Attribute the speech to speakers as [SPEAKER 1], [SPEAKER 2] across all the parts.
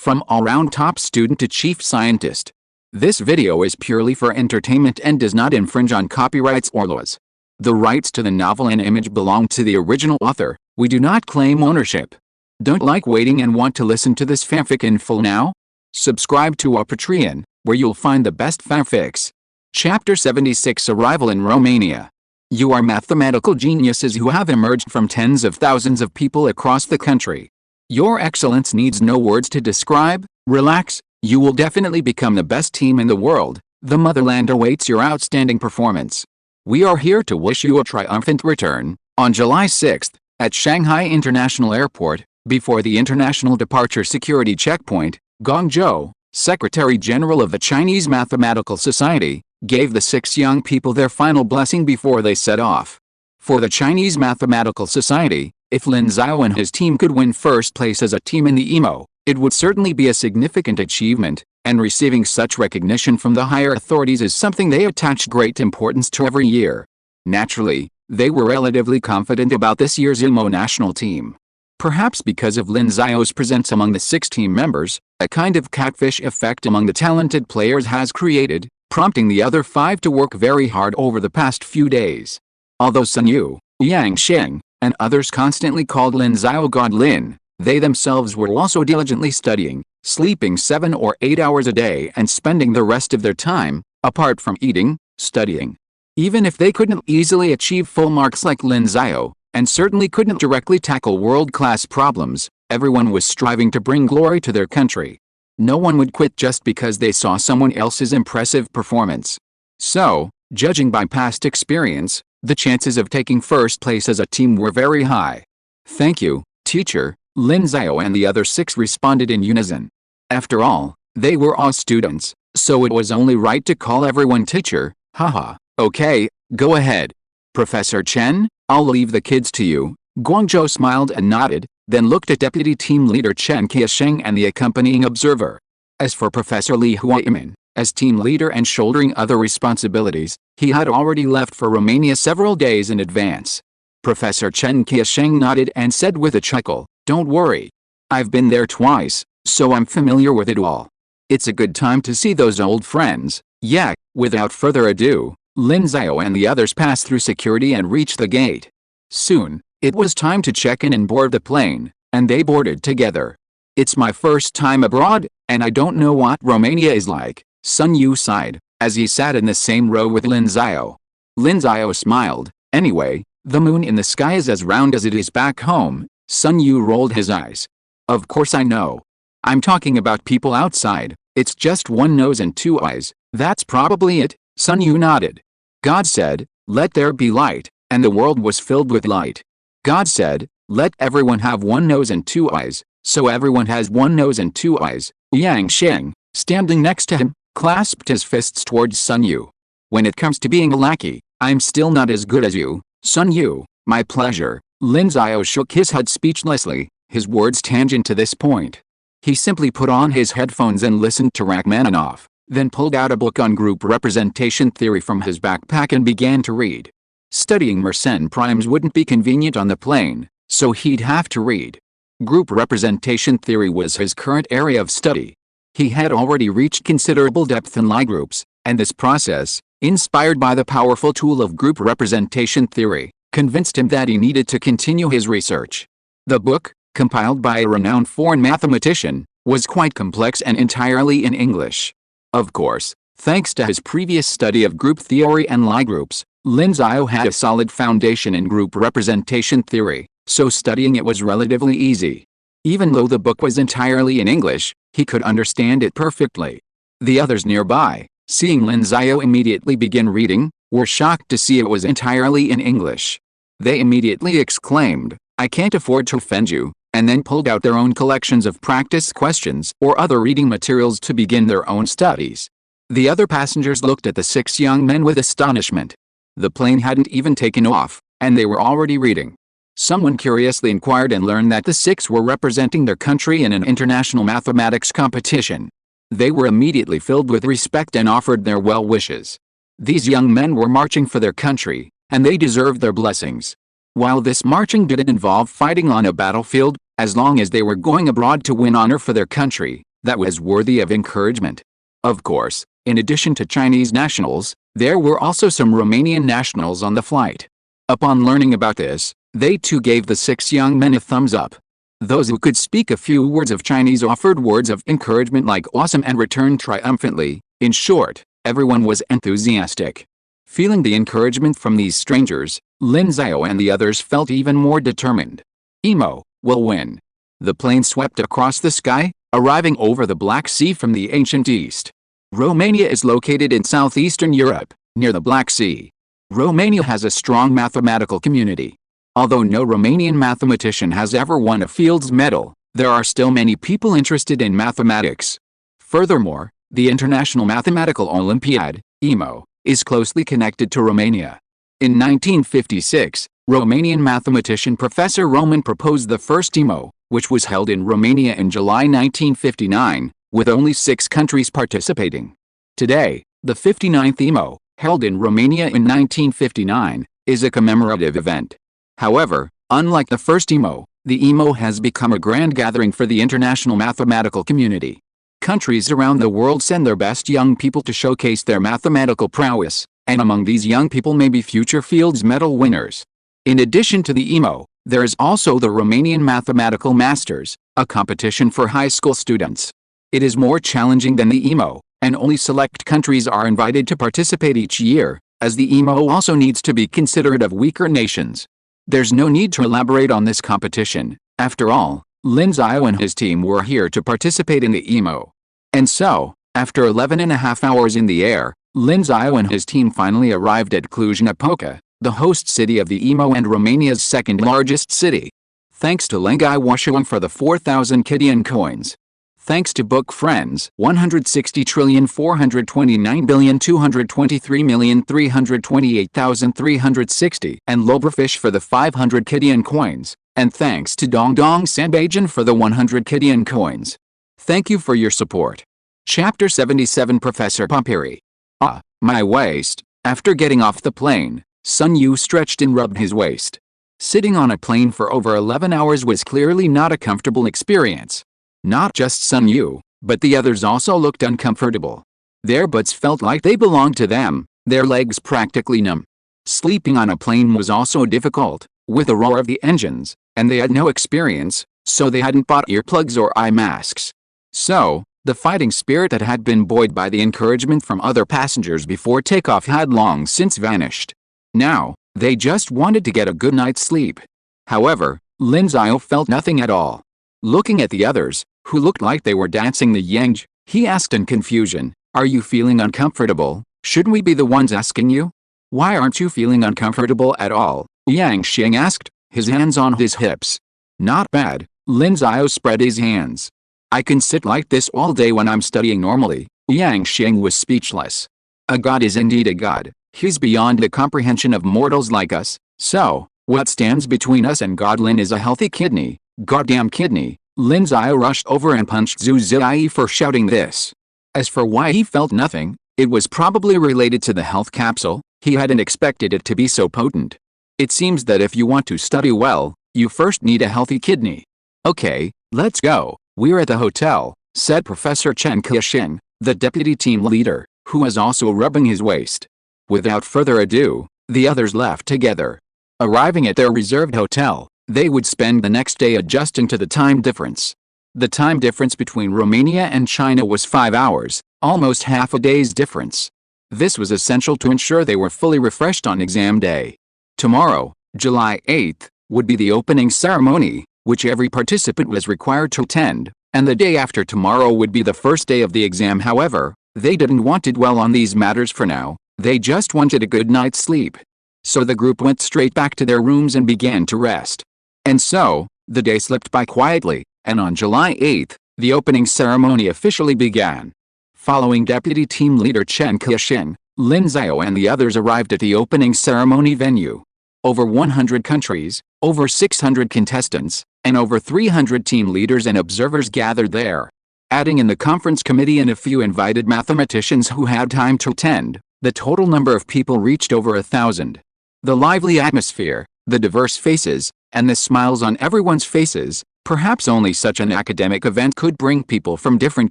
[SPEAKER 1] from all-round top student to chief scientist. This video is purely for entertainment and does not infringe on copyrights or laws. The rights to the novel and image belong to the original author. We do not claim ownership. Don't like waiting and want to listen to this fanfic in full now? Subscribe to our Patreon, where you'll find the best fanfics. Chapter 76 Arrival in Romania. You are mathematical geniuses who have emerged from tens of thousands of people across the country. Your excellence needs no words to describe. Relax, you will definitely become the best team in the world. The motherland awaits your outstanding performance. We are here to wish you a triumphant return. On July 6th, at Shanghai International Airport, before the International Departure Security Checkpoint, Gaokao, Secretary General of the Chinese Mathematical Society, gave the 6 young people their final blessing before they set off. For the Chinese Mathematical Society, if Lin Xiao and his team could win first place as a team in the EMO, it would certainly be a significant achievement, and receiving such recognition from the higher authorities is something they attach great importance to every year. Naturally, they were relatively confident about this year's EMO national team. Perhaps because of Lin Xiao's presence among the 6 team members, a kind of catfish effect among the talented players has created, prompting the other 5 to work very hard over the past few days. Although Sun Yu, Yang Sheng, and others constantly called Lin Xiao God Lin, they themselves were also diligently studying, sleeping 7 or 8 hours a day and spending the rest of their time, apart from eating, studying. Even if they couldn't easily achieve full marks like Lin Xiao, and certainly couldn't directly tackle world-class problems, everyone was striving to bring glory to their country. No one would quit just because they saw someone else's impressive performance. So, judging by past experience, the chances of taking first place as a team were very high. "Thank you, teacher," Lin Xiao and the other 6 responded in unison. After all, they were all students, so it was only right to call everyone teacher. Haha, okay, go ahead. Professor Chen, I'll leave the kids to you. Guangzhou smiled and nodded, then looked at Deputy Team Leader Chen Qiasheng and the accompanying observer. As for Professor Li Huaimin, as team leader and shouldering other responsibilities, he had already left for Romania several days in advance. Professor Chen Qiasheng nodded and said with a chuckle, "Don't worry. I've been there twice, so I'm familiar with it all. It's a good time to see those old friends." Yeah, without further ado, Lin Xiao and the others passed through security and reached the gate. Soon, it was time to check in and board the plane, and they boarded together. "It's my first time abroad, and I don't know what Romania is like," Sun Yu sighed, as he sat in the same row with Lin Xiao. Lin Xiao smiled. "Anyway, the moon in the sky is as round as it is back home." Sun Yu rolled his eyes. "Of course I know. I'm talking about people outside. It's just one nose and 2 eyes. That's probably it." Sun Yu nodded. "God said, 'Let there be light,' and the world was filled with light. God said, 'Let everyone have one nose and 2 eyes,' so everyone has one nose and 2 eyes." Yang Sheng, standing next to him, clasped his fists towards Sun Yu. "When it comes to being a lackey, I'm still not as good as you, Sun Yu." "My pleasure." Lin Xiao shook his head speechlessly, his words tangent to this point. He simply put on his headphones and listened to Rachmaninoff, then pulled out a book on group representation theory from his backpack and began to read. Studying Mersenne primes wouldn't be convenient on the plane, so he'd have to read. Group representation theory was his current area of study. He had already reached considerable depth in Lie groups, and this process, inspired by the powerful tool of group representation theory, convinced him that he needed to continue his research. The book, compiled by a renowned foreign mathematician, was quite complex and entirely in English. Of course, thanks to his previous study of group theory and Lie groups, Lin Xiao had a solid foundation in group representation theory, so studying it was relatively easy. Even though the book was entirely in English, he could understand it perfectly. The others nearby, seeing Lin Xiao immediately begin reading, were shocked to see it was entirely in English. They immediately exclaimed, "I can't afford to offend you," and then pulled out their own collections of practice questions or other reading materials to begin their own studies. The other passengers looked at the 6 young men with astonishment. The plane hadn't even taken off, and they were already reading. Someone curiously inquired and learned that the 6 were representing their country in an international mathematics competition. They were immediately filled with respect and offered their well wishes. These young men were marching for their country, and they deserved their blessings. While this marching didn't involve fighting on a battlefield, as long as they were going abroad to win honor for their country, that was worthy of encouragement. Of course, in addition to Chinese nationals, there were also some Romanian nationals on the flight. Upon learning about this, they too gave the 6 young men a thumbs up. Those who could speak a few words of Chinese offered words of encouragement like awesome and returned triumphantly. In short, everyone was enthusiastic. Feeling the encouragement from these strangers, Lin Xiao and the others felt even more determined. Emo will win. The plane swept across the sky, arriving over the Black Sea from the ancient East. Romania is located in southeastern Europe, near the Black Sea. Romania has a strong mathematical community. Although no Romanian mathematician has ever won a Fields Medal, there are still many people interested in mathematics. Furthermore, the International Mathematical Olympiad, EMO, is closely connected to Romania. In 1956, Romanian mathematician Professor Roman proposed the first EMO, which was held in Romania in July 1959, with only 6 countries participating. Today, the 59th EMO, held in Romania in 1959, is a commemorative event. However, unlike the first EMO, the EMO has become a grand gathering for the international mathematical community. Countries around the world send their best young people to showcase their mathematical prowess, and among these young people may be future Fields Medal winners. In addition to the EMO, there is also the Romanian Mathematical Masters, a competition for high school students. It is more challenging than the EMO, and only select countries are invited to participate each year, as the EMO also needs to be considerate of weaker nations. There's no need to elaborate on this competition. After all, Lin Xiao and his team were here to participate in the EMO. And so, after 11.5 hours in the air, Lin Xiao and his team finally arrived at Cluj-Napoca, the host city of the EMO and Romania's second largest city. Thanks to Lin Xiao for the 4,000 Kidian coins. Thanks to Book Friends 160,429,223,328,360 and Lobrafish for the 500 Kidian coins, and thanks to Dongdong Sanbajan for the 100 Kidian coins. Thank you for your support. Chapter 77 Professor Pompiri. Ah, my waist. After getting off the plane, Sun Yu stretched and rubbed his waist. Sitting on a plane for over 11 hours was clearly not a comfortable experience. Not just Sun Yu, but the others also looked uncomfortable. Their butts felt like they belonged to them, their legs practically numb. Sleeping on a plane was also difficult, with the roar of the engines, and they had no experience, so they hadn't bought earplugs or eye masks. So, the fighting spirit that had been buoyed by the encouragement from other passengers before takeoff had long since vanished. Now, they just wanted to get a good night's sleep. However, Lin Xiao felt nothing at all. Looking at the others, who looked like they were dancing the yang, he asked in confusion, "Are you feeling uncomfortable? Shouldn't we be the ones asking you? Why aren't you feeling uncomfortable at all?" Yang Xing asked, his hands on his hips. "Not bad." Lin Xiao spread his hands. "I can sit like this all day when I'm studying normally." Yang Xing was speechless. A god is indeed a god. He's beyond the comprehension of mortals like us. So, what stands between us and God? Lin is a healthy kidney. Goddamn kidney. Lin Xiao rushed over and punched Zhu Ziyi for shouting this. As for why he felt nothing, it was probably related to the health capsule. He hadn't expected it to be so potent. It seems that if you want to study well, you first need a healthy kidney. "Okay, let's go. We're at the hotel," said Professor Chen Kexin, the deputy team leader, who was also rubbing his waist. Without further ado, the others left together. Arriving at their reserved hotel, they would spend the next day adjusting to the time difference. The time difference between Romania and China was 5 hours, almost half a day's difference. This was essential to ensure they were fully refreshed on exam day. Tomorrow, July 8th, would be the opening ceremony, which every participant was required to attend, and the day after tomorrow would be the first day of the exam. However, they didn't want to dwell on these matters for now, they just wanted a good night's sleep. So the group went straight back to their rooms and began to rest. And so, the day slipped by quietly, and on July 8th, the opening ceremony officially began. Following Deputy Team Leader Chen Kexin, Lin Xiao and the others arrived at the opening ceremony venue. Over 100 countries, over 600 contestants, and over 300 team leaders and observers gathered there. Adding in the conference committee and a few invited mathematicians who had time to attend, the total number of people reached over 1,000. The lively atmosphere, the diverse faces, and the smiles on everyone's faces, Perhaps only such an academic event could bring people from different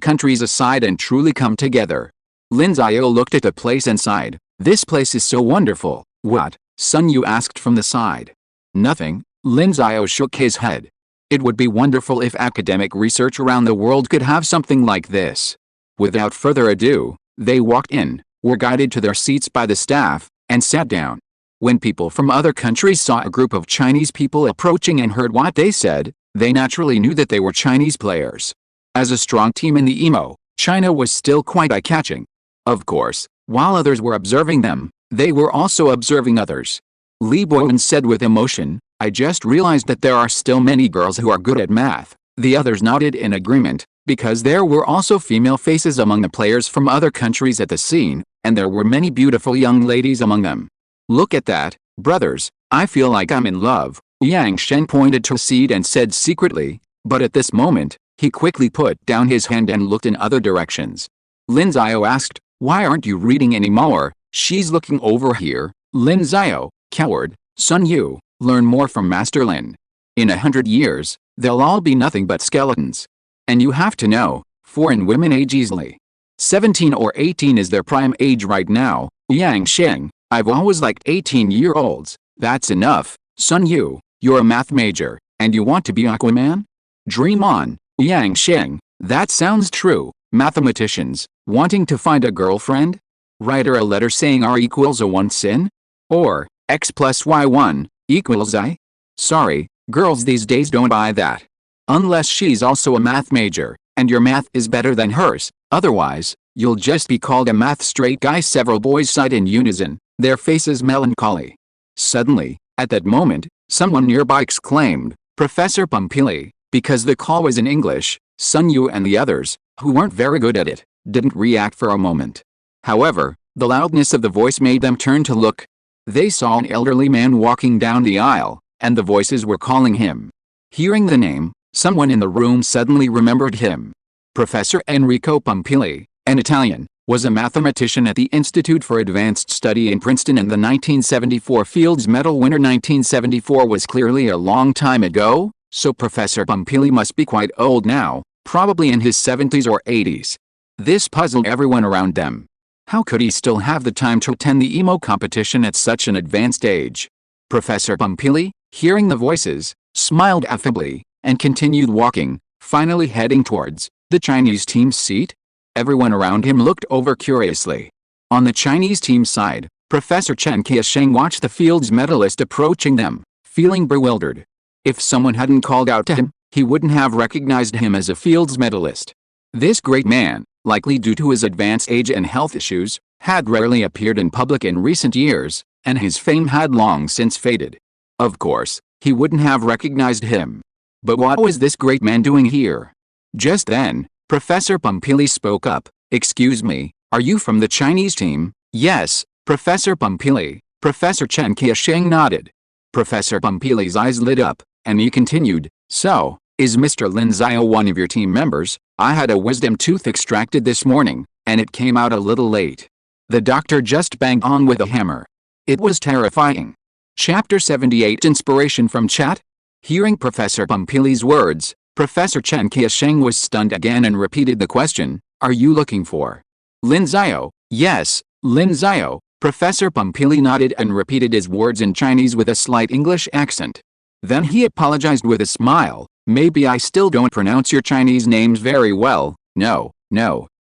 [SPEAKER 1] countries aside and truly come together. Lin Xiao looked at the place and sighed. This place is so wonderful. What? Sun Yu asked from the side. Nothing. Lin Xiao shook his head. It would be wonderful if academic research around the world could have something like this. Without further ado, they walked in, were guided to their seats by the staff, and sat down. When people from other countries saw a group of Chinese people approaching and heard what they said, they naturally knew that they were Chinese players. As a strong team in the EMO, China was still quite eye-catching. Of course, while others were observing them, they were also observing others. Li Bowen said with emotion, I just realized that there are still many girls who are good at math. The others nodded in agreement, because there were also female faces among the players from other countries at the scene, and there were many beautiful young ladies among them. Look at that, brothers, I feel like I'm in love, Yang Shen pointed to Seed and said secretly, but at this moment, he quickly put down his hand and looked in other directions. Lin Xiao asked, why aren't you reading anymore? She's looking over here. Lin Xiao, coward, Sun Yu, learn more from Master Lin. In 100 years, they'll all be nothing but skeletons. And you have to know, foreign women age easily. 17 or 18 is their prime age right now. Yang Sheng, I've always liked 18-year-olds. That's enough. Sun Yu, you're a math major, and you want to be Aquaman? Dream on. Yang Sheng, that sounds true. Mathematicians, wanting to find a girlfriend? Write her a letter saying R equals a 1 sin? Or, X plus Y1 equals I? Sorry, girls these days don't buy that. Unless she's also a math major, and your math is better than hers, otherwise, you'll just be called a math straight guy. Several boys sighed in unison, their faces melancholy. Suddenly, at that moment, someone nearby exclaimed, Professor Pumpili, because the call was in English. Sun Yu and the others, who weren't very good at it, didn't react for a moment. However, the loudness of the voice made them turn to look. They saw an elderly man walking down the aisle, and the voices were calling him. Hearing the name, someone in the room suddenly remembered him. Professor Enrico Pumpili, an Italian, was a mathematician at the Institute for Advanced Study in Princeton and the 1974 Fields Medal winner. 1974 was clearly a long time ago, so Professor Pumpili must be quite old now, probably in his 70s or 80s. This puzzled everyone around them. How could he still have the time to attend the EMO competition at such an advanced age? Professor Pumpili, hearing the voices, smiled affably, and continued walking, finally heading towards the Chinese team's seat. Everyone around him looked over curiously. On the Chinese team's side, Professor Chen Qiasheng watched the Fields medalist approaching them, feeling bewildered. If someone hadn't called out to him, he wouldn't have recognized him as a Fields medalist. This great man, likely due to his advanced age and health issues, had rarely appeared in public in recent years, and his fame had long since faded. Of course, he wouldn't have recognized him. But what was this great man doing here? Just then, Professor Pumpili spoke up. Excuse me, are you from the Chinese team? Yes, Professor Pumpili. Professor Chen Qiasheng nodded. Professor Pumpili's eyes lit up, and he continued, so, is Mr. Lin Xiao one of your team members? I had a wisdom tooth extracted this morning, and it came out a little late. The doctor just banged on with a hammer. It was terrifying. Chapter 78 Inspiration from Chat? Hearing Professor Pumpili's words, Professor Chen Qiasheng was stunned again and repeated the question, are you looking for Lin Xiao? Yes, Lin Xiao. Professor Pumpili nodded and repeated his words in Chinese with a slight English accent. Then he apologized with a smile. Maybe I still don't pronounce your Chinese names very well. No,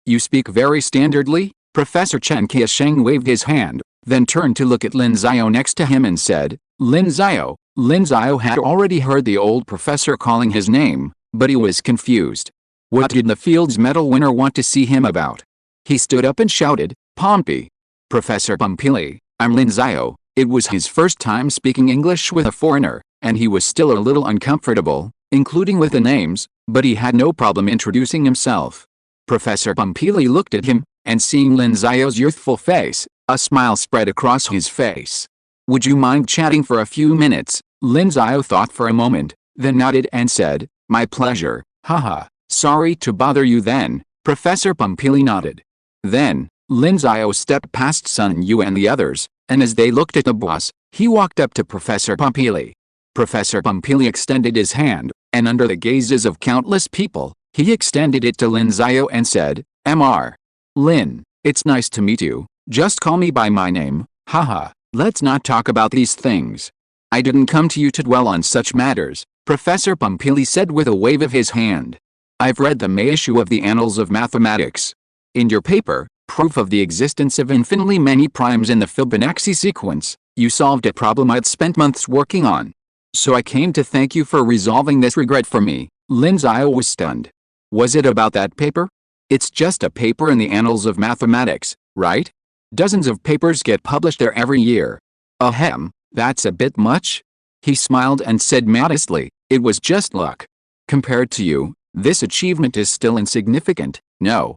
[SPEAKER 1] you speak very standardly. Professor Chen Qiasheng waved his hand, then turned to look at Lin Xiao next to him and said, Lin Xiao. Lin Xiao had already heard the old professor calling his name, but he was confused. What did the Fields medal winner want to see him about? He stood up and shouted, Pompey. Professor Pumpili, I'm Lin Xiao. It was his first time speaking English with a foreigner, and he was still a little uncomfortable, including with the names, but he had no problem introducing himself. Professor Pumpili looked at him, and seeing Lin Xiao's youthful face, a smile spread across his face. Would you mind chatting for a few minutes? Lin Xiao thought for a moment, then nodded and said, my pleasure, haha, sorry to bother you then. Professor Pumpili nodded. Then, Lin Xiao stepped past Sun Yu and the others, and as they looked at the boss, he walked up to Professor Pumpili. Professor Pumpili extended his hand, and under the gazes of countless people, he extended it to Lin Xiao and said, "Mr. Lin, it's nice to meet you, just call me by my name, haha, let's not talk about these things. I didn't come to you to dwell on such matters," Professor Pumpili said with a wave of his hand. "I've read the May issue of the Annals of Mathematics. In your paper, Proof of the Existence of Infinitely Many Primes in the Fibonacci Sequence, you solved a problem I'd spent months working on. So I came to thank you for resolving this regret for me." Lin Xiao was stunned. "Was it about that paper? It's just a paper in the Annals of Mathematics, right? Dozens of papers get published there every year." "Ahem, that's a bit much?" He smiled and said modestly, "It was just luck. Compared to you, this achievement is still insignificant." No,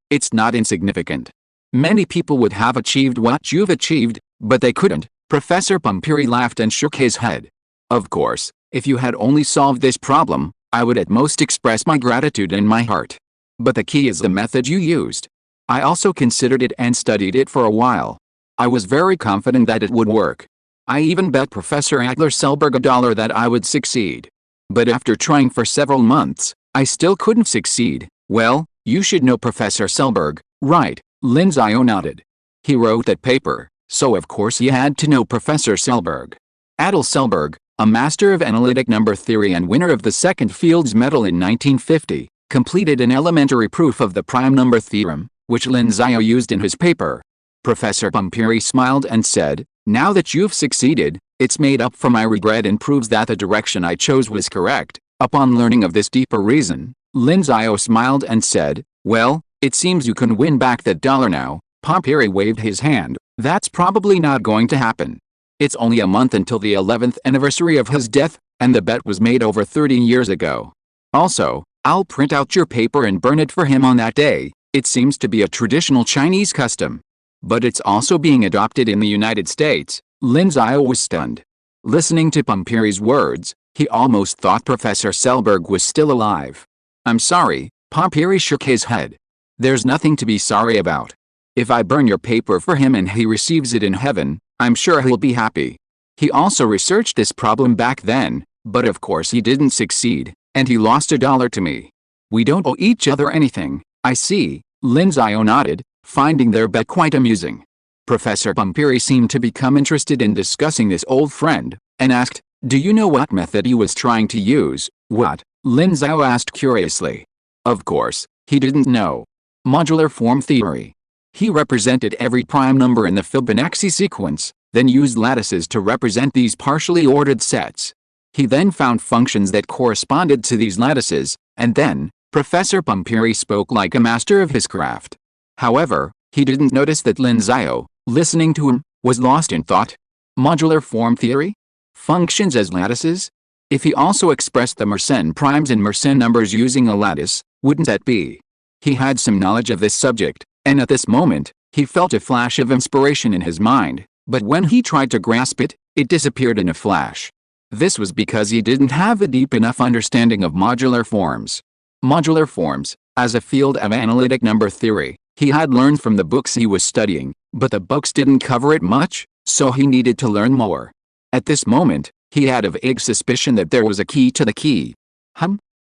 [SPEAKER 1] it's not insignificant. Many people would have achieved what you've achieved, but they couldn't." Professor Pumpiri laughed and shook his head. "Of course, if you had only solved this problem, I would at most express my gratitude in my heart. But the key is the method you used. I also considered it and studied it for a while. I was very confident that it would work. I even bet Professor Adler Selberg $1 that I would succeed. But after trying for several months, I still couldn't succeed." "Well, you should know Professor Selberg, right?" Lin Xiao nodded. "He wrote that paper, so of course he had to know Professor Selberg. Adel Selberg, a master of analytic number theory and winner of the Second Fields Medal in 1950, completed an elementary proof of the prime number theorem, which Lin Xiao used in his paper." Professor Pumpiri smiled and said, "Now that you've succeeded, it's made up for my regret and proves that the direction I chose was correct." Upon learning of this deeper reason, Lin Xiao smiled and said, "Well, it seems you can win back that $1 now." Pumpiri waved his hand. "That's probably not going to happen. It's only a month until the 11th anniversary of his death, and the bet was made over 30 years ago. Also, I'll print out your paper and burn it for him on that day. It seems to be a traditional Chinese custom. But it's also being adopted in the United States." Lin Xiao was stunned. Listening to Pumpiri's words, he almost thought Professor Selberg was still alive. "I'm sorry," Pumpiri shook his head. "There's nothing to be sorry about. If I burn your paper for him and he receives it in heaven, I'm sure he'll be happy. He also researched this problem back then, but of course he didn't succeed, and he lost $1 to me. We don't owe each other anything." "I see," Lin Xiao nodded, finding their bet quite amusing. Professor Pumpiri seemed to become interested in discussing this old friend, and asked, "Do you know what method he was trying to use?" "What?" Lin Xiao asked curiously. Of course, he didn't know. Modular form theory. He represented every prime number in the Fibonacci sequence, then used lattices to represent these partially ordered sets. He then found functions that corresponded to these lattices, and then, Professor Pumpiri spoke like a master of his craft. However, he didn't notice that Lin Xiao, listening to him, was lost in thought. Modular form theory? Functions as lattices? If he also expressed the Mersenne primes in Mersenne numbers using a lattice, wouldn't that be? He had some knowledge of this subject, and at this moment, he felt a flash of inspiration in his mind, but when he tried to grasp it, it disappeared in a flash. This was because he didn't have a deep enough understanding of modular forms. Modular forms, as a field of analytic number theory, he had learned from the books he was studying, but the books didn't cover it much, so he needed to learn more. At this moment, he had a vague suspicion that there was a key to the key.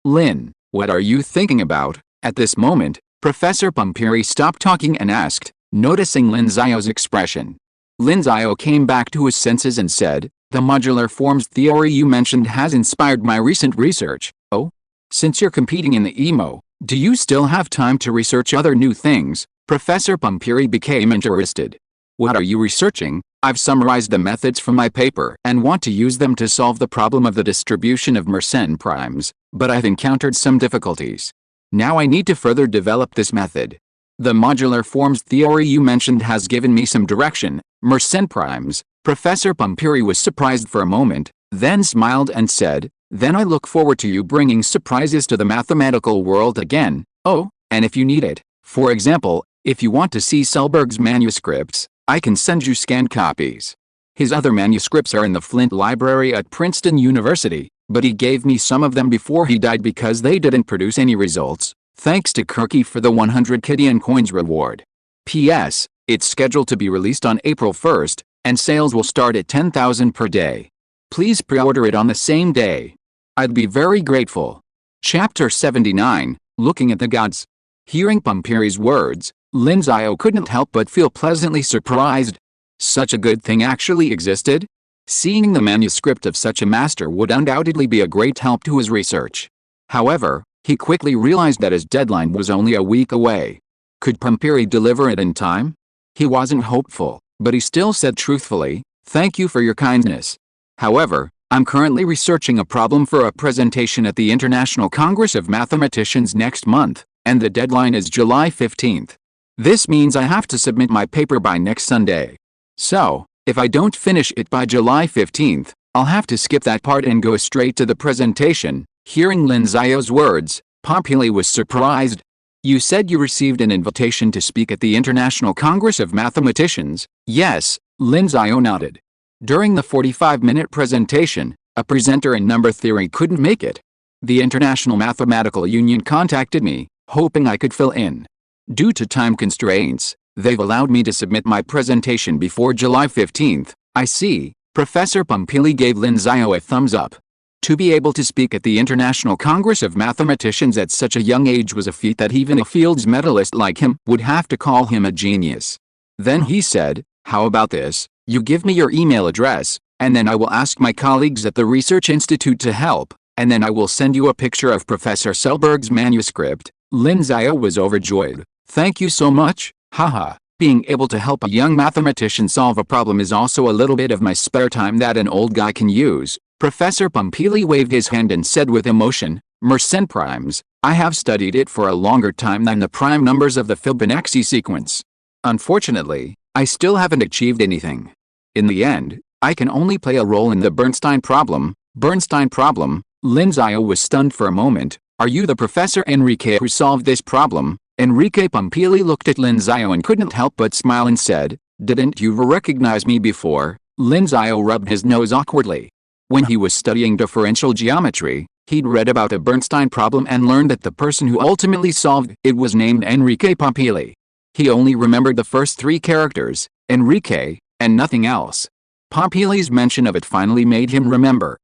[SPEAKER 1] Lin, what are you thinking about? At this moment, Professor Pumpiri stopped talking and asked, noticing Lin Xiao's expression. Lin Xiao came back to his senses and said, "The modular forms theory you mentioned has inspired my recent research." "Oh? Since you're competing in the EMO, do you still have time to research other new things?" Professor Pumpiri became interested. "What are you researching?" "I've summarized the methods from my paper and want to use them to solve the problem of the distribution of Mersenne primes, but I've encountered some difficulties. Now I need to further develop this method. The modular forms theory you mentioned has given me some direction." Mersenne primes. Professor Pumpiri was surprised for a moment, then smiled and said, "Then I look forward to you bringing surprises to the mathematical world again. Oh, and if you need it, for example, if you want to see Selberg's manuscripts, I can send you scanned copies. His other manuscripts are in the Flint Library at Princeton University, but he gave me some of them before he died because they didn't produce any results. Thanks to Kirky for the 100 Kidian coins reward. P.S. It's scheduled to be released on April 1st, and sales will start at 10,000 per day. Please pre-order it on the same day." I'd be very grateful. Chapter 79, Looking at the Gods. Hearing Pampiri's words, Lin Xiao couldn't help but feel pleasantly surprised. Such a good thing actually existed? Seeing the manuscript of such a master would undoubtedly be a great help to his research. However, he quickly realized that his deadline was only a week away. Could Pampiri deliver it in time? He wasn't hopeful, but he still said truthfully, "Thank you for your kindness. However, I'm currently researching a problem for a presentation at the International Congress of Mathematicians next month, and the deadline is July 15th. This means I have to submit my paper by next Sunday. So, if I don't finish it by July 15th, I'll have to skip that part and go straight to the presentation." Hearing Lin Xiao's words, Pampili was surprised. "You said you received an invitation to speak at the International Congress of Mathematicians?" "Yes," Lin Xiao nodded. "During the 45-minute presentation, a presenter in number theory couldn't make it. The International Mathematical Union contacted me, hoping I could fill in. Due to time constraints, they've allowed me to submit my presentation before July 15th. I see." Professor Pampili gave Lin Xiao a thumbs up. To be able to speak at the International Congress of Mathematicians at such a young age was a feat that even a Fields medalist like him would have to call him a genius. Then he said, "How about this? You give me your email address, and then I will ask my colleagues at the Research Institute to help, and then I will send you a picture of Professor Selberg's manuscript." Lin Xiao was overjoyed. "Thank you so much, haha. Being able to help a young mathematician solve a problem is also a little bit of my spare time that an old guy can use." Professor Pampili waved his hand and said with emotion, "Mersenne primes, I have studied it for a longer time than the prime numbers of the Fibonacci sequence. Unfortunately, I still haven't achieved anything. In the end, I can only play a role in the Bernstein problem." Bernstein problem? Lin Xiao was stunned for a moment. "Are you the Professor Enrique who solved this problem?" Enrique Pampili looked at Lin Xiao and couldn't help but smile and said, "Didn't you recognize me before?" Lin Xiao rubbed his nose awkwardly. When he was studying differential geometry, he'd read about the Bernstein problem and learned that the person who ultimately solved it was named Enrique Pampili. He only remembered the first three characters, Enrique, and nothing else. Pampili's mention of it finally made him remember.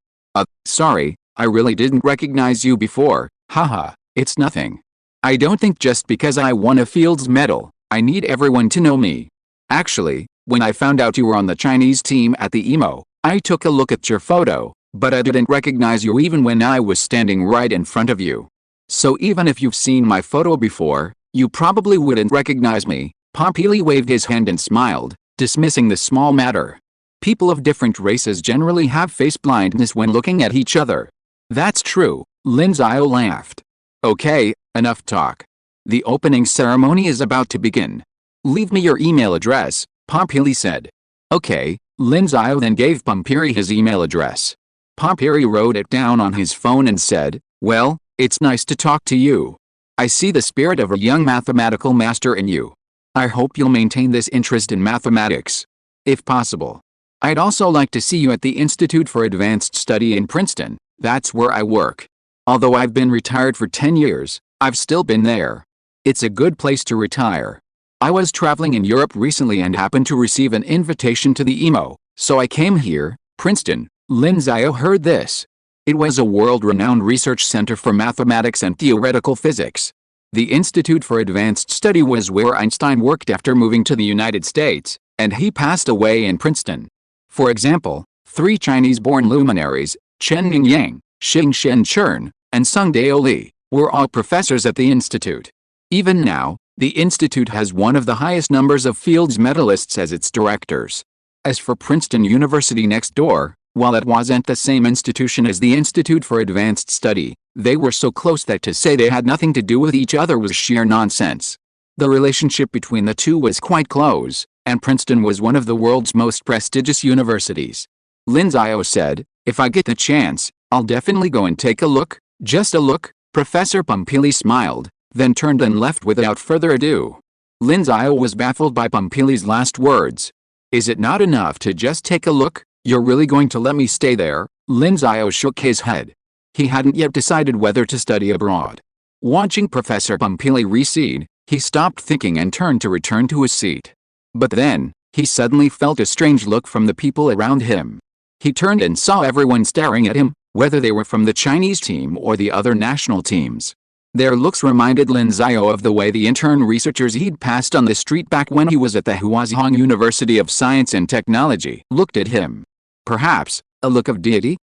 [SPEAKER 1] Sorry, I really didn't recognize you before, haha, it's nothing. I don't think just because I won a Fields medal, I need everyone to know me. Actually, when I found out you were on the Chinese team at the EMO, I took a look at your photo, but I didn't recognize you even when I was standing right in front of you. So even if you've seen my photo before, you probably wouldn't recognize me." Pampili waved his hand and smiled, dismissing the small matter. People of different races generally have face blindness when looking at each other. "That's true," Lin Xiao laughed. "Okay, enough talk. The opening ceremony is about to begin. Leave me your email address," Pampili said. "Okay." Lin Xiao then gave Pampiri his email address. Pampiri wrote it down on his phone and said, "Well, it's nice to talk to you. I see the spirit of a young mathematical master in you. I hope you'll maintain this interest in mathematics. If possible. I'd also like to see you at the Institute for Advanced Study in Princeton. That's where I work. Although I've been retired for 10 years, I've still been there. It's a good place to retire. I was traveling in Europe recently and happened to receive an invitation to the EMO, so I came here." Princeton. Lin Xiao heard this. It was a world-renowned research center for mathematics and theoretical physics. The Institute for Advanced Study was where Einstein worked after moving to the United States, and he passed away in Princeton. For example, 3 Chinese-born luminaries, Chen Ningyang, Xing Chen, and Sung Dao Li, were all professors at the institute. Even now, the institute has one of the highest numbers of Fields medalists as its directors. As for Princeton University next door, while it wasn't the same institution as the Institute for Advanced Study, they were so close that to say they had nothing to do with each other was sheer nonsense. The relationship between the two was quite close, and Princeton was one of the world's most prestigious universities. Lin Xiao said, "If I get the chance, I'll definitely go and take a look." "Just a look?" Professor Pampili smiled, then turned and left without further ado. Lin Xiao was baffled by Pampili's last words. "Is it not enough to just take a look? You're really going to let me stay there?" Lin Xiao shook his head. He hadn't yet decided whether to study abroad. Watching Professor Pampili recede, he stopped thinking and turned to return to his seat. But then, he suddenly felt a strange look from the people around him. He turned and saw everyone staring at him, whether they were from the Chinese team or the other national teams. Their looks reminded Lin Xiao of the way the intern researchers he'd passed on the street back when he was at the Huazhong University of Science and Technology looked at him. Perhaps a look of deity?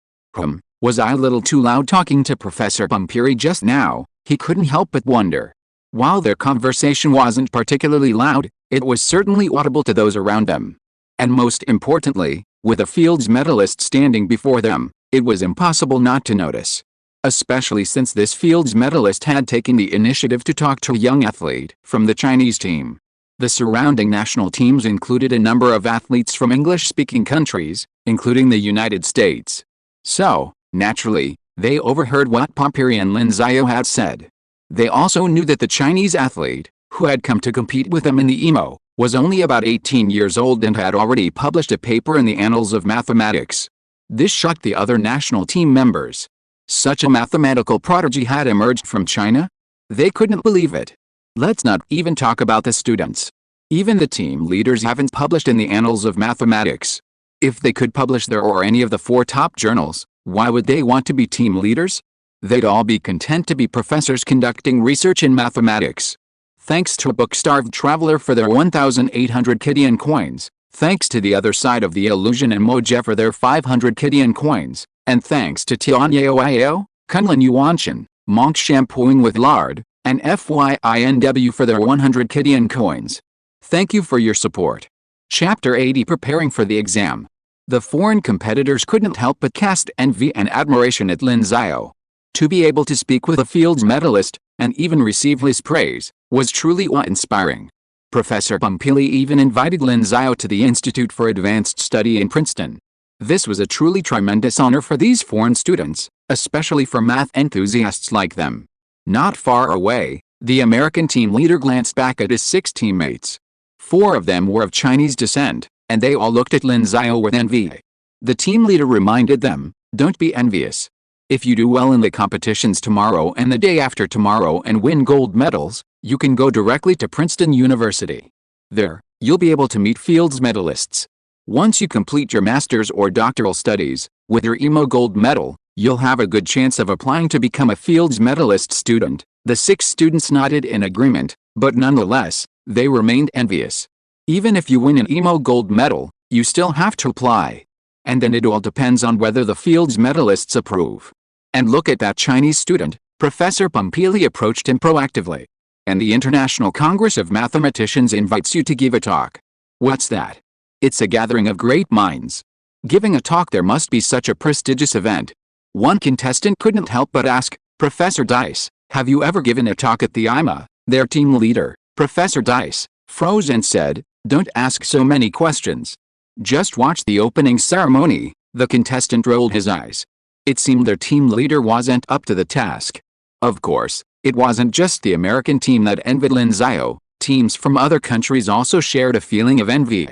[SPEAKER 1] Was I a little too loud talking to Professor Pumpiri just now? He couldn't help but wonder. While their conversation wasn't particularly loud, it was certainly audible to those around them. And most importantly, with a Fields medalist standing before them, it was impossible not to notice. Especially since this Fields medalist had taken the initiative to talk to a young athlete from the Chinese team. The surrounding national teams included a number of athletes from English-speaking countries, including the United States. So, naturally, they overheard what Pumpiri and Lin Xiao had said. They also knew that the Chinese athlete, who had come to compete with them in the EMO, was only about 18 years old and had already published a paper in the Annals of Mathematics. This shocked the other national team members. Such a mathematical prodigy had emerged from China? They couldn't believe it. Let's not even talk about the students. Even the team leaders haven't published in the Annals of Mathematics. If they could publish there or any of the 4 top journals, why would they want to be team leaders? They'd all be content to be professors conducting research in mathematics. Thanks to a book-starved traveler for their 1,800 Kidian coins, thanks to the other side of the illusion and Moje for their 500 Kidian coins, and thanks to Tianyao, Kunlin Yuanshan, Monk shampooing with lard, and FYINW for their 100 Kidian coins. Thank you for your support. Chapter 80 Preparing for the Exam. The foreign competitors couldn't help but cast envy and admiration at Lin Xiao. To be able to speak with a Fields medalist, and even receive his praise, was truly awe-inspiring. Professor Pumpiri even invited Lin Xiao to the Institute for Advanced Study in Princeton. This was a truly tremendous honor for these foreign students, especially for math enthusiasts like them. Not far away, the American team leader glanced back at his 6 teammates. 4 of them were of Chinese descent, and they all looked at Lin Xiao with envy. The team leader reminded them, "Don't be envious. If you do well in the competitions tomorrow and the day after tomorrow and win gold medals, you can go directly to Princeton University. There, you'll be able to meet Fields medalists. Once you complete your master's or doctoral studies, with your EMO gold medal, you'll have a good chance of applying to become a Fields medalist student." The 6 students nodded in agreement, but nonetheless, they remained envious. Even if you win an EMO gold medal, you still have to apply. And then it all depends on whether the Fields medalists approve. And look at that Chinese student. Professor Pumpiri approached him proactively. "And the International Congress of Mathematicians invites you to give a talk." "What's that?" "It's a gathering of great minds. Giving a talk there must be such a prestigious event." One contestant couldn't help but ask, "Professor Dice, have you ever given a talk at the IMA?" Their team leader, Professor Dice, froze and said, "Don't ask so many questions. Just watch the opening ceremony." The contestant rolled his eyes. It seemed their team leader wasn't up to the task. Of course, it wasn't just the American team that envied Lin Xiao. Teams from other countries also shared a feeling of envy.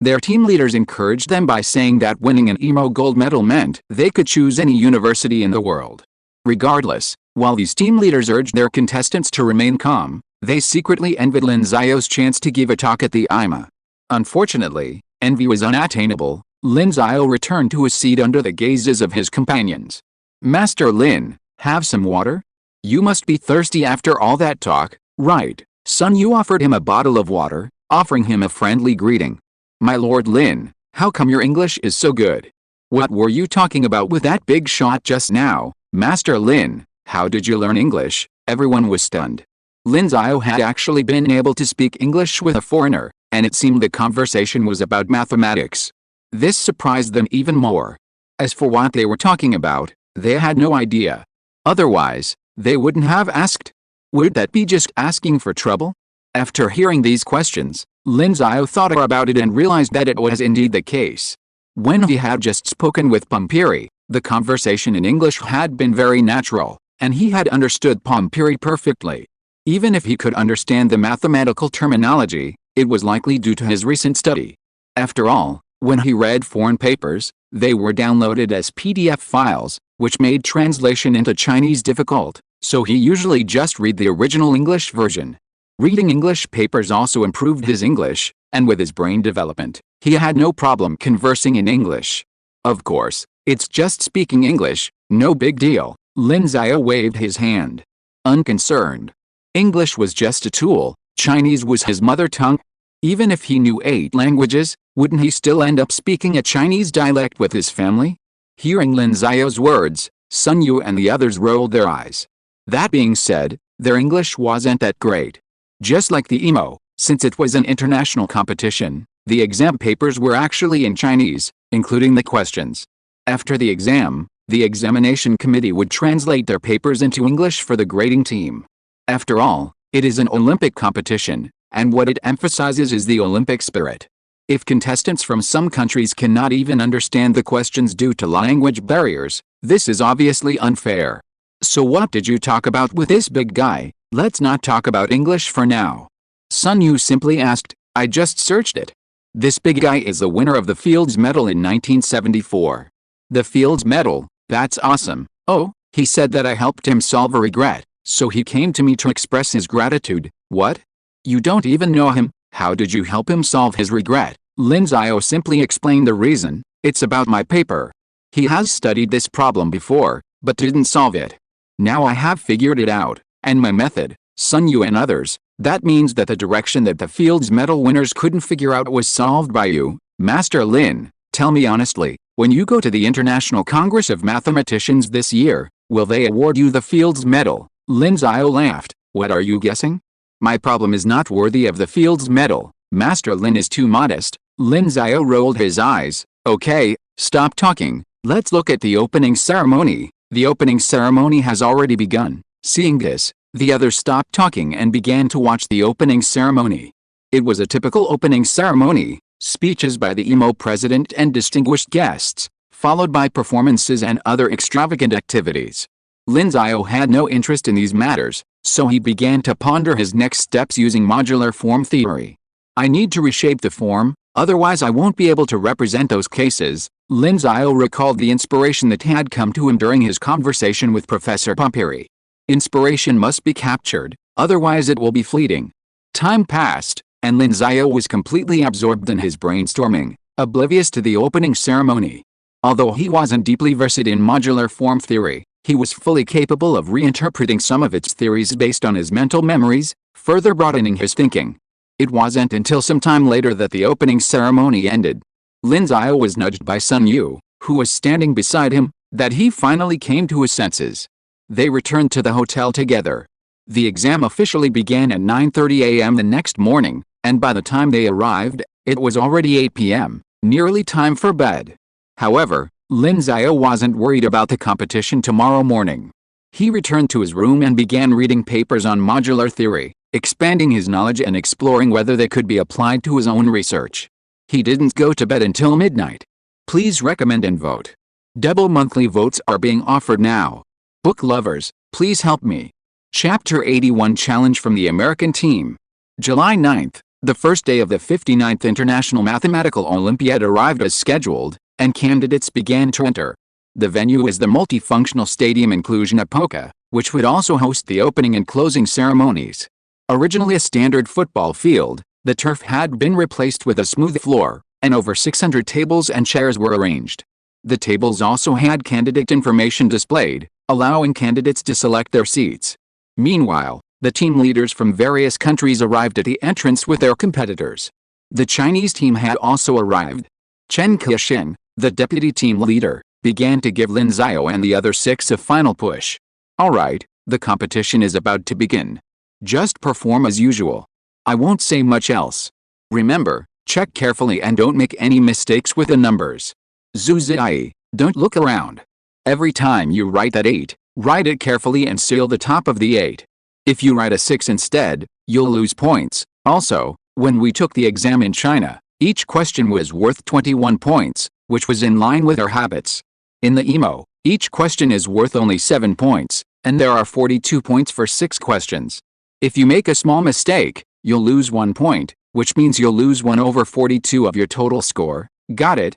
[SPEAKER 1] Their team leaders encouraged them by saying that winning an EMO gold medal meant they could choose any university in the world. Regardless, while these team leaders urged their contestants to remain calm, they secretly envied Lin Xiao's chance to give a talk at the IMA. Unfortunately, envy was unattainable. Lin Xiao returned to his seat under the gazes of his companions. "Master Lin, have some water? You must be thirsty after all that talk, right?" Sun Yu offered him a bottle of water, offering him a friendly greeting. "My Lord Lin, how come your English is so good? What were you talking about with that big shot just now?" "Master Lin, how did you learn English?" Everyone was stunned. Lin Xiao had actually been able to speak English with a foreigner, and it seemed the conversation was about mathematics. This surprised them even more. As for what they were talking about, they had no idea. Otherwise, they wouldn't have asked. Would that be just asking for trouble? After hearing these questions, Lin Xiao thought about it and realized that it was indeed the case. When he had just spoken with Pumpiri, the conversation in English had been very natural, and he had understood Pumpiri perfectly. Even if he could understand the mathematical terminology, it was likely due to his recent study. After all, when he read foreign papers, they were downloaded as PDF files, which made translation into Chinese difficult, so he usually just read the original English version. Reading English papers also improved his English, and with his brain development, he had no problem conversing in English. Of course, it's just speaking English, No big deal, Lin Xiao waved his hand. Unconcerned. English was just a tool, Chinese was his mother tongue. Even if he knew 8 languages, wouldn't he still end up speaking a Chinese dialect with his family? Hearing Lin Xiao's words, Sun Yu and the others rolled their eyes. That being said, their English wasn't that great. Just like the EMO, since it was an international competition, the exam papers were actually in Chinese, including the questions. After the exam, the examination committee would translate their papers into English for the grading team. After all, it is an Olympic competition, and what it emphasizes is the Olympic spirit. If contestants from some countries cannot even understand the questions due to language barriers, this is obviously unfair. So what did you talk about with this big guy? Let's not talk about English for now. Sun Yu simply asked, I just searched it. This big guy is the winner of the Fields Medal in 1974. The Fields Medal, that's awesome. Oh, he said that I helped him solve a regret, so he came to me to express his gratitude. What? You don't even know him, how did you help him solve his regret? Lin Xiao simply explained the reason, it's about my paper. He has studied this problem before, but didn't solve it. Now I have figured it out, and my method, Sun Yu and others, that means that the direction that the Fields Medal winners couldn't figure out was solved by you, Master Lin. Tell me honestly, when you go to the International Congress of Mathematicians this year, will they award you the Fields Medal? Lin Xiao laughed. What are you guessing? My problem is not worthy of the Fields Medal. Master Lin is too modest. Lin Xiao rolled his eyes. Okay, stop talking. Let's look at the opening ceremony. The opening ceremony has already begun. Seeing this, the others stopped talking and began to watch the opening ceremony. It was a typical opening ceremony, speeches by the EMO president and distinguished guests, followed by performances and other extravagant activities. Lin Xiao had no interest in these matters, so he began to ponder his next steps using modular form theory. I need to reshape the form, otherwise I won't be able to represent those cases. Lin Xiao recalled the inspiration that had come to him during his conversation with Professor Pampiri. Inspiration must be captured, otherwise it will be fleeting. Time passed, and Lin Xiao was completely absorbed in his brainstorming, oblivious to the opening ceremony. Although he wasn't deeply versed in modular form theory, he was fully capable of reinterpreting some of its theories based on his mental memories, further broadening his thinking. It wasn't until some time later that the opening ceremony ended. Lin Xiao was nudged by Sun Yu, who was standing beside him, that he finally came to his senses. They returned to the hotel together. The exam officially began at 9:30 a.m. the next morning, and by the time they arrived, it was already 8 p.m., nearly time for bed. However, Lin Xiao wasn't worried about the competition tomorrow morning. He returned to his room and began reading papers on modular theory, expanding his knowledge and exploring whether they could be applied to his own research. He didn't go to bed until midnight. Please recommend and vote. Double monthly votes are being offered now. Book lovers, please help me. Chapter 81 Challenge from the American Team. July 9th, the first day of the 59th International Mathematical Olympiad arrived as scheduled, and candidates began to enter. The venue is the multifunctional stadium in Cluj-Napoca, which would also host the opening and closing ceremonies. Originally a standard football field, the turf had been replaced with a smooth floor, and over 600 tables and chairs were arranged. The tables also had candidate information displayed, allowing candidates to select their seats. Meanwhile, the team leaders from various countries arrived at the entrance with their competitors. The Chinese team had also arrived. Chen Kexin, the deputy team leader, began to give Lin Xiao and the other 6 a final push. Alright, the competition is about to begin. Just perform as usual. I won't say much else. Remember, check carefully and don't make any mistakes with the numbers. Zuzai, don't look around. Every time you write that 8, write it carefully and seal the top of the 8. If you write a 6 instead, you'll lose points. Also, when we took the exam in China, each question was worth 21 points, which was in line with our habits. In the EMO, each question is worth only 7 points, and there are 42 points for 6 questions. If you make a small mistake, you'll lose 1 point, which means you'll lose 1 over 42 of your total score. Got it,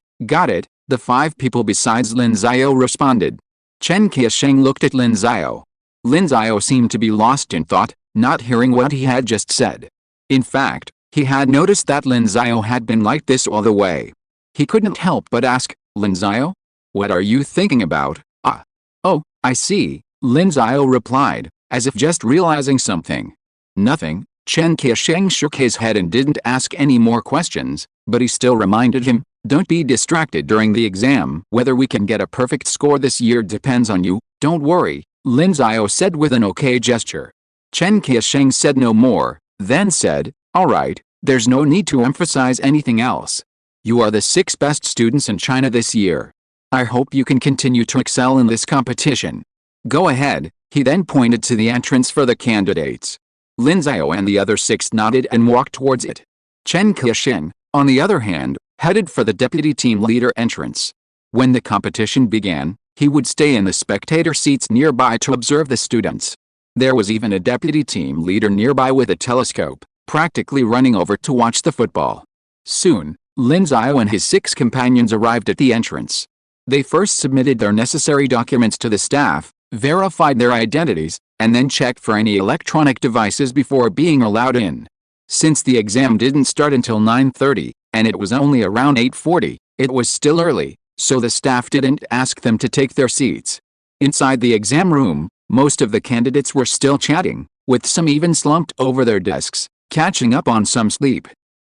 [SPEAKER 1] the 5 people besides Lin Xiao responded. Chen Kexin looked at Lin Xiao. Lin Xiao seemed to be lost in thought, not hearing what he had just said. In fact, he had noticed that Lin Xiao had been like this all the way. He couldn't help but ask, Lin Xiao? What are you thinking about? Ah. Oh, I see, Lin Xiao replied, as if just realizing something. Nothing. Chen Qiusheng shook his head and didn't ask any more questions, but he still reminded him, don't be distracted during the exam. Whether we can get a perfect score this year depends on you, don't worry, Lin Xiao said with an okay gesture. Chen Qiusheng said no more, then said, alright, there's no need to emphasize anything else. You are the 6 best students in China this year. I hope you can continue to excel in this competition. Go ahead, he then pointed to the entrance for the candidates. Lin Xiao and the other 6 nodded and walked towards it. Chen Qiusheng, on the other hand, headed for the deputy team leader entrance. When the competition began, he would stay in the spectator seats nearby to observe the students. There was even a deputy team leader nearby with a telescope, practically running over to watch the football. Soon, Lin Xiao and his 6 companions arrived at the entrance. They first submitted their necessary documents to the staff, verified their identities, and then checked for any electronic devices before being allowed in. Since the exam didn't start until 9:30, and it was only around 8:40, it was still early, so the staff didn't ask them to take their seats. Inside the exam room, most of the candidates were still chatting, with some even slumped over their desks, catching up on some sleep.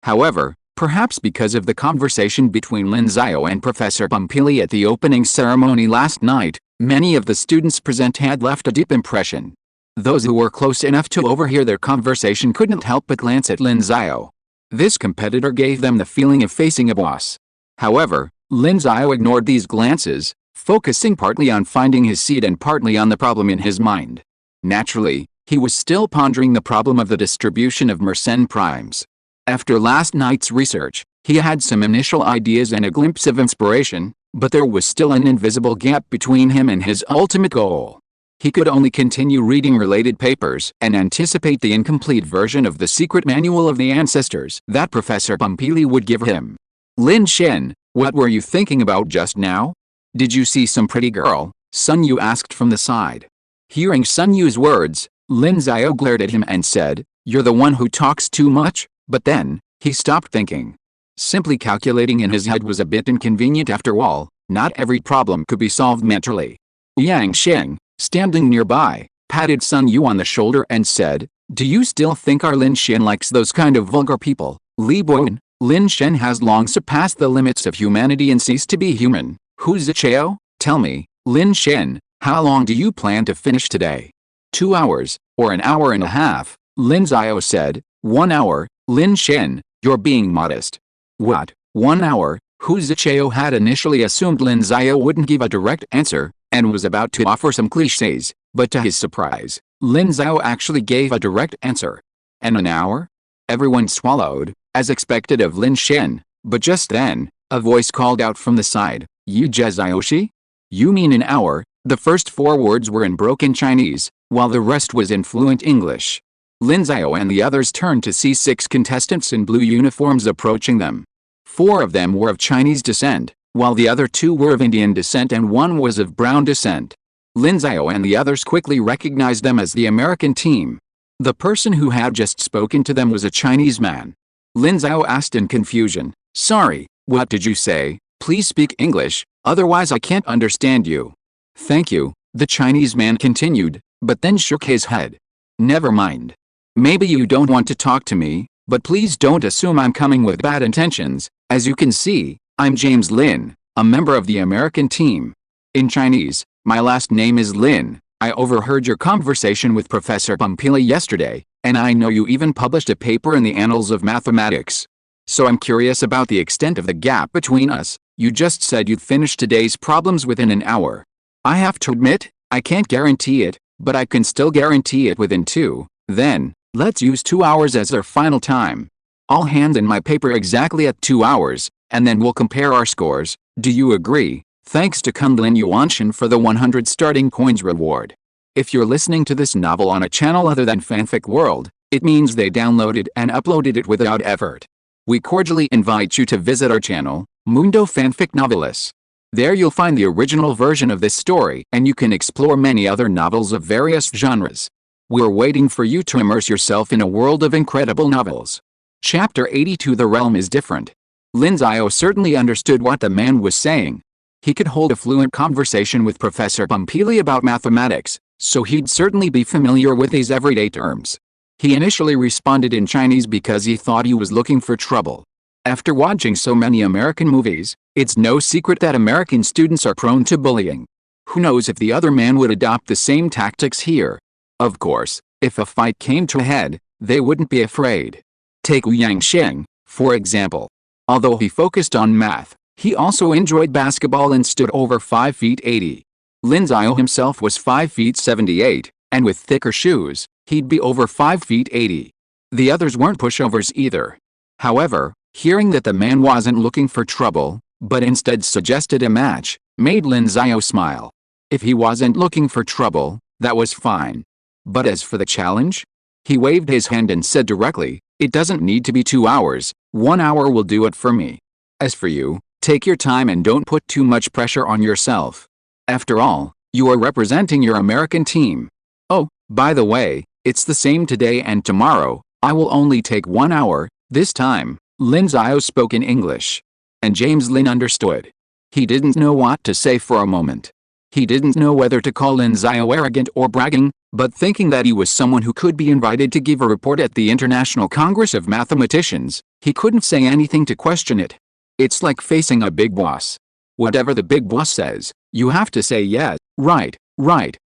[SPEAKER 1] However, perhaps because of the conversation between Lin Xiao and Professor Bumpili at the opening ceremony last night, many of the students present had left a deep impression. Those who were close enough to overhear their conversation couldn't help but glance at Lin Xiao. This competitor gave them the feeling of facing a boss. However, Lin Xiao ignored these glances, focusing partly on finding his seat and partly on the problem in his mind. Naturally, he was still pondering the problem of the distribution of Mersenne primes. After last night's research, he had some initial ideas and a glimpse of inspiration, but there was still an invisible gap between him and his ultimate goal. He could only continue reading related papers and anticipate the incomplete version of the secret manual of the ancestors that Professor Bumpili would give him. Lin Shen, what were you thinking about just now? Did you see some pretty girl? Sun Yu asked from the side. Hearing Sun Yu's words, Lin Xiao glared at him and said, you're the one who talks too much, but then, he stopped thinking. Simply calculating in his head was a bit inconvenient after all, not every problem could be solved mentally. Yang Sheng, standing nearby, patted Sun Yu on the shoulder and said, do you still think our Lin Shen likes those kind of vulgar people? Li Boyan, Lin Shen has long surpassed the limits of humanity and ceased to be human. Who's Xiao? Tell me, Lin Shen, how long do you plan to finish today? 2 hours, or an hour and a half, Lin Xiao said. 1 hour, Lin Shen, you're being modest. What, 1 hour? Who's Xiao had initially assumed Lin Xiao wouldn't give a direct answer, and was about to offer some cliches, but to his surprise, Lin Xiao actually gave a direct answer. And an hour? Everyone swallowed, as expected of Lin Shen, but just then, a voice called out from the side, Yu Zhaoxi? You mean an hour? The first 4 words were in broken Chinese, while the rest was in fluent English. Lin Xiao and the others turned to see 6 contestants in blue uniforms approaching them. 4 of them were of Chinese descent, while the other 2 were of Indian descent and 1 was of brown descent. Lin Xiao and the others quickly recognized them as the American team. The person who had just spoken to them was a Chinese man. Lin Xiao asked in confusion, sorry, what did you say? Please speak English, otherwise I can't understand you. Thank you, the Chinese man continued, but then shook his head. Never mind. Maybe you don't want to talk to me, but please don't assume I'm coming with bad intentions. As you can see, I'm James Lin, a member of the American team. In Chinese, my last name is Lin. I overheard your conversation with Professor Bumpili yesterday, and I know you even published a paper in the Annals of Mathematics. So I'm curious about the extent of the gap between us. You just said you'd finish today's problems within an hour. I have to admit, I can't guarantee it, but I can still guarantee it within 2. Then, let's use 2 hours as our final time. I'll hand in my paper exactly at 2 hours, and then we'll compare our scores. Do you agree? Thanks to Kunlin Yuanshan for the 100 starting coins reward. If you're listening to this novel on a channel other than Fanfic World, it means they downloaded and uploaded it without effort. We cordially invite you to visit our channel, Mundo Fanfic Novelis. There you'll find the original version of this story, and you can explore many other novels of various genres. We're waiting for you to immerse yourself in a world of incredible novels. Chapter 82. The realm is different. Lin Xiao certainly understood what the man was saying. He could hold a fluent conversation with Professor Bumpili about mathematics, so he'd certainly be familiar with these everyday terms. He initially responded in Chinese because he thought he was looking for trouble. After watching so many American movies, it's no secret that American students are prone to bullying. Who knows if the other man would adopt the same tactics here? Of course, if a fight came to a head, they wouldn't be afraid. Take Yang Sheng, for example. Although he focused on math, he also enjoyed basketball and stood over 5 feet 80. Lin Xiao himself was 5 feet 78, and with thicker shoes, he'd be over 5 feet 80. The others weren't pushovers either. However, hearing that the man wasn't looking for trouble, but instead suggested a match, made Lin Xiao smile. If he wasn't looking for trouble, that was fine. But as for the challenge? He waved his hand and said directly, "It doesn't need to be 2 hours, 1 hour will do it for me. As for you, take your time and don't put too much pressure on yourself. After all, you are representing your American team. Oh, by the way, it's the same today and tomorrow, I will only take 1 hour, this time." Lin Xiao spoke in English. And James Lin understood. He didn't know what to say for a moment. He didn't know whether to call Lin Xiao arrogant or bragging, but thinking that he was someone who could be invited to give a report at the International Congress of Mathematicians, he couldn't say anything to question it. It's like facing a big boss. Whatever the big boss says, you have to say yes, right.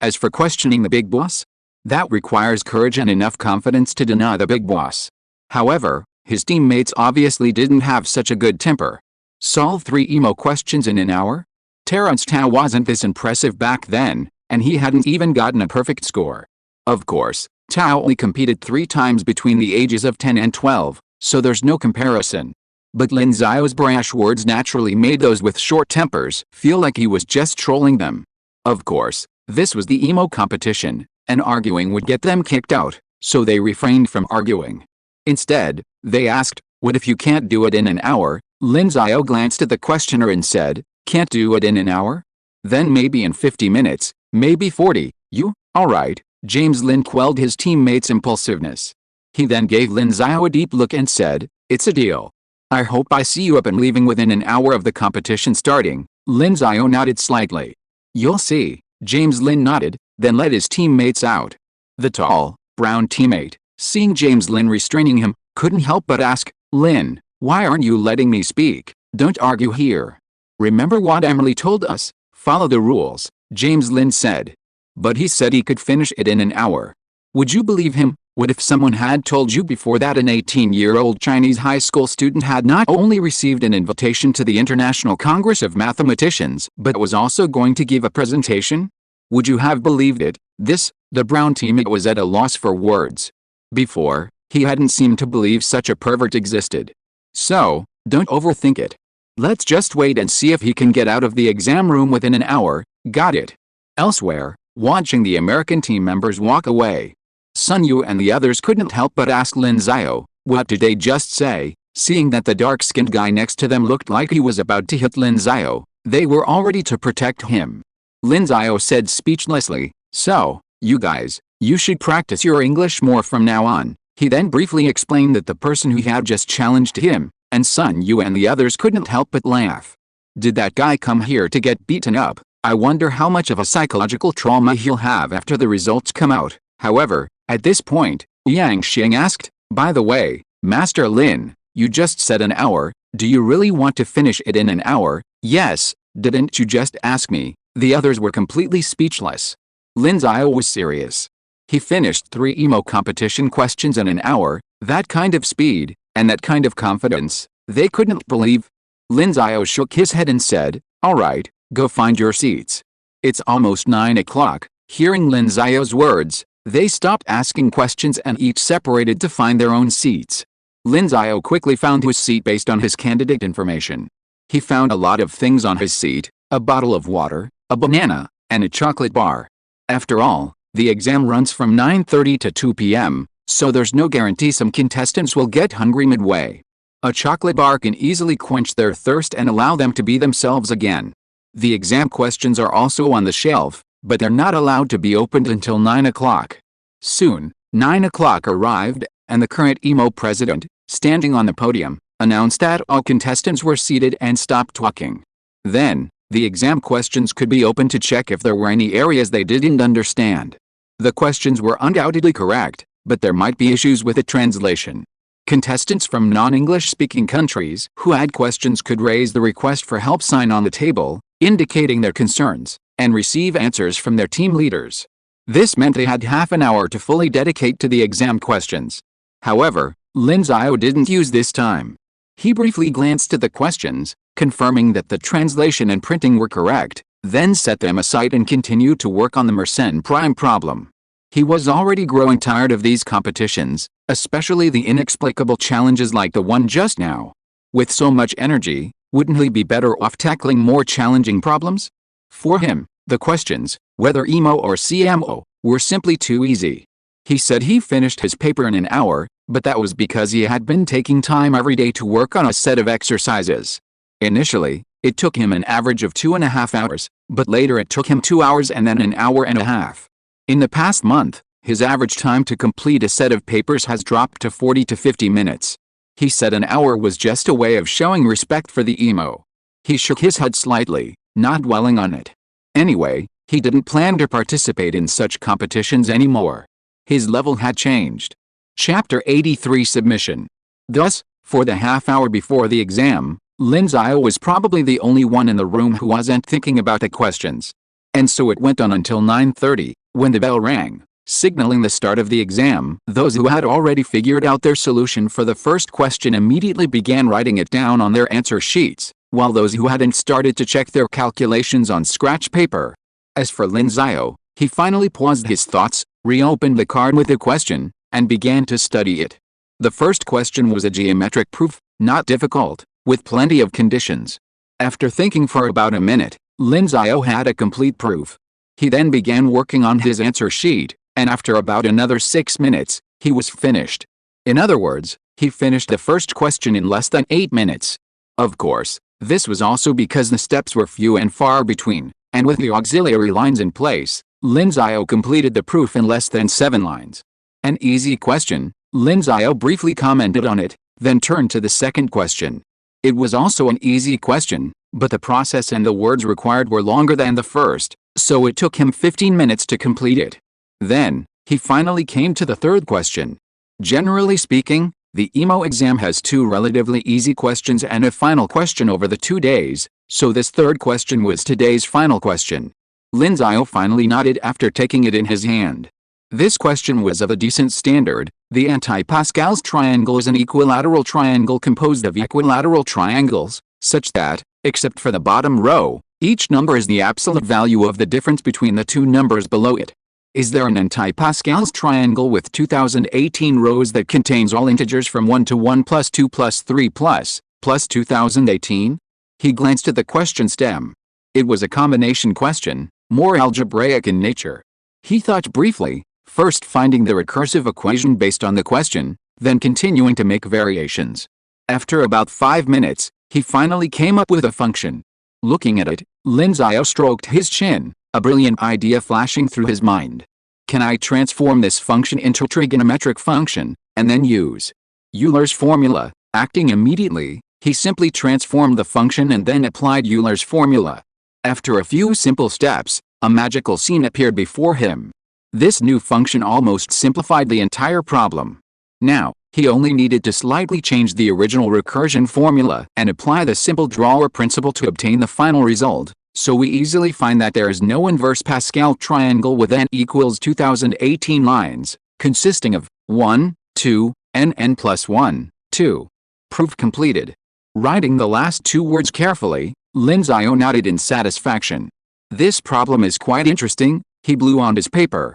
[SPEAKER 1] As for questioning the big boss, that requires courage and enough confidence to deny the big boss. However, his teammates obviously didn't have such a good temper. Solve 3 emo questions in an hour? Terence Tao wasn't this impressive back then, and he hadn't even gotten a perfect score. Of course, Tao only competed 3 times between the ages of 10 and 12, so there's no comparison. But Lin Xiao's brash words naturally made those with short tempers feel like he was just trolling them. Of course, this was the emo competition, and arguing would get them kicked out, so they refrained from arguing. Instead, they asked, "What if you can't do it in an hour?" Lin Xiao glanced at the questioner and said, "Can't do it in an hour? Then maybe in 50 minutes, maybe 40, you? Alright." James Lin quelled his teammates' impulsiveness. He then gave Lin Xiao a deep look and said, "It's a deal. I hope I see you up and leaving within an hour of the competition starting." Lin Xiao nodded slightly. "You'll see." James Lin nodded, then led his teammates out. The tall, brown teammate, seeing James Lin restraining him, couldn't help but ask, "Lin, why aren't you letting me speak? Don't argue here. Remember what Emily told us? Follow the rules," James Lin said. But he said he could finish it in an hour. Would you believe him? What if someone had told you before that an 18-year-old Chinese high school student had not only received an invitation to the International Congress of Mathematicians, but was also going to give a presentation? Would you have believed it? The brown teammate was at a loss for words. Before, he hadn't seemed to believe such a pervert existed. So, don't overthink it. Let's just wait and see if he can get out of the exam room within an hour, got it? Elsewhere, watching the American team members walk away, Sun Yu and the others couldn't help but ask Lin Xiao, what did they just say? Seeing that the dark-skinned guy next to them looked like he was about to hit Lin Xiao, they were all ready to protect him. Lin Xiao said speechlessly, "So, you guys, you should practice your English more from now on." He then briefly explained that the person who had just challenged him, and Sun Yu and the others couldn't help but laugh. Did that guy come here to get beaten up? I wonder how much of a psychological trauma he'll have after the results come out. However, at this point, Yang Xing asked, "By the way, Master Lin, you just said an hour, do you really want to finish it in an hour?" "Yes, didn't you just ask me?" The others were completely speechless. Lin Xiao was serious. He finished 3 emo competition questions in an hour, that kind of speed, and that kind of confidence, they couldn't believe. Lin Xiao shook his head and said, "Alright, go find your seats." It's almost 9 o'clock. Hearing Lin Xiao's words, they stopped asking questions and each separated to find their own seats. Lin Xiao quickly found his seat based on his candidate information. He found a lot of things on his seat, a bottle of water, a banana, and a chocolate bar. After all, the exam runs from 9:30 to 2 p.m., so there's no guarantee some contestants will get hungry midway. A chocolate bar can easily quench their thirst and allow them to be themselves again. The exam questions are also on the shelf, but they're not allowed to be opened until 9 o'clock. Soon, 9 o'clock arrived, and the current emo president, standing on the podium, announced that all contestants were seated and stopped talking. Then, The exam questions could be opened to check if there were any areas they didn't understand. The questions were undoubtedly correct, but there might be issues with the translation. Contestants from non-English speaking countries who had questions could raise the request for help sign on the table, indicating their concerns, and receive answers from their team leaders. This meant they had half an hour to fully dedicate to the exam questions. However, Lin Xiao didn't use this time. He briefly glanced at the questions, confirming that the translation and printing were correct, then set them aside and continued to work on the Mersenne prime problem. He was already growing tired of these competitions, especially the inexplicable challenges like the one just now. With so much energy, wouldn't he be better off tackling more challenging problems? For him, the questions, whether EMO or CMO, were simply too easy. He said he finished his paper in an hour, but that was because he had been taking time every day to work on a set of exercises. Initially, it took him an average of 2.5 hours, but later it took him 2 hours and then an hour and a half. In the past month, his average time to complete a set of papers has dropped to 40 to 50 minutes. He said an hour was just a way of showing respect for the EMO. He shook his head slightly, not dwelling on it. Anyway, he didn't plan to participate in such competitions anymore. His level had changed. Chapter 83 Submission. Thus, for the half hour before the exam, Lin Xiao was probably the only one in the room who wasn't thinking about the questions. And so it went on until 9:30, when the bell rang, signaling the start of the exam. Those who had already figured out their solution for the first question immediately began writing it down on their answer sheets, while those who hadn't started to check their calculations on scratch paper. As for Lin Xiao, he finally paused his thoughts, reopened the card with the question, and began to study it. The first question was a geometric proof, not difficult, with plenty of conditions. After thinking for about a minute, Lin Xiao had a complete proof. He then began working on his answer sheet, and after about another 6 minutes, he was finished. In other words, he finished the first question in less than 8 minutes. Of course, this was also because the steps were few and far between, and with the auxiliary lines in place, Lin Xiao completed the proof in less than 7 lines. An easy question, Lin Xiao briefly commented on it, then turned to the second question. It was also an easy question, but the process and the words required were longer than the first, so it took him 15 minutes to complete it. Then, he finally came to the third question. Generally speaking, the EMO exam has 2 relatively easy questions and a final question over the 2 days, so this third question was today's final question. Lin Xiao finally nodded after taking it in his hand. This question was of a decent standard. The anti-Pascal's triangle is an equilateral triangle composed of equilateral triangles, such that, except for the bottom row, each number is the absolute value of the difference between the 2 numbers below it. Is there an anti-Pascal's triangle with 2018 rows that contains all integers from 1 to 1 plus 2 plus 3 plus 2018? He glanced at the question stem. It was a combination question, more algebraic in nature. He thought briefly, first finding the recursive equation based on the question, then continuing to make variations. After about 5 minutes, he finally came up with a function. Looking at it, Lin Xiao stroked his chin, a brilliant idea flashing through his mind. Can I transform this function into a trigonometric function, and then use Euler's formula? Acting immediately, he simply transformed the function and then applied Euler's formula. After a few simple steps, a magical scene appeared before him. This new function almost simplified the entire problem. Now, he only needed to slightly change the original recursion formula and apply the simple drawer principle to obtain the final result, so we easily find that there is no inverse Pascal triangle with n equals 2018 lines, consisting of 1, 2, n plus 1, 2. Proof completed. Writing the last 2 words carefully, Lin Xiao nodded in satisfaction. This problem is quite interesting, he blew on his paper.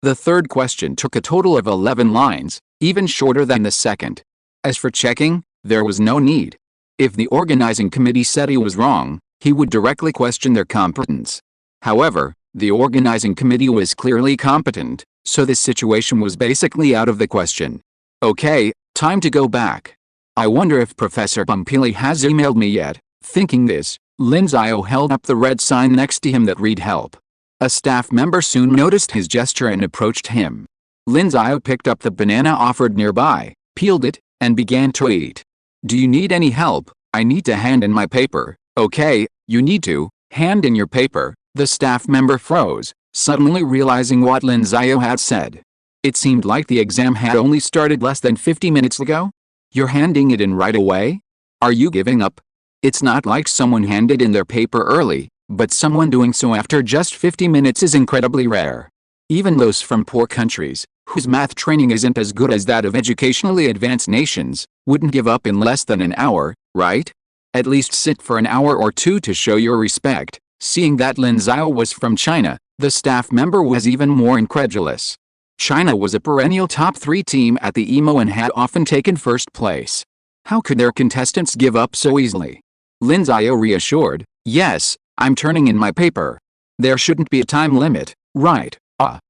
[SPEAKER 1] The third question took a total of 11 lines, even shorter than the second. As for checking, there was no need. If the organizing committee said he was wrong, he would directly question their competence. However, the organizing committee was clearly competent, so this situation was basically out of the question. Okay, time to go back. I wonder if Professor Bumpili has emailed me yet. Thinking this, Lin Xiao held up the red sign next to him that read help. A staff member soon noticed his gesture and approached him. Lin Xiao picked up the banana offered nearby, peeled it, and began to eat. Do you need any help? I need to hand in my paper. Okay, you need to hand in your paper. The staff member froze, suddenly realizing what Lin Xiao had said. It seemed like the exam had only started less than 50 minutes ago. You're handing it in right away? Are you giving up? It's not like someone handed in their paper early, but someone doing so after just 50 minutes is incredibly rare. Even those from poor countries, whose math training isn't as good as that of educationally advanced nations, wouldn't give up in less than an hour, right? At least sit for an hour or two to show your respect. Seeing that Lin Xiao was from China, the staff member was even more incredulous. China was a perennial top 3 team at the EMO and had often taken first place. How could their contestants give up so easily? Lin Xiao reassured, yes, I'm turning in my paper. There shouldn't be a time limit, right?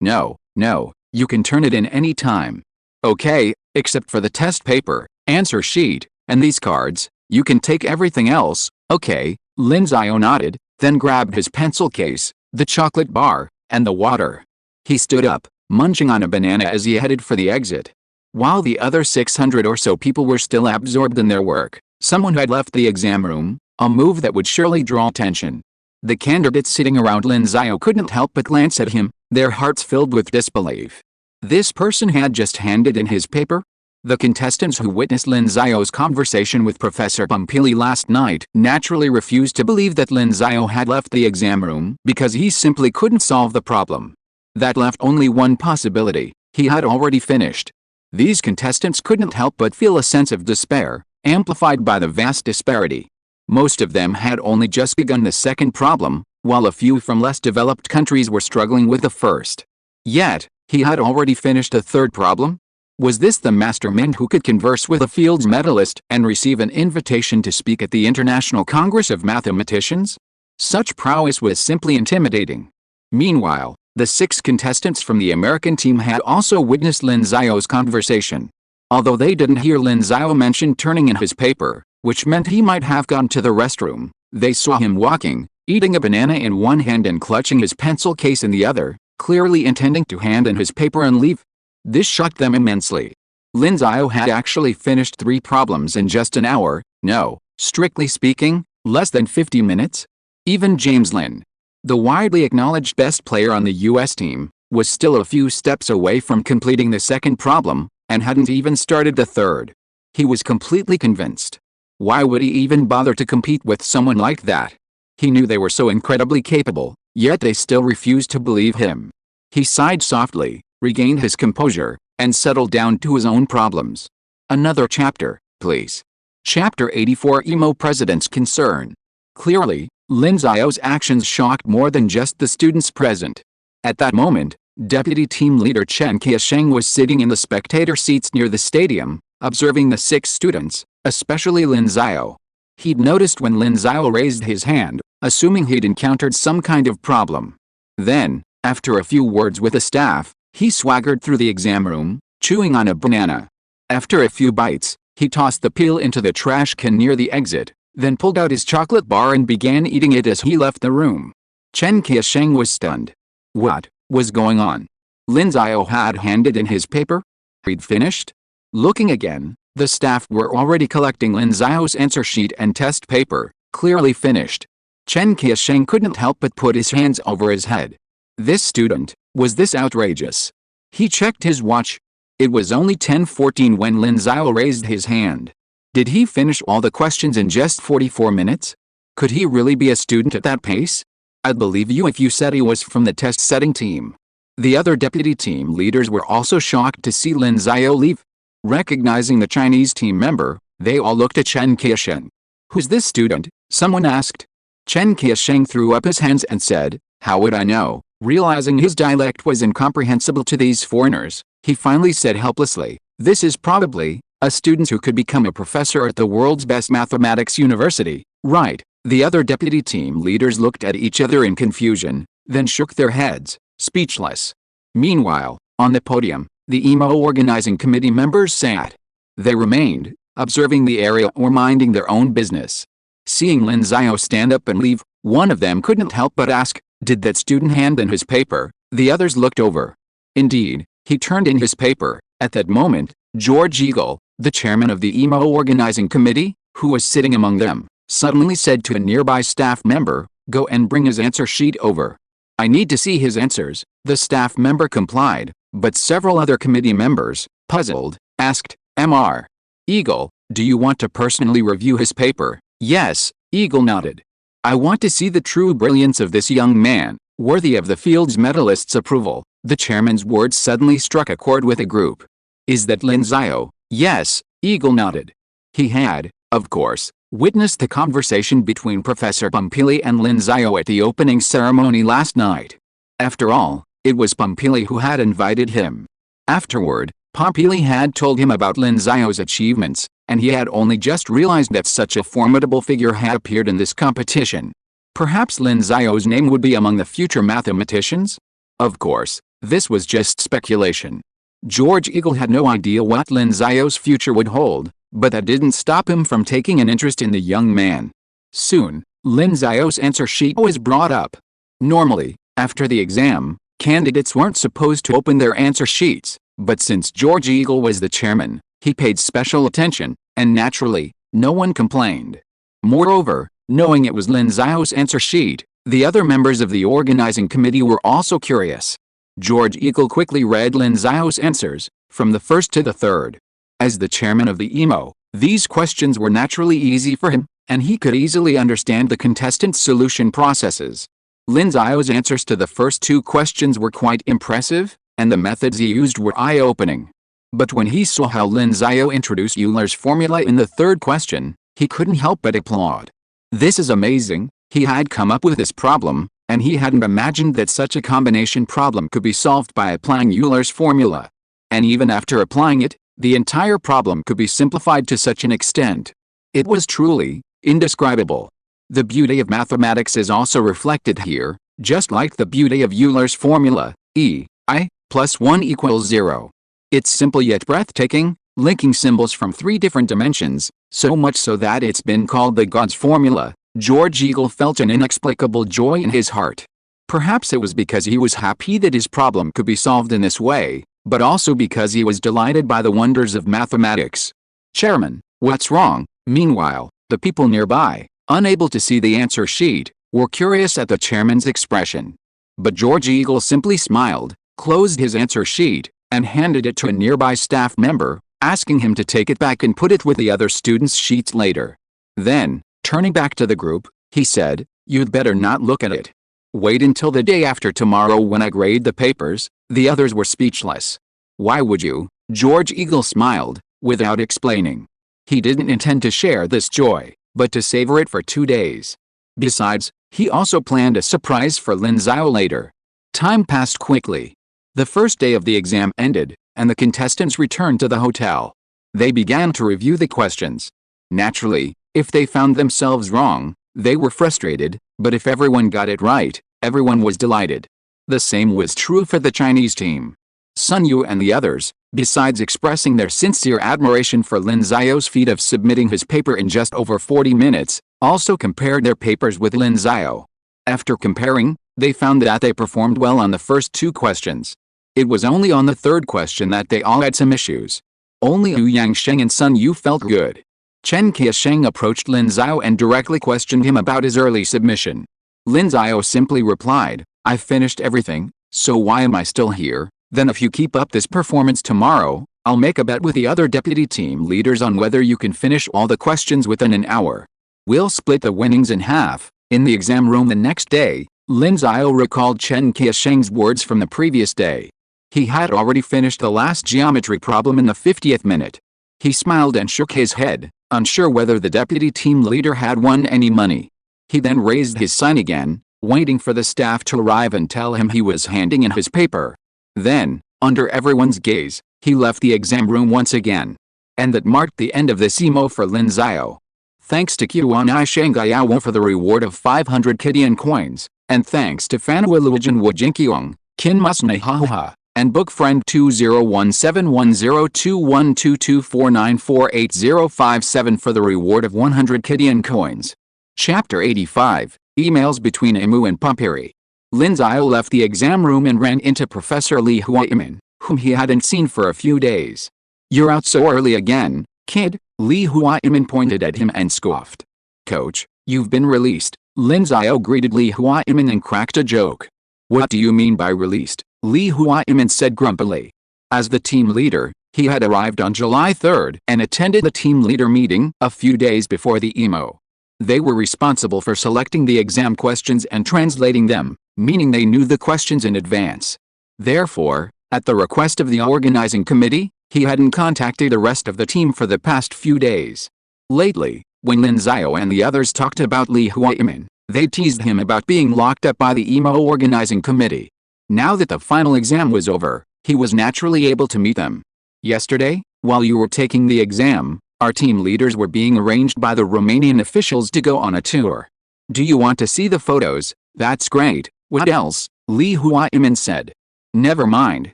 [SPEAKER 1] No, you can turn it in any time. Okay, except for the test paper, answer sheet, and these cards, you can take everything else, okay? Lin Xiao nodded, then grabbed his pencil case, the chocolate bar, and the water. He stood up, munching on a banana as he headed for the exit. While the other 600 or so people were still absorbed in their work, someone had left the exam room, a move that would surely draw attention. The candidates sitting around Lin Xiao couldn't help but glance at him, their hearts filled with disbelief. This person had just handed in his paper? The contestants who witnessed Lin Xiao's conversation with Professor Pumpili last night naturally refused to believe that Lin Xiao had left the exam room because he simply couldn't solve the problem. That left only one possibility: he had already finished. These contestants couldn't help but feel a sense of despair, amplified by the vast disparity. Most of them had only just begun the second problem, while a few from less developed countries were struggling with the first. Yet, he had already finished a third problem? Was this the mastermind who could converse with a Fields medalist and receive an invitation to speak at the International Congress of Mathematicians? Such prowess was simply intimidating. Meanwhile, the 6 contestants from the American team had also witnessed Lin Xiao's conversation. Although they didn't hear Lin Xiao mention turning in his paper, which meant he might have gone to the restroom, they saw him walking, eating a banana in one hand and clutching his pencil case in the other, clearly intending to hand in his paper and leave. This shocked them immensely. Lin Xiao had actually finished 3 problems in just an hour, no, strictly speaking, less than 50 minutes. Even James Lin, the widely acknowledged best player on the US team, was still a few steps away from completing the second problem, and hadn't even started the third. He was completely convinced. Why would he even bother to compete with someone like that? He knew they were so incredibly capable, yet they still refused to believe him. He sighed softly, regained his composure, and settled down to his own problems. Another chapter, please. Chapter 84: EMO President's Concern. Clearly, Lin Xiao's actions shocked more than just the students present. At that moment, Deputy Team Leader Chen Qiasheng was sitting in the spectator seats near the stadium, observing the 6 students, especially Lin Xiao. He'd noticed when Lin Xiao raised his hand, assuming he'd encountered some kind of problem. Then, after a few words with the staff, he swaggered through the exam room, chewing on a banana. After a few bites, he tossed the peel into the trash can near the exit, then pulled out his chocolate bar and began eating it as he left the room. Chen Qiasheng was stunned. What was going on? Lin Xiao had handed in his paper? He'd finished? Looking again, the staff were already collecting Lin Xiao's answer sheet and test paper, clearly finished. Chen Qiasheng couldn't help but put his hands over his head. This student, was this outrageous? He checked his watch. It was only 10:14 when Lin Xiao raised his hand. Did he finish all the questions in just 44 minutes? Could he really be a student at that pace? I'd believe you if you said he was from the test-setting team. The other deputy team leaders were also shocked to see Lin Xiao leave. Recognizing the Chinese team member, they all looked at Chen Qiasheng. Who's this student? Someone asked. Chen Qiasheng threw up his hands and said, how would I know? Realizing his dialect was incomprehensible to these foreigners, he finally said helplessly, this is probably a student who could become a professor at the world's best mathematics university, right? The other deputy team leaders looked at each other in confusion, then shook their heads, speechless. Meanwhile, on the podium, the EMO organizing committee members sat. They remained, observing the area or minding their own business. Seeing Lin Xiao stand up and leave, one of them couldn't help but ask, did that student hand in his paper? The others looked over. Indeed, he turned in his paper. At that moment, George Eagle, the chairman of the EMO organizing committee, who was sitting among them, suddenly said to a nearby staff member, "Go and bring his answer sheet over. I need to see his answers." The staff member complied, but several other committee members, puzzled, asked, "Mr. Eagle, do you want to personally review his paper?" "Yes," Eagle nodded. "I want to see the true brilliance of this young man, worthy of the field's medalist's approval." The chairman's words suddenly struck a chord with the group. "Is that Lin Xiao?" "Yes," Eagle nodded. He had, of course, witnessed the conversation between Professor Pompili and Lin Xiao at the opening ceremony last night. After all, it was Pompili who had invited him. Afterward, Pompili had told him about Lin Xiao's achievements, and he had only just realized that such a formidable figure had appeared in this competition. Perhaps Lin Xiao's name would be among the future mathematicians? Of course, this was just speculation. George Eagle had no idea what Lin Xiao's future would hold, but that didn't stop him from taking an interest in the young man. Soon, Lin Xiao's answer sheet was brought up. Normally, after the exam, candidates weren't supposed to open their answer sheets, but since George Eagle was the chairman, he paid special attention, and naturally, no one complained. Moreover, knowing it was Lin Xiao's answer sheet, the other members of the organizing committee were also curious. George Eagle quickly read Lin Xiao's answers, from the first to the third. As the chairman of the EMO, these questions were naturally easy for him, and he could easily understand the contestants' solution processes. Lin Xiao's answers to the first two questions were quite impressive, and the methods he used were eye-opening. But when he saw how Lin Xiao introduced Euler's formula in the third question, he couldn't help but applaud. This is amazing. He had come up with this problem, and he hadn't imagined that such a combination problem could be solved by applying Euler's formula. And even after applying it, the entire problem could be simplified to such an extent. It was truly indescribable. The beauty of mathematics is also reflected here, just like the beauty of Euler's formula, E(I) + 1 = 0. It's simple yet breathtaking, linking symbols from three different dimensions, so much so that it's been called the God's formula. George Eagle felt an inexplicable joy in his heart. Perhaps it was because he was happy that his problem could be solved in this way, but also because he was delighted by the wonders of mathematics. "Chairman, what's wrong?" Meanwhile, the people nearby, unable to see the answer sheet, were curious at the chairman's expression. But George Eagle simply smiled, closed his answer sheet, and handed it to a nearby staff member, asking him to take it back and put it with the other students' sheets later. Then, turning back to the group, he said, "You'd better not look at it. Wait until the day after tomorrow when I grade the papers." The others were speechless. "Why would you?" George Eagle smiled, without explaining. He didn't intend to share this joy, but to savor it for 2 days. Besides, he also planned a surprise for Lin Xiao later. Time passed quickly. The first day of the exam ended, and the contestants returned to the hotel. They began to review the questions. Naturally, if they found themselves wrong, they were frustrated, but if everyone got it right, everyone was delighted. The same was true for the Chinese team. Sun Yu and the others, besides expressing their sincere admiration for Lin Xiao's feat of submitting his paper in just over 40 minutes, also compared their papers with Lin Xiao. After comparing, they found that they performed well on the first two questions. It was only on the third question that they all had some issues. Only Hu Yangsheng and Sun Yu felt good. Chen Qiasheng approached Lin Xiao and directly questioned him about his early submission. Lin Xiao simply replied, "I've finished everything, so why am I still here? Then if you keep up this performance tomorrow, I'll make a bet with the other deputy team leaders on whether you can finish all the questions within an hour. We'll split the winnings in half." In the exam room the next day, Lin Xiao recalled Chen Qiasheng's words from the previous day. He had already finished the last geometry problem in the 50th minute. He smiled and shook his head, unsure whether the deputy team leader had won any money. He then raised his sign again, waiting for the staff to arrive and tell him he was handing in his paper. Then, under everyone's gaze, he left the exam room once again. And that marked the end of this emo for Lin Xiao. Thanks to Qiuanai Shanghaiao for the reward of 500 Kidian coins, and thanks to Fanua Luojian Wujinqiong, Kin Musne Haha, and book friend 201710212249480057 for the reward of 100 Kidian coins. Chapter 85, Emails between Emu and Pompiri. Lin Xiao left the exam room and ran into Professor Li Huaimin, whom he hadn't seen for a few days. "You're out so early again, kid," Li Huaimin pointed at him and scoffed. Coach, you've been released. Lin Xiao greeted Li Huaimin and cracked a joke. What do you mean by released? Li Huaimin said grumpily. As the team leader, he had arrived on July 3rd and attended the team leader meeting a few days before the EMO. They were responsible for selecting the exam questions and translating them, meaning they knew the questions in advance. Therefore, at the request of the organizing committee, he hadn't contacted the rest of the team for the past few days. Lately, when Lin Xiao and the others talked about Li Huaimin, they teased him about being locked up by the EMO organizing committee. Now that the final exam was over, he was naturally able to meet them. Yesterday, while you were taking the exam, our team leaders were being arranged by the Romanian officials to go on a tour. Do you want to see the photos? That's great. What else? Li Huaimin said. Never mind,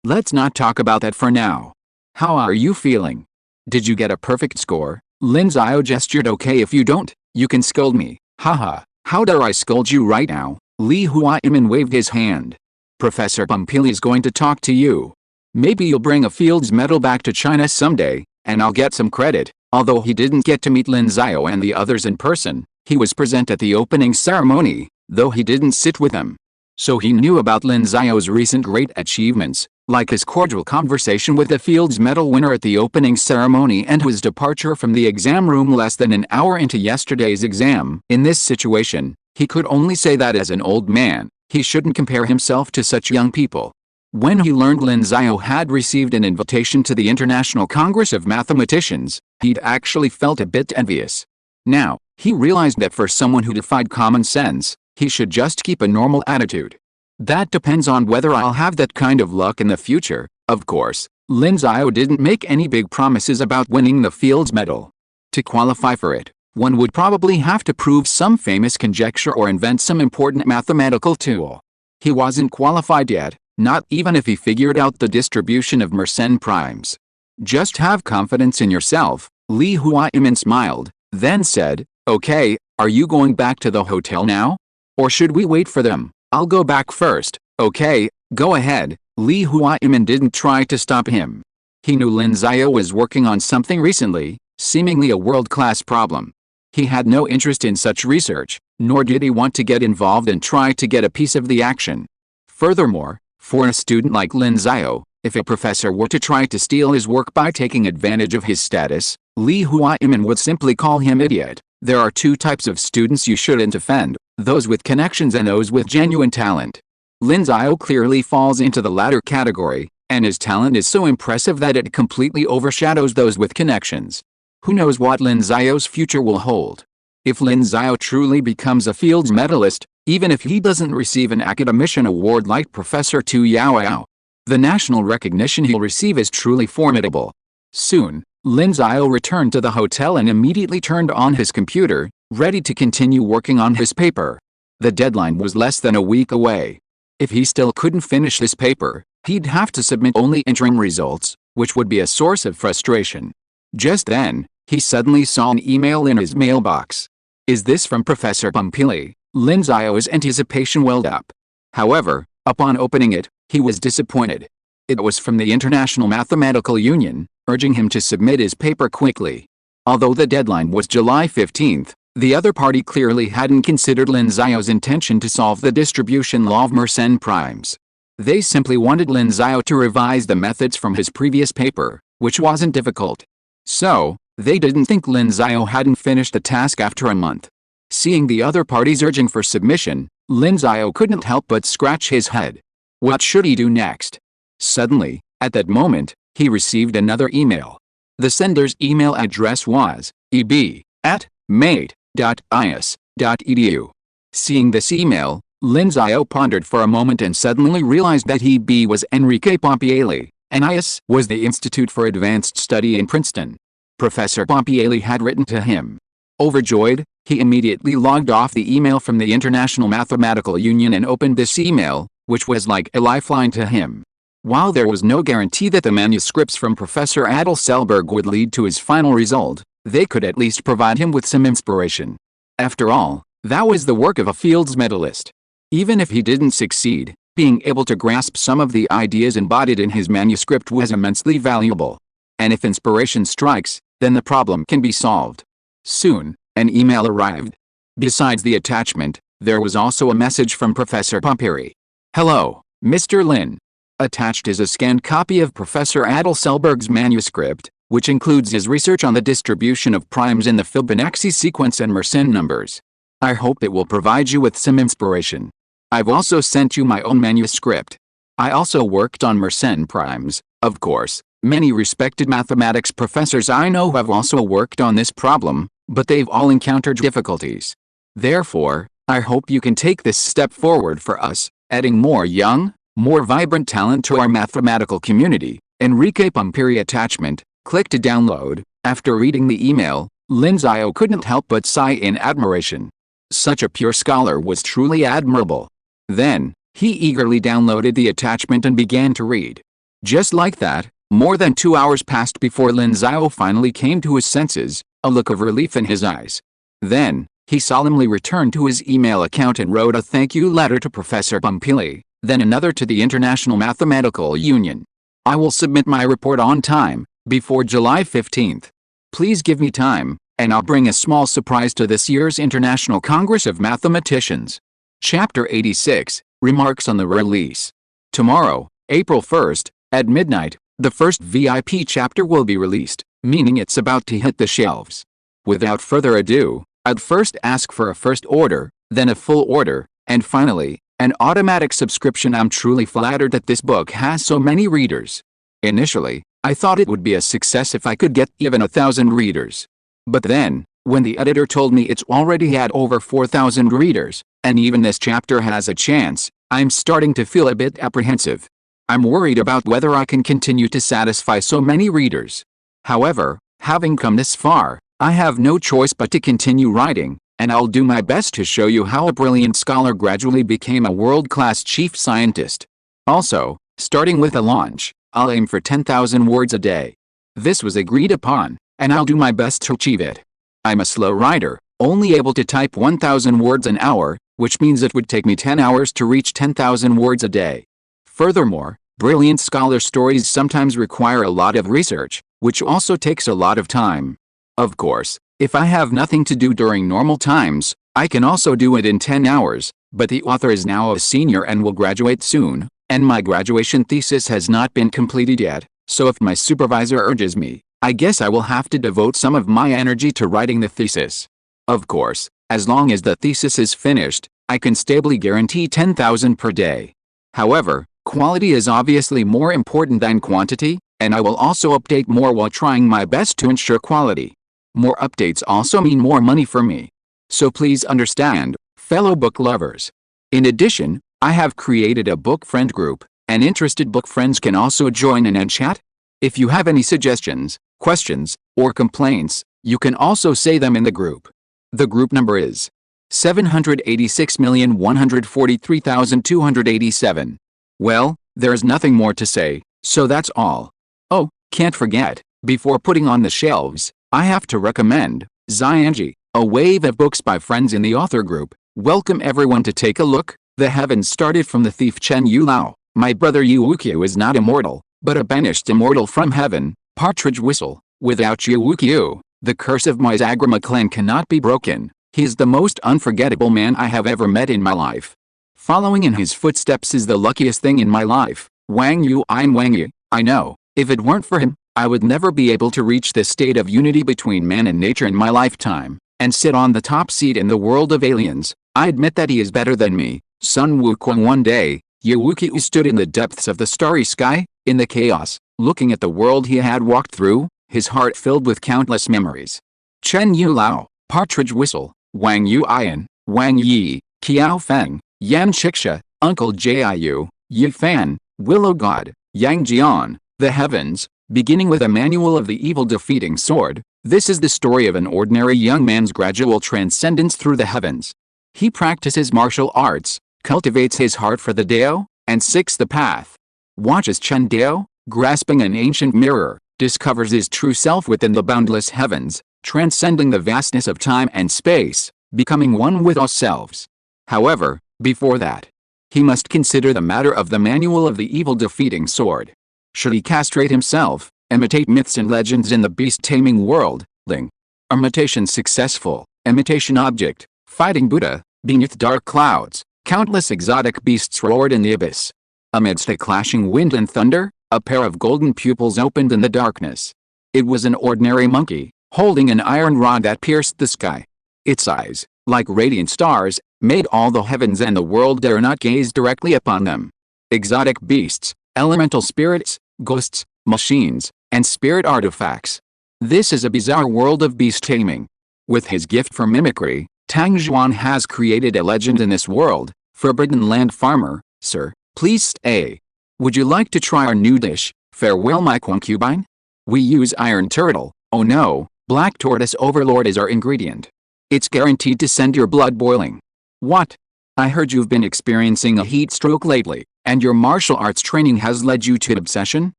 [SPEAKER 1] let's not talk about that for now. How are you feeling? Did you get a perfect score? Lin Xiao gestured. Okay, if you don't, you can scold me. Haha, how dare I scold you right now? Li Huaimin waved his hand. Professor Pompili is going to talk to you. Maybe you'll bring a Fields Medal back to China someday, and I'll get some credit. Although he didn't get to meet Lin Xiao and the others in person, he was present at the opening ceremony, though he didn't sit with them. So he knew about Lin Xiao's recent great achievements, like his cordial conversation with the Fields Medal winner at the opening ceremony and his departure from the exam room less than an hour into yesterday's exam. In this situation, he could only say that as an old man, he shouldn't compare himself to such young people. When he learned Lin Xiao had received an invitation to the International Congress of Mathematicians, he'd actually felt a bit envious. Now, he realized that for someone who defied common sense, he should just keep a normal attitude. That depends on whether I'll have that kind of luck in the future. Of course, Lin Xiao didn't make any big promises about winning the Fields Medal. To qualify for it, one would probably have to prove some famous conjecture or invent some important mathematical tool. He wasn't qualified yet, not even if he figured out the distribution of Mersenne primes. Just have confidence in yourself, Li Huaimin smiled, then said, okay, are you going back to the hotel now? Or should we wait for them? I'll go back first. Okay, go ahead. Li Huaimin didn't try to stop him. He knew Lin Xiao was working on something recently, seemingly a world-class problem. He had no interest in such research, nor did he want to get involved and try to get a piece of the action. Furthermore, for a student like Lin Xiao, if a professor were to try to steal his work by taking advantage of his status, Li Huaimin would simply call him idiot. There are two types of students you shouldn't offend, those with connections and those with genuine talent. Lin Xiao clearly falls into the latter category, and his talent is so impressive that it completely overshadows those with connections. Who knows what Lin Xiao's future will hold? If Lin Xiao truly becomes a Fields medalist, even if he doesn't receive an academician award like Professor Tu Yao, the national recognition he'll receive is truly formidable. Soon, Lin Xiao returned to the hotel and immediately turned on his computer, ready to continue working on his paper. The deadline was less than a week away. If he still couldn't finish his paper, he'd have to submit only interim results, which would be a source of frustration. Just then, he suddenly saw an email in his mailbox. Is this from Professor Pompili? Lin Xiao's anticipation welled up. However, upon opening it, he was disappointed. It was from the International Mathematical Union, urging him to submit his paper quickly. Although the deadline was July 15th, the other party clearly hadn't considered Lin Xiao's intention to solve the distribution law of Mersenne primes. They simply wanted Lin Xiao to revise the methods from his previous paper, which wasn't difficult. So, they didn't think Lin Xiao hadn't finished the task after a month. Seeing the other parties urging for submission, Lin Xiao couldn't help but scratch his head. What should he do next? Suddenly, at that moment, he received another email. The sender's email address was eb@mate.is.edu. Seeing this email, Lin Xiao pondered for a moment and suddenly realized that EB was Enrique Pompiali, and IS was the Institute for Advanced Study in Princeton. Professor Pompiali had written to him. Overjoyed, he immediately logged off the email from the International Mathematical Union and opened this email, which was like a lifeline to him. While there was no guarantee that the manuscripts from Professor Adel Selberg would lead to his final result, they could at least provide him with some inspiration. After all, that was the work of a Fields medalist. Even if he didn't succeed, being able to grasp some of the ideas embodied in his manuscript was immensely valuable. And if inspiration strikes, then the problem can be solved. Soon, An email arrived. Besides the attachment, there was also a message from Professor Pompiri. Hello, Mr. Lin. Attached is a scanned copy of Professor Adel Selberg's manuscript, which includes his research on the distribution of primes in the Fibonacci sequence and Mersenne numbers. I hope it will provide you with some inspiration. I've also sent you my own manuscript. I also worked on Mersenne primes, of course. Many respected mathematics professors I know have also worked on this problem, but they've all encountered difficulties. Therefore, I hope you can take this step forward for us, adding more young, more vibrant talent to our mathematical community. Enrique Pompiri attachment. Click to download. After reading the email, Lin Xiao couldn't help but sigh in admiration. Such a pure scholar was truly admirable. Then, he eagerly downloaded the attachment and began to read. Just like that, more than 2 hours passed before Lin Xiao finally came to his senses, a look of relief in his eyes. Then, he solemnly returned to his email account and wrote a thank you letter to Professor Pompili, then another to the International Mathematical Union. I will submit my report on time, before July 15th. Please give me time, and I'll bring a small surprise to this year's International Congress of Mathematicians. Chapter 86, Remarks on the Release. Tomorrow, April 1st, at midnight, the first VIP chapter will be released, meaning it's about to hit the shelves. Without further ado, I'd first ask for a first order, then a full order, and finally, an automatic subscription. I'm truly flattered that this book has so many readers. Initially, I thought it would be a success if I could get even 1,000 readers. But then, when the editor told me it's already had over 4,000 readers, and even this chapter has a chance, I'm starting to feel a bit apprehensive. I'm worried about whether I can continue to satisfy so many readers. However, having come this far, I have no choice but to continue writing, and I'll do my best to show you how a brilliant scholar gradually became a world-class chief scientist. Also, starting with a launch, I'll aim for 10,000 words a day. This was agreed upon, and I'll do my best to achieve it. I'm a slow writer, only able to type 1,000 words an hour, which means it would take me 10 hours to reach 10,000 words a day. Furthermore, brilliant scholar stories sometimes require a lot of research, which also takes a lot of time. Of course, if I have nothing to do during normal times, I can also do it in 10 hours, but the author is now a senior and will graduate soon, and my graduation thesis has not been completed yet, so if my supervisor urges me, I guess I will have to devote some of my energy to writing the thesis. Of course, as long as the thesis is finished, I can stably guarantee 10,000 per day. However, quality is obviously more important than quantity, and I will also update more while trying my best to ensure quality. More updates also mean more money for me. So please understand, fellow book lovers. In addition, I have created a book friend group, and interested book friends can also join in and chat. If you have any suggestions, questions, or complaints, you can also say them in the group. The group number is 786,143,287. Well, there's nothing more to say, so that's all. Oh, can't forget, before putting on the shelves, I have to recommend Xianji, a wave of books by friends in the author group. Welcome everyone to take a look. The heavens started from the thief Chen Yulao. My brother Yuwukyu is not immortal, but a banished immortal from heaven. Partridge whistle. Without Yuwukyu, the curse of my Zagrama clan cannot be broken. He is the most unforgettable man I have ever met in my life. Following in his footsteps is the luckiest thing in my life. Wang Yu Ein Wang Yu. I know, if it weren't for him, I would never be able to reach this state of unity between man and nature in my lifetime, and sit on the top seat in the world of aliens. I admit that he is better than me. Sun Wukong. One day, Yuwukyu stood in the depths of the starry sky, in the chaos, looking at the world he had walked through, his heart filled with countless memories. Chen Yulao, Partridge whistle, Wang Yu Ian, Wang Yi, Qiao Feng, Yan Xixa, Uncle Jiu, Yi Fan, Willow God, Yang Jian, the heavens, beginning with a manual of the evil defeating sword. This is the story of an ordinary young man's gradual transcendence through the heavens. He practices martial arts, cultivates his heart for the Dao, and seeks the path. Watches Chen Dao, grasping an ancient mirror, discovers his true self within the boundless heavens, transcending the vastness of time and space, becoming one with ourselves. However, before that, he must consider the matter of the manual of the evil defeating sword. Should he castrate himself, imitate myths and legends in the beast-taming world? Ling. Imitation successful. imitation object, fighting Buddha, beneath dark clouds, countless exotic beasts roared in the abyss. Amidst a clashing wind and thunder, a pair of golden pupils opened in the darkness. It was an ordinary monkey, holding an iron rod that pierced the sky. Its eyes, like radiant stars, made all the heavens and the world dare not gaze directly upon them. Exotic beasts, elemental spirits, ghosts, machines, and spirit artifacts. This is a bizarre world of beast taming. With his gift for mimicry, Tang Zhuan has created a legend in this world. Forbidden Land Farmer, sir, please stay. Would you like to try our new dish, Farewell My Concubine? We use iron turtle. Oh no, black tortoise overlord is our ingredient. It's guaranteed to send your blood boiling. What? I heard you've been experiencing a heat stroke lately, and your martial arts training has led you to obsession?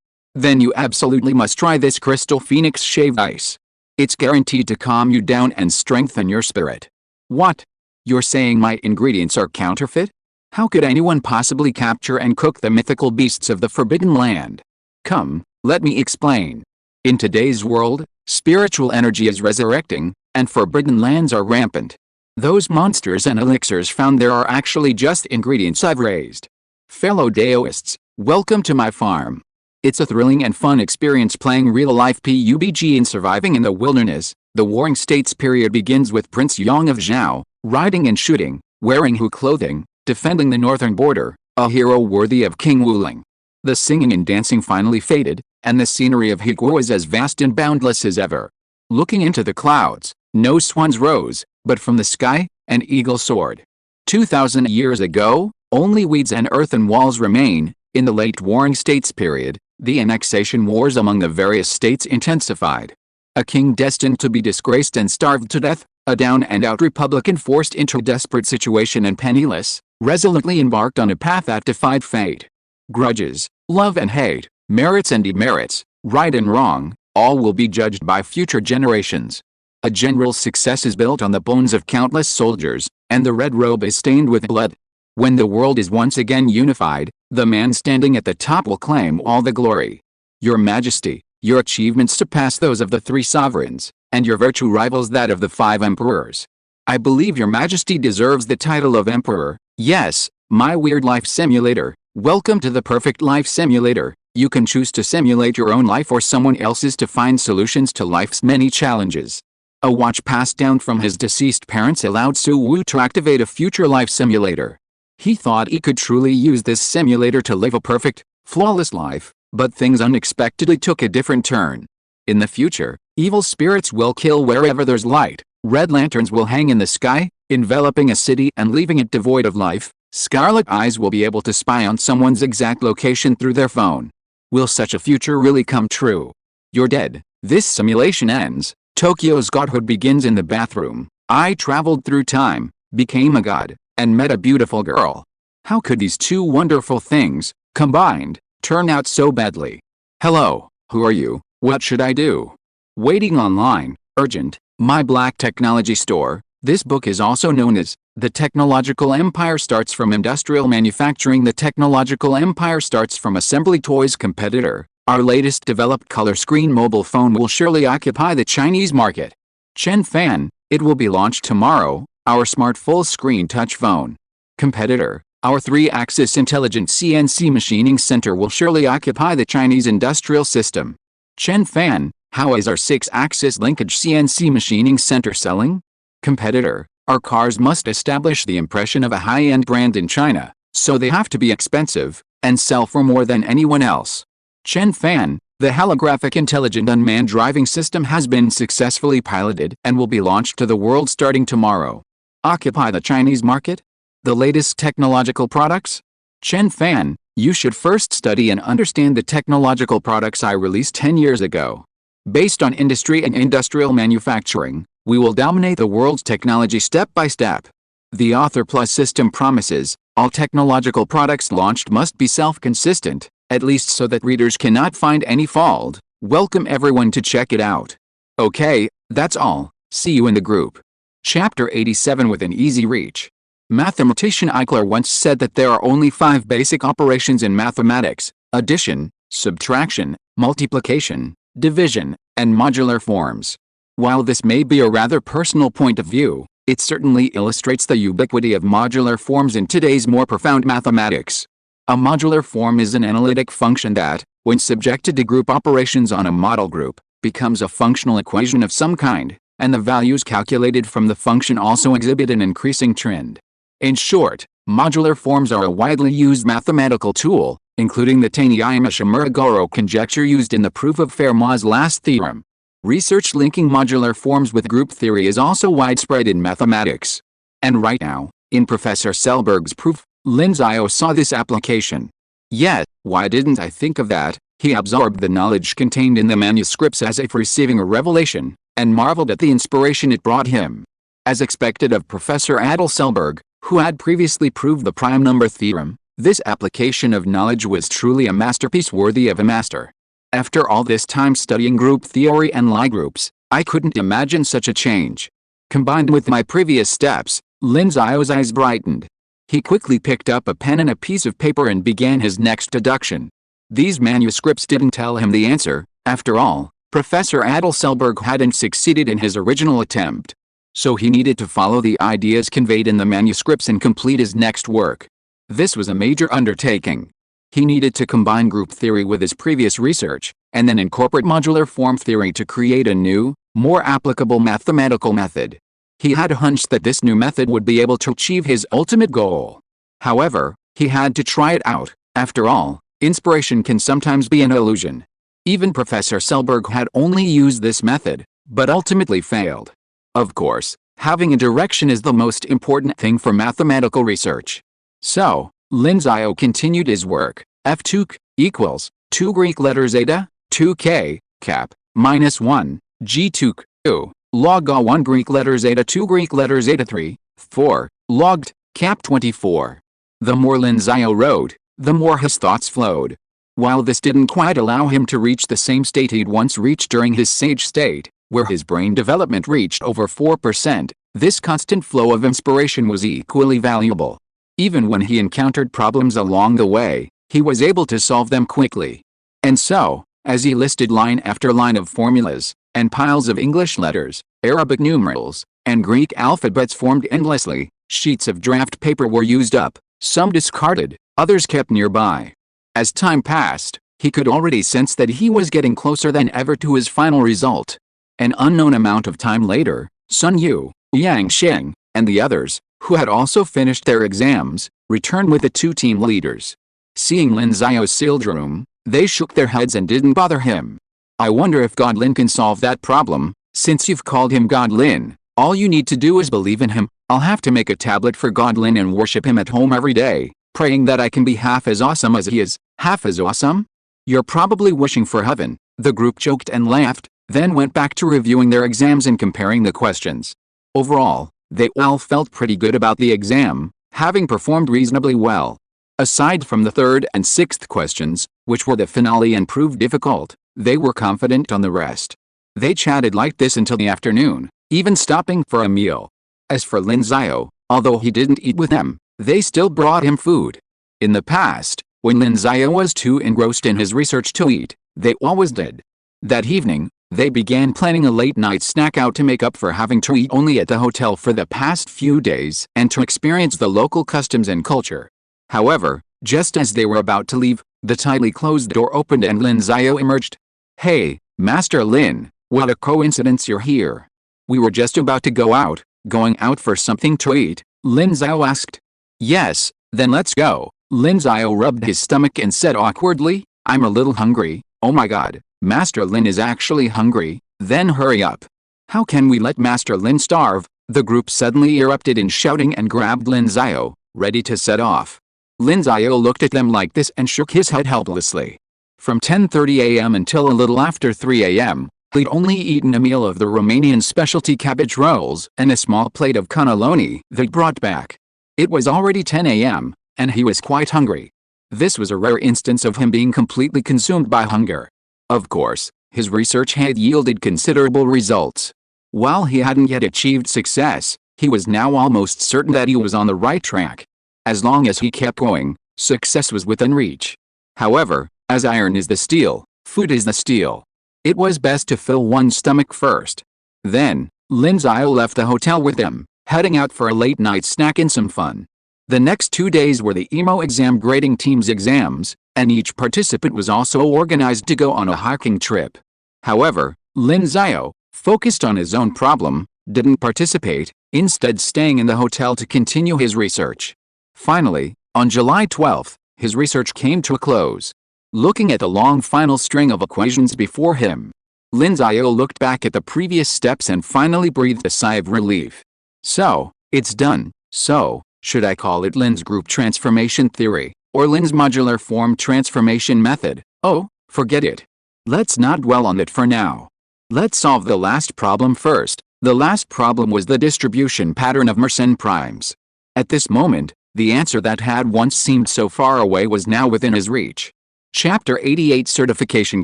[SPEAKER 1] Then you absolutely must try this Crystal Phoenix shaved ice. It's guaranteed to calm you down and strengthen your spirit. What? You're saying my ingredients are counterfeit? How could anyone possibly capture and cook the mythical beasts of the Forbidden Land? Come, let me explain. In today's world, spiritual energy is resurrecting, and forbidden lands are rampant. Those monsters and elixirs found there are actually just ingredients I've raised. Fellow Daoists, welcome to my farm. It's a thrilling and fun experience playing real-life PUBG and surviving in the wilderness. The Warring States period begins with Prince Yang of Zhao, riding and shooting, wearing Hu clothing, defending the northern border, a hero worthy of King Wuling. The singing and dancing finally faded, and the scenery of Higuo is as vast and boundless as ever. Looking into the clouds, no swans rose, but from the sky, an eagle soared. 2,000 years ago, only weeds and earthen walls remain. In the late Warring States period, the annexation wars among the various states intensified. A king destined to be disgraced and starved to death, a down-and-out republican forced into a desperate situation and penniless, resolutely embarked on a path that defied fate. Grudges, love and hate, merits and demerits, right and wrong, all will be judged by future generations. A general's success is built on the bones of countless soldiers, and the red robe is stained with blood. When the world is once again unified, the man standing at the top will claim all the glory. Your Majesty, your achievements surpass those of the 3 sovereigns, and your virtue rivals that of the 5 emperors. I believe your Majesty deserves the title of emperor. Yes, my weird life simulator. Welcome to the perfect life simulator. You can choose to simulate your own life or someone else's to find solutions to life's many challenges. A watch passed down from his deceased parents allowed Su Wu to activate a future life simulator. He thought he could truly use this simulator to live a perfect, flawless life, but things unexpectedly took a different turn. In the future, evil spirits will kill wherever there's light, red lanterns will hang in the sky, enveloping a city and leaving it devoid of life. Scarlet eyes will be able to spy on someone's exact location through their phone. Will such a future really come true? You're dead. This simulation ends. Tokyo's godhood begins in the bathroom. I traveled through time, became a god, and met a beautiful girl. How could these two wonderful things, combined, turn out so badly? Hello, who are you? What should I do? Waiting online, urgent, my black technology store. This book is also known as The Technological Empire Starts from Industrial Manufacturing. The Technological Empire Starts from Assembly Toys Competitor. Our latest developed color screen mobile phone will surely occupy the Chinese market. Chen Fan, it will be launched tomorrow. Our smart full-screen touch phone. Competitor, our 3-axis intelligent CNC machining center will surely occupy the Chinese industrial system. Chen Fan, how is our 6-axis linkage CNC machining center selling? Competitor, our cars must establish the impression of a high-end brand in China, so they have to be expensive, and sell for more than anyone else. Chen Fan, the holographic intelligent unmanned driving system has been successfully piloted and will be launched to the world starting tomorrow. Occupy the Chinese market? The latest technological products? Chen Fan, you should first study and understand the technological products I released 10 years ago. Based on industry and industrial manufacturing, we will dominate the world's technology step by step. The Author Plus system promises, all technological products launched must be self-consistent, at least so that readers cannot find any fault. Welcome everyone to check it out. Okay, that's all. See you in the group. Chapter 87 Within Easy Reach. Mathematician Eichler once said that there are only 5 basic operations in mathematics: addition, subtraction, multiplication, division, and modular forms. While this may be a rather personal point of view, it certainly illustrates the ubiquity of modular forms in today's more profound mathematics. A modular form is an analytic function that, when subjected to group operations on a model group, becomes a functional equation of some kind, and the values calculated from the function also exhibit an increasing trend. In short, modular forms are a widely used mathematical tool, including the Taniyama-Shimura-Goro conjecture used in the proof of Fermat's last theorem. Research linking modular forms with group theory is also widespread in mathematics. And right now, in Professor Selberg's proof, Lin Xiao saw this application. Yet, why didn't I think of that? He absorbed the knowledge contained in the manuscripts as if receiving a revelation, and marveled at the inspiration it brought him. As expected of Professor Adel Selberg, who had previously proved the prime number theorem, this application of knowledge was truly a masterpiece worthy of a master. After all this time studying group theory and Lie groups, I couldn't imagine such a change. Combined with my previous steps, Lin Xiao's eyes brightened. He quickly picked up a pen and a piece of paper and began his next deduction. These manuscripts didn't tell him the answer. After all, Professor Adel Selberg hadn't succeeded in his original attempt. So he needed to follow the ideas conveyed in the manuscripts and complete his next work. This was a major undertaking. He needed to combine group theory with his previous research, and then incorporate modular form theory to create a new, more applicable mathematical method. He had a hunch that this new method would be able to achieve his ultimate goal. However, he had to try it out. After all, inspiration can sometimes be an illusion. Even Professor Selberg had only used this method, but ultimately failed. Of course, having a direction is the most important thing for mathematical research. So, Lin Xiao continued his work. F2 equals 2 Greek letters eta, 2k, cap, minus 1, G2, 2, log 1 Greek letters eta 2 Greek letters eta 3, 4, logged, cap 24. The more Lin Xiao wrote, the more his thoughts flowed. While this didn't quite allow him to reach the same state he'd once reached during his sage state, where his brain development reached over 4%, this constant flow of inspiration was equally valuable. Even when he encountered problems along the way, he was able to solve them quickly. And so, as he listed line after line of formulas, and piles of English letters, Arabic numerals, and Greek alphabets formed endlessly, sheets of draft paper were used up, some discarded, others kept nearby. As time passed, he could already sense that he was getting closer than ever to his final result. An unknown amount of time later, Sun Yu, Yang Sheng, and the others, who had also finished their exams, returned with the two team leaders. Seeing Lin Xiao's sealed room, they shook their heads and didn't bother him. I wonder if God Lin can solve that problem. Since you've called him God Lin, all you need to do is believe in him. I'll have to make a tablet for God Lin and worship him at home every day, praying that I can be half as awesome as he is. Half as awesome? You're probably wishing for heaven. The group joked and laughed, then went back to reviewing their exams and comparing the questions. Overall, they all felt pretty good about the exam, having performed reasonably well. Aside from the third and sixth questions, which were the finale and proved difficult, they were confident on the rest. They chatted like this until the afternoon, even stopping for a meal. As for Lin Xiao, although he didn't eat with them, they still brought him food. In the past, when Lin Xiao was too engrossed in his research to eat, they always did. That evening, they began planning a late-night snack out to make up for having to eat only at the hotel for the past few days and to experience the local customs and culture. However, just as they were about to leave, the tightly closed door opened and Lin Xiao emerged. "Hey, Master Lin, what a coincidence you're here. We were just about to go out." "Going out for something to eat?" Lin Xiao asked. "Yes, then let's go." Lin Xiao rubbed his stomach and said awkwardly, "I'm a little hungry." "Oh my god, Master Lin is actually hungry, then hurry up. How can we let Master Lin starve?" The group suddenly erupted in shouting and grabbed Lin Xiao, ready to set off. Lin Xiao looked at them like this and shook his head helplessly. From 10:30 a.m. until a little after 3 a.m., he'd only eaten a meal of the Romanian specialty cabbage rolls and a small plate of cannelloni they'd brought back. It was already 10 a.m., and he was quite hungry. This was a rare instance of him being completely consumed by hunger. Of course, his research had yielded considerable results. While he hadn't yet achieved success, he was now almost certain that he was on the right track. As long as he kept going, success was within reach. However, as iron is the steel, food is the steel. It was best to fill one's stomach first. Then, Lin Xiao left the hotel with them, heading out for a late-night snack and some fun. The next 2 days were the EMO exam grading team's exams, and each participant was also organized to go on a hiking trip. However, Lin Xiao, focused on his own problem, didn't participate, instead staying in the hotel to continue his research. Finally, on July 12, his research came to a close. Looking at the long final string of equations before him, Lin Xiao looked back at the previous steps and finally breathed a sigh of relief. So, it's done. So, should I call it Lin's group transformation theory, or Lin's modular form transformation method? Oh, forget it. Let's not dwell on it for now. Let's solve the last problem first. The last problem was the distribution pattern of Mersenne primes. At this moment, the answer that had once seemed so far away was now within his reach. Chapter 88 Certification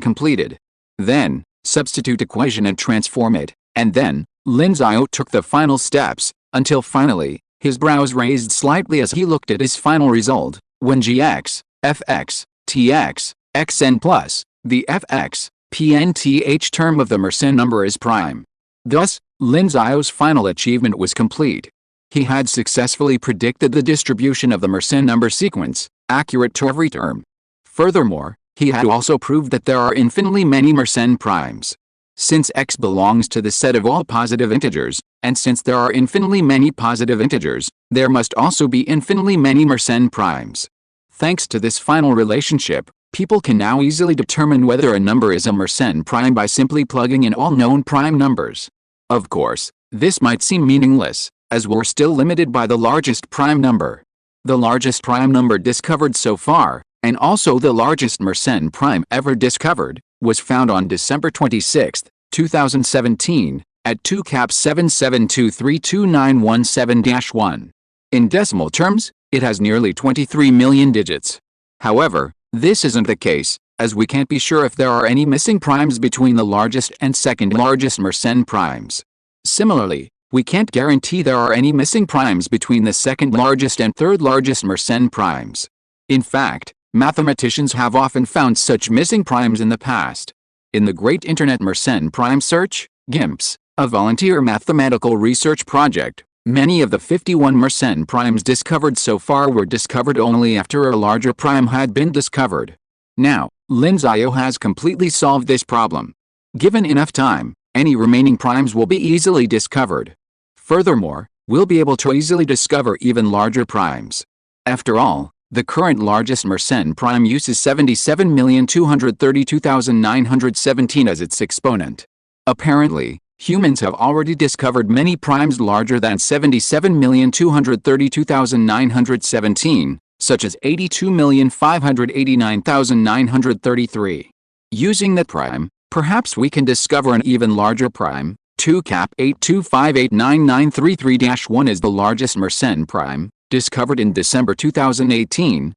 [SPEAKER 1] completed. Then, substitute equation and transform it, and then, Lin Xiao took the final steps, until finally, his brows raised slightly as he looked at his final result, when gx, fx, tx, xn plus, the fx, pnth term of the Mersenne number is prime. Thus, Lin Xiao's final achievement was complete. He had successfully predicted the distribution of the Mersenne number sequence, accurate to every term. Furthermore, he had also proved that there are infinitely many Mersenne primes. Since x belongs to the set of all positive integers, and since there are infinitely many positive integers, there must also be infinitely many Mersenne primes. Thanks to this final relationship, people can now easily determine whether a number is a Mersenne prime by simply plugging in all known prime numbers. Of course, this might seem meaningless, as we're still limited by the largest prime number. The largest prime number discovered so far, and also the largest Mersenne prime ever discovered, was found on December 26, 2017, at 2-77232917-1. In decimal terms, it has nearly 23 million digits. However, this isn't the case, as we can't be sure if there are any missing primes between the largest and second largest Mersenne primes. Similarly, we can't guarantee there are any missing primes between the second largest and third largest Mersenne primes. In fact, mathematicians have often found such missing primes in the past. In the Great Internet Mersenne Prime Search, GIMPS, a volunteer mathematical research project, many of the 51 Mersenne primes discovered so far were discovered only after a larger prime had been discovered. Now, Lin Xiao has completely solved this problem. Given enough time, any remaining primes will be easily discovered. Furthermore, we'll be able to easily discover even larger primes. After all, the current largest Mersenne prime uses 77,232,917 as its exponent. Apparently, humans have already discovered many primes larger than 77,232,917, such as 82,589,933. Using that prime, perhaps we can discover an even larger prime. 2-82589933-1 is the largest Mersenne prime, discovered in December 2018.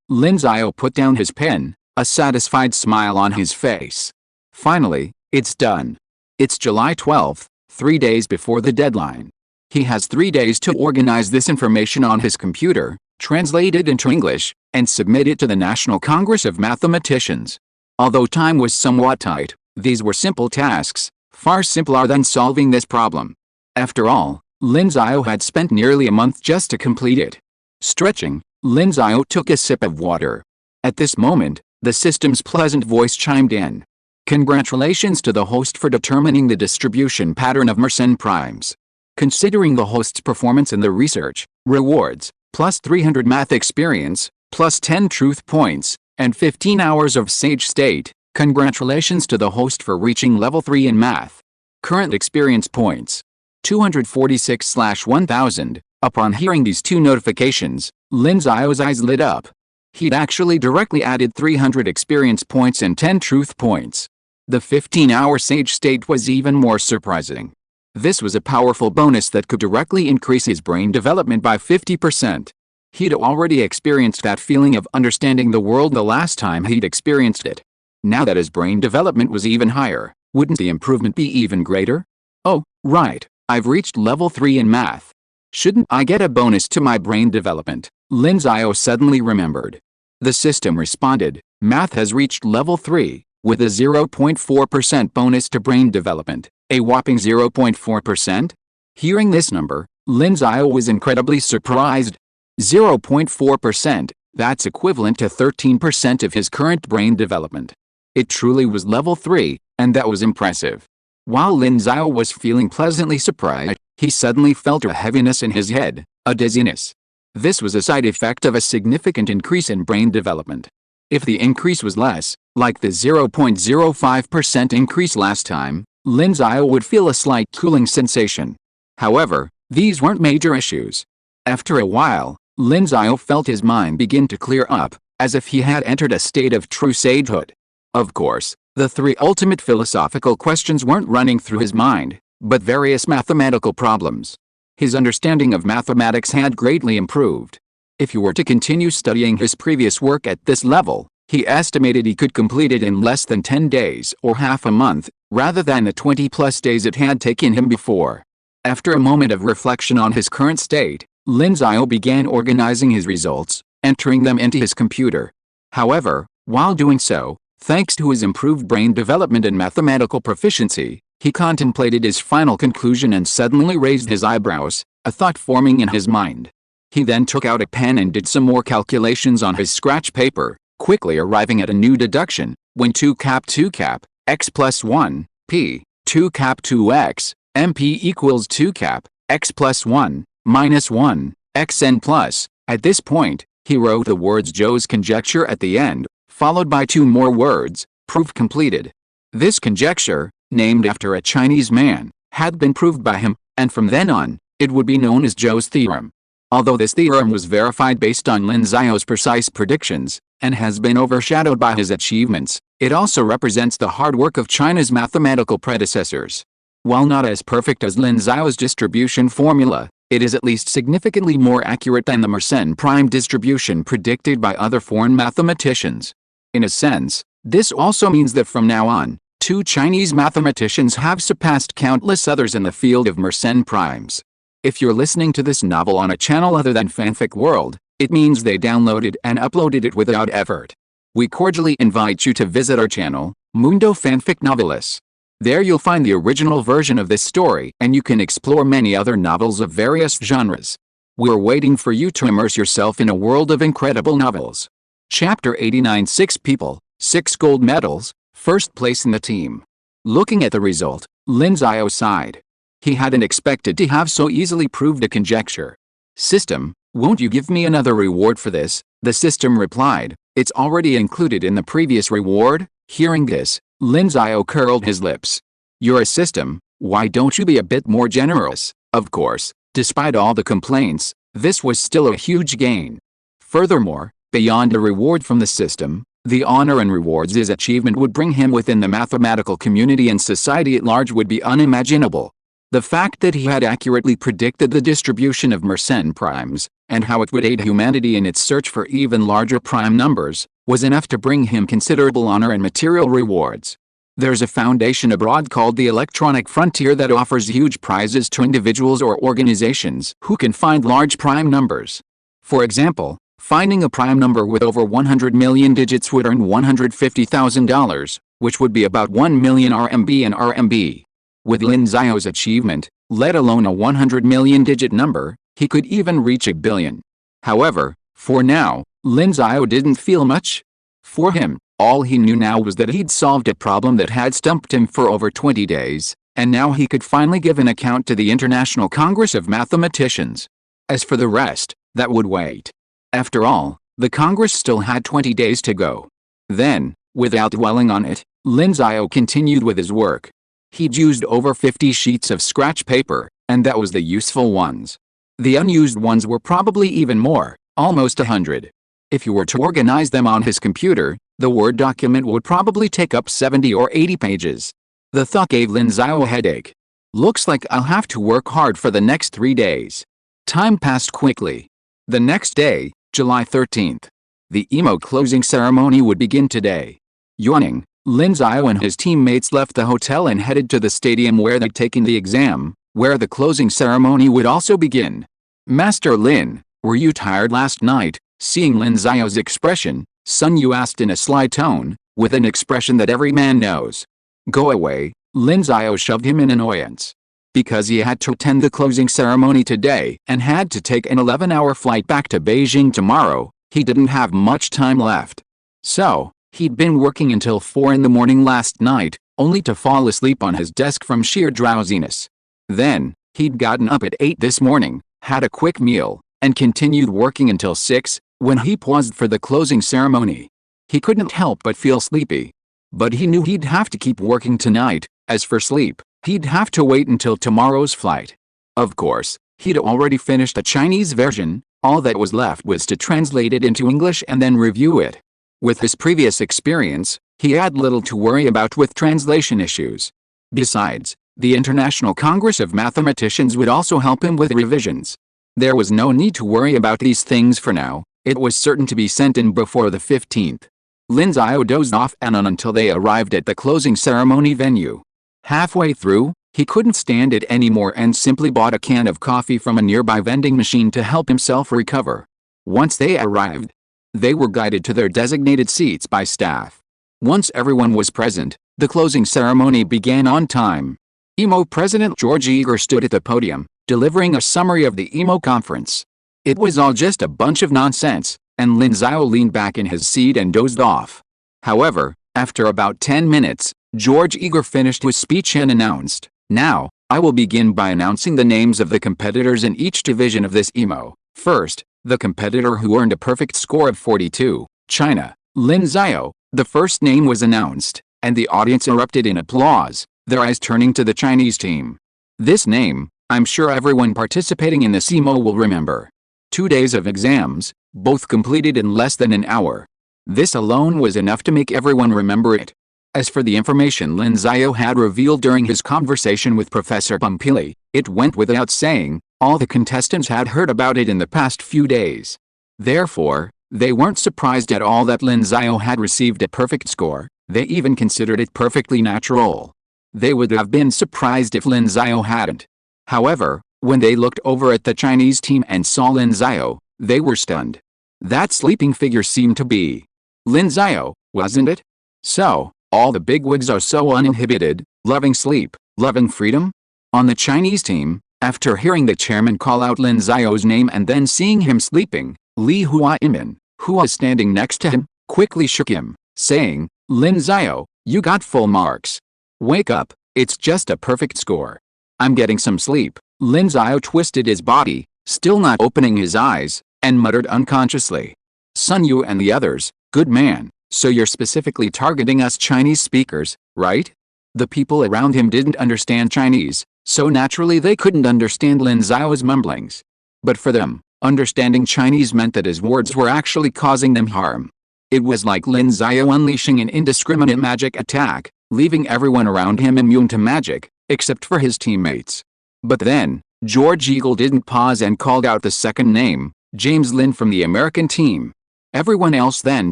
[SPEAKER 1] Lin Xiao put down his pen, a satisfied smile on his face. Finally, it's done. It's July 12, 3 days before the deadline. He has 3 days to organize this information on his computer, translate it into English, and submit it to the National Congress of Mathematicians. Although time was somewhat tight, these were simple tasks, far simpler than solving this problem. After all, Lin Xiao had spent nearly a month just to complete it. Stretching, Lin Xiao took a sip of water. At this moment, the system's pleasant voice chimed in. Congratulations to the host for determining the distribution pattern of Mersenne primes. Considering the host's performance in the research, rewards, plus 300 math experience, plus 10 truth points, and 15 hours of sage state, congratulations to the host for reaching level 3 in math. Current experience points. 246/1000. Upon hearing these two notifications, Lin Xiao's eyes lit up. He'd actually directly added 300 experience points and 10 truth points. The 15-hour sage state was even more surprising. This was a powerful bonus that could directly increase his brain development by 50%. He'd already experienced that feeling of understanding the world the last time he'd experienced it. Now that his brain development was even higher, wouldn't the improvement be even greater? Oh, right, I've reached level 3 in math. Shouldn't I get a bonus to my brain development? Lin Xiao suddenly remembered. The system responded, math has reached level 3, with a 0.4% bonus to brain development, A whopping 0.4%? Hearing this number, Lin Xiao was incredibly surprised. 0.4%, that's equivalent to 13% of his current brain development. It truly was level 3, and that was impressive. While Lin Xiao was feeling pleasantly surprised, he suddenly felt a heaviness in his head, a dizziness. This was a side effect of a significant increase in brain development. If the increase was less, like the 0.05% increase last time, Lin Xiao would feel a slight cooling sensation. However, these weren't major issues. After a while, Lin Xiao felt his mind begin to clear up, as if he had entered a state of true sagehood. Of course, the 3 ultimate philosophical questions weren't running through his mind, but various mathematical problems. His understanding of mathematics had greatly improved. If he were to continue studying his previous work at this level, he estimated he could complete it in less than 10 days or half a month, rather than the 20+ days it had taken him before. After a moment of reflection on his current state, Lin Xiao began organizing his results, entering them into his computer. However, while doing so, thanks to his improved brain development and mathematical proficiency, he contemplated his final conclusion and suddenly raised his eyebrows, a thought forming in his mind. He then took out a pen and did some more calculations on his scratch paper, quickly arriving at a new deduction: when 2 cap 2 cap, x plus 1, p, 2 cap 2x, mp equals 2 cap, x plus 1, minus 1, xn plus. At this point, he wrote the words Zhou's conjecture at the end, followed by 2 more words, proof completed. This conjecture, named after a Chinese man, had been proved by him, and from then on, it would be known as Zhou's theorem. Although this theorem was verified based on Lin Xiao's precise predictions, and has been overshadowed by his achievements, it also represents the hard work of China's mathematical predecessors. While not as perfect as Lin Xiao's distribution formula, it is at least significantly more accurate than the Mersenne prime distribution predicted by other foreign mathematicians. In a sense, this also means that from now on, 2 Chinese mathematicians have surpassed countless others in the field of Mersenne primes. If you're listening to this novel on a channel other than Fanfic World, it means they downloaded and uploaded it without effort. We cordially invite you to visit our channel, Mundo Fanfic Novelis. There you'll find the original version of this story, and you can explore many other novels of various genres. We're waiting for you to immerse yourself in a world of incredible novels. Chapter 89: 6 people, 6 gold medals, first place in the team. Looking at the result, Lin Xiao sighed. He hadn't expected to have so easily proved a conjecture. System, won't you give me another reward for this? The system replied, it's already included in the previous reward. Hearing this, Lin Xiao curled his lips. You're a system, why don't you be a bit more generous? Of course, despite all the complaints, this was still a huge gain. Furthermore, beyond a reward from the system, the honor and rewards his achievement would bring him within the mathematical community and society at large would be unimaginable. The fact that he had accurately predicted the distribution of Mersenne primes, and how it would aid humanity in its search for even larger prime numbers, was enough to bring him considerable honor and material rewards. There's a foundation abroad called the Electronic Frontier that offers huge prizes to individuals or organizations who can find large prime numbers. For example, finding a prime number with over 100 million digits would earn $150,000, which would be about 1 million RMB in RMB. With Lin Xiao's achievement, let alone a 100 million digit number, he could even reach a billion. However, for now, Lin Xiao didn't feel much. For him, all he knew now was that he'd solved a problem that had stumped him for over 20 days, and now he could finally give an account to the International Congress of Mathematicians. As for the rest, that would wait. After all, the Congress still had 20 days to go. Then, without dwelling on it, Lin Xiao continued with his work. He'd used over 50 sheets of scratch paper, and that was the useful ones. The unused ones were probably even more, almost 100. If you were to organize them on his computer, the Word document would probably take up 70 or 80 pages. The thought gave Lin Xiao a headache. Looks like I'll have to work hard for the next 3 days. Time passed quickly. The next day, July 13th. The EMO closing ceremony would begin today. Yawning, Lin Xiao and his teammates left the hotel and headed to the stadium where they'd taken the exam, where the closing ceremony would also begin. Master Lin, were you tired last night? Seeing Lin Xiao's expression, Sun Yu asked in a sly tone, with an expression that every man knows. Go away, Lin Xiao shoved him in annoyance. Because he had to attend the closing ceremony today and had to take an 11-hour flight back to Beijing tomorrow, he didn't have much time left. So, he'd been working until 4 in the morning last night, only to fall asleep on his desk from sheer drowsiness. Then, he'd gotten up at 8 this morning, had a quick meal, and continued working until 6, when he paused for the closing ceremony. He couldn't help but feel sleepy. But he knew he'd have to keep working tonight. As for sleep, he'd have to wait until tomorrow's flight. Of course, he'd already finished the Chinese version, all that was left was to translate it into English and then review it. With his previous experience, he had little to worry about with translation issues. Besides, the International Congress of Mathematicians would also help him with revisions. There was no need to worry about these things for now, it was certain to be sent in before the 15th. Lin Xiao dozed off and on until they arrived at the closing ceremony venue. Halfway through, he couldn't stand it anymore and simply bought a can of coffee from a nearby vending machine to help himself recover. Once they arrived, they were guided to their designated seats by staff. Once everyone was present, the closing ceremony began on time. EMO President George Eager stood at the podium, delivering a summary of the EMO conference. It was all just a bunch of nonsense, and Lin Xiao leaned back in his seat and dozed off. However, after about 10 minutes, George Eager finished his speech and announced, "Now, I will begin by announcing the names of the competitors in each division of this EMO. First, the competitor who earned a perfect score of 42, China, Lin Xiao." The first name was announced, and the audience erupted in applause, their eyes turning to the Chinese team. This name, I'm sure everyone participating in this EMO will remember. 2 days of exams, both completed in less than an hour. This alone was enough to make everyone remember it. As for the information Lin Xiao had revealed during his conversation with Professor Pumpili, it went without saying, all the contestants had heard about it in the past few days. Therefore, they weren't surprised at all that Lin Xiao had received a perfect score, they even considered it perfectly natural. They would have been surprised if Lin Xiao hadn't. However, when they looked over at the Chinese team and saw Lin Xiao, they were stunned. That sleeping figure seemed to be Lin Xiao, wasn't it? So, all the bigwigs are so uninhibited, loving sleep, loving freedom? On the Chinese team, after hearing the chairman call out Lin Xiao's name and then seeing him sleeping, Li Huaimin, who was standing next to him, quickly shook him, saying, "Lin Xiao, you got full marks. Wake up, it's just a perfect score." "I'm getting some sleep." Lin Xiao twisted his body, still not opening his eyes, and muttered unconsciously. "Sun Yu and the others, good man, so you're specifically targeting us Chinese speakers, right?" The people around him didn't understand Chinese, so naturally they couldn't understand Lin Xiao's mumblings. But for them, understanding Chinese meant that his words were actually causing them harm. It was like Lin Xiao unleashing an indiscriminate magic attack, leaving everyone around him immune to magic, except for his teammates. But then, George Eagle didn't pause and called out the second name, James Lin from the American team. Everyone else then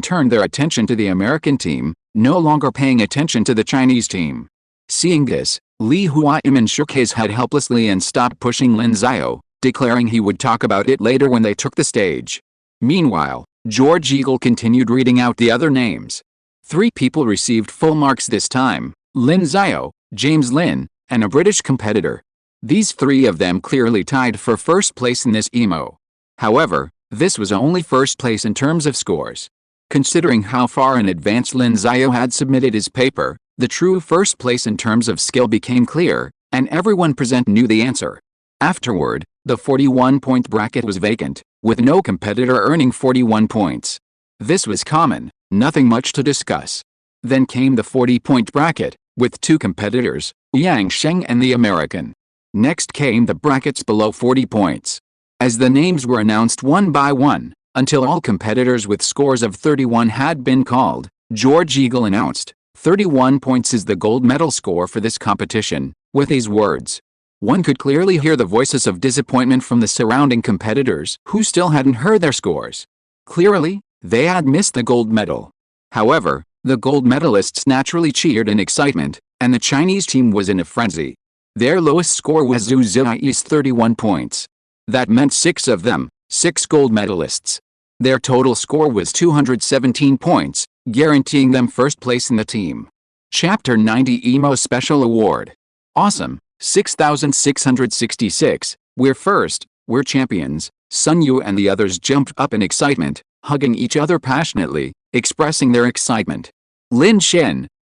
[SPEAKER 1] turned their attention to the American team, no longer paying attention to the Chinese team. Seeing this, Li Huaimin shook his head helplessly and stopped pushing Lin Xiao, declaring he would talk about it later when they took the stage. Meanwhile, George Eagle continued reading out the other names. 3 people received full marks this time, Lin Xiao, James Lin, and a British competitor. These 3 of them clearly tied for first place in this EMO. However, this was only first place in terms of scores. Considering how far in advance Lin Xiao had submitted his paper, the true first place in terms of skill became clear, and everyone present knew the answer. Afterward, the 41-point bracket was vacant, with no competitor earning 41 points. This was common, nothing much to discuss. Then came the 40-point bracket, with 2 competitors, Yang Sheng and the American. Next came the brackets below 40 points. As the names were announced one by one, until all competitors with scores of 31 had been called, George Eagle announced, 31 points is the gold medal score for this competition, with these words. One could clearly hear the voices of disappointment from the surrounding competitors who still hadn't heard their scores. Clearly, they had missed the gold medal. However, the gold medalists naturally cheered in excitement, and the Chinese team was in a frenzy. Their lowest score was Zhu Ziyi's 31 points. That meant 6 of them, 6 gold medalists. Their total score was 217 points, guaranteeing them first place in the team. Chapter 90 Emo Special Award. Awesome. 6666. We're first. We're champions. Sun Yu and the others jumped up in excitement, hugging each other passionately, expressing their excitement. Lin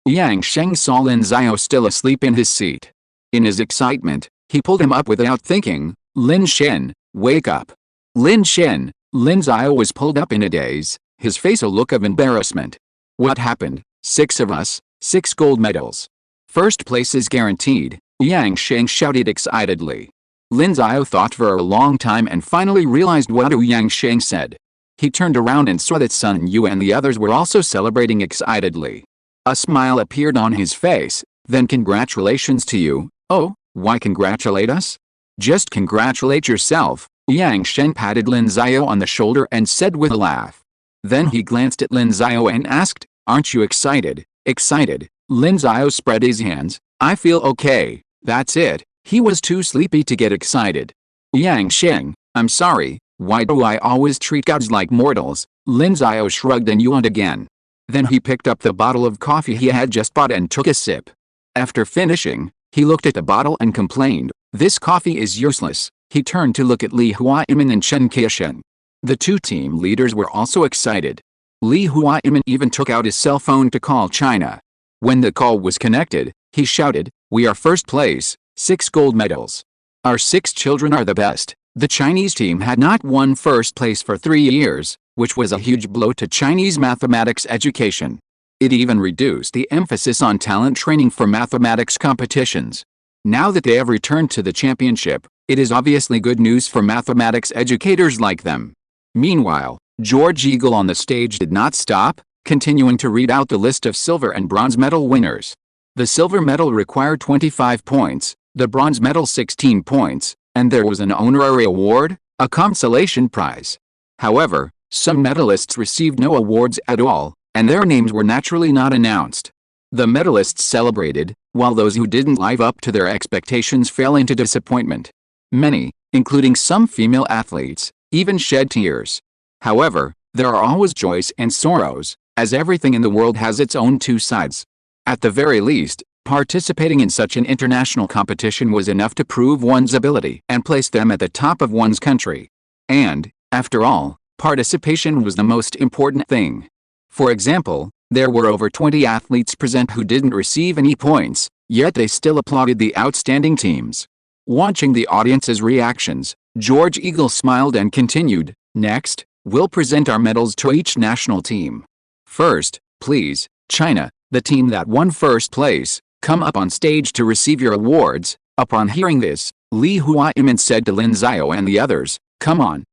[SPEAKER 1] Yang Sheng saw Lin Xiao still asleep in his seat. In his excitement, he pulled him up without thinking. Lin Shen, wake up. Lin Xiao was pulled up in a daze, his face a look of embarrassment. What happened? 6 of us, 6 gold medals. First place is guaranteed, Yang Sheng shouted excitedly. Lin Xiao thought for a long time and finally realized what Yang Sheng said. He turned around and saw that Sun Yu and the others were also celebrating excitedly. A smile appeared on his face. Then congratulations to you. Oh, why congratulate us? Just congratulate yourself. Yang Sheng patted Lin Xiao on the shoulder and said with a laugh. Then he glanced at Lin Xiao and asked, aren't you excited? Excited? Lin Xiao spread his hands. I feel okay, that's it. He was too sleepy to get excited. Yang Sheng, I'm sorry, why do I always treat gods like mortals? Lin Xiao shrugged and yawned again. Then he picked up the bottle of coffee he had just bought and took a sip. After finishing, he looked at the bottle and complained, this coffee is useless. He turned to look at Li Huaimin and Chen Qiushen. The 2 team leaders were also excited. Li Huaimin even took out his cell phone to call China. When the call was connected, he shouted, we are first place, 6 gold medals. Our 6 children are the best. The Chinese team had not won first place for 3 years, which was a huge blow to Chinese mathematics education. It even reduced the emphasis on talent training for mathematics competitions. Now that they have returned to the championship, it is obviously good news for mathematics educators like them. Meanwhile, George Eagle on the stage did not stop, continuing to read out the list of silver and bronze medal winners. The silver medal required 25 points, the bronze medal 16 points, and there was an honorary award, a consolation prize. However, some medalists received no awards at all, and their names were naturally not announced. The medalists celebrated, while those who didn't live up to their expectations fell into disappointment. Many, including some female athletes, even shed tears. However, there are always joys and sorrows, as everything in the world has its own 2 sides. At the very least, participating in such an international competition was enough to prove one's ability and place them at the top of one's country. And, after all, participation was the most important thing. For example, there were over 20 athletes present who didn't receive any points, yet they still applauded the outstanding teams. Watching the audience's reactions, George Eagle smiled and continued, next, we'll present our medals to each national team. First, please, China, the team that won first place, come up on stage to receive your awards. Upon hearing this, Li Huaimin said to Lin Xiao and the others, come on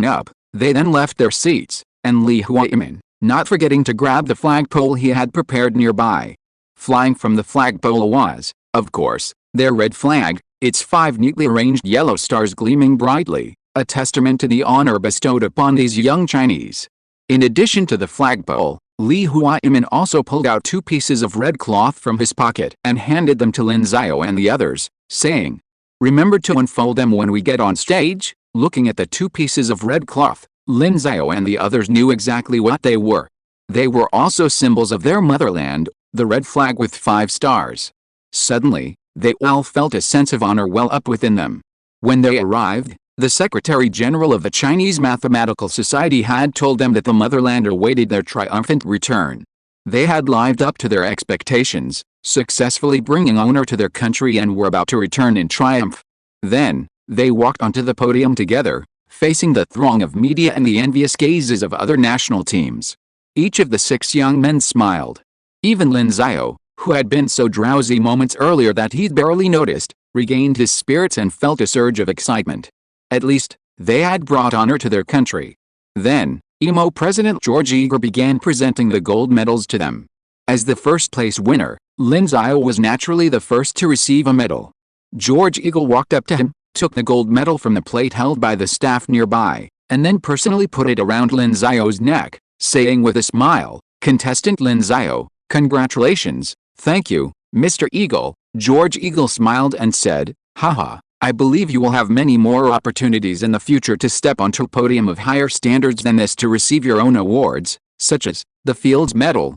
[SPEAKER 1] up. They then left their seats, and Li Huaimin, not forgetting to grab the flagpole he had prepared nearby. Flying from the flagpole was, of course, their red flag, its 5 neatly arranged yellow stars gleaming brightly, a testament to the honor bestowed upon these young Chinese. In addition to the flagpole, Li Huaimin also pulled out 2 pieces of red cloth from his pocket and handed them to Lin Xiao and the others, saying, remember to unfold them when we get on stage. Looking at the 2 pieces of red cloth, Lin Xiao and the others knew exactly what they were. They were also symbols of their motherland, the red flag with 5 stars. Suddenly, they all felt a sense of honor well up within them. When they arrived, the Secretary General of the Chinese Mathematical Society had told them that the motherland awaited their triumphant return. They had lived up to their expectations, successfully bringing honor to their country and were about to return in triumph. Then, they walked onto the podium together, facing the throng of media and the envious gazes of other national teams. Each of the 6 young men smiled. Even Lin Xiao, who had been so drowsy moments earlier that he'd barely noticed, regained his spirits and felt a surge of excitement. At least, they had brought honor to their country. Then, EMO President George Eagle began presenting the gold medals to them. As the first place winner, Lin Xiao was naturally the first to receive a medal. George Eagle walked up to him, took the gold medal from the plate held by the staff nearby, and then personally put it around Lin Xiao's neck, saying with a smile, contestant Lin Xiao, congratulations, thank you, Mr. Eagle. George Eagle smiled and said, haha, I believe you will have many more opportunities in the future to step onto a podium of higher standards than this to receive your own awards, such as the Fields Medal.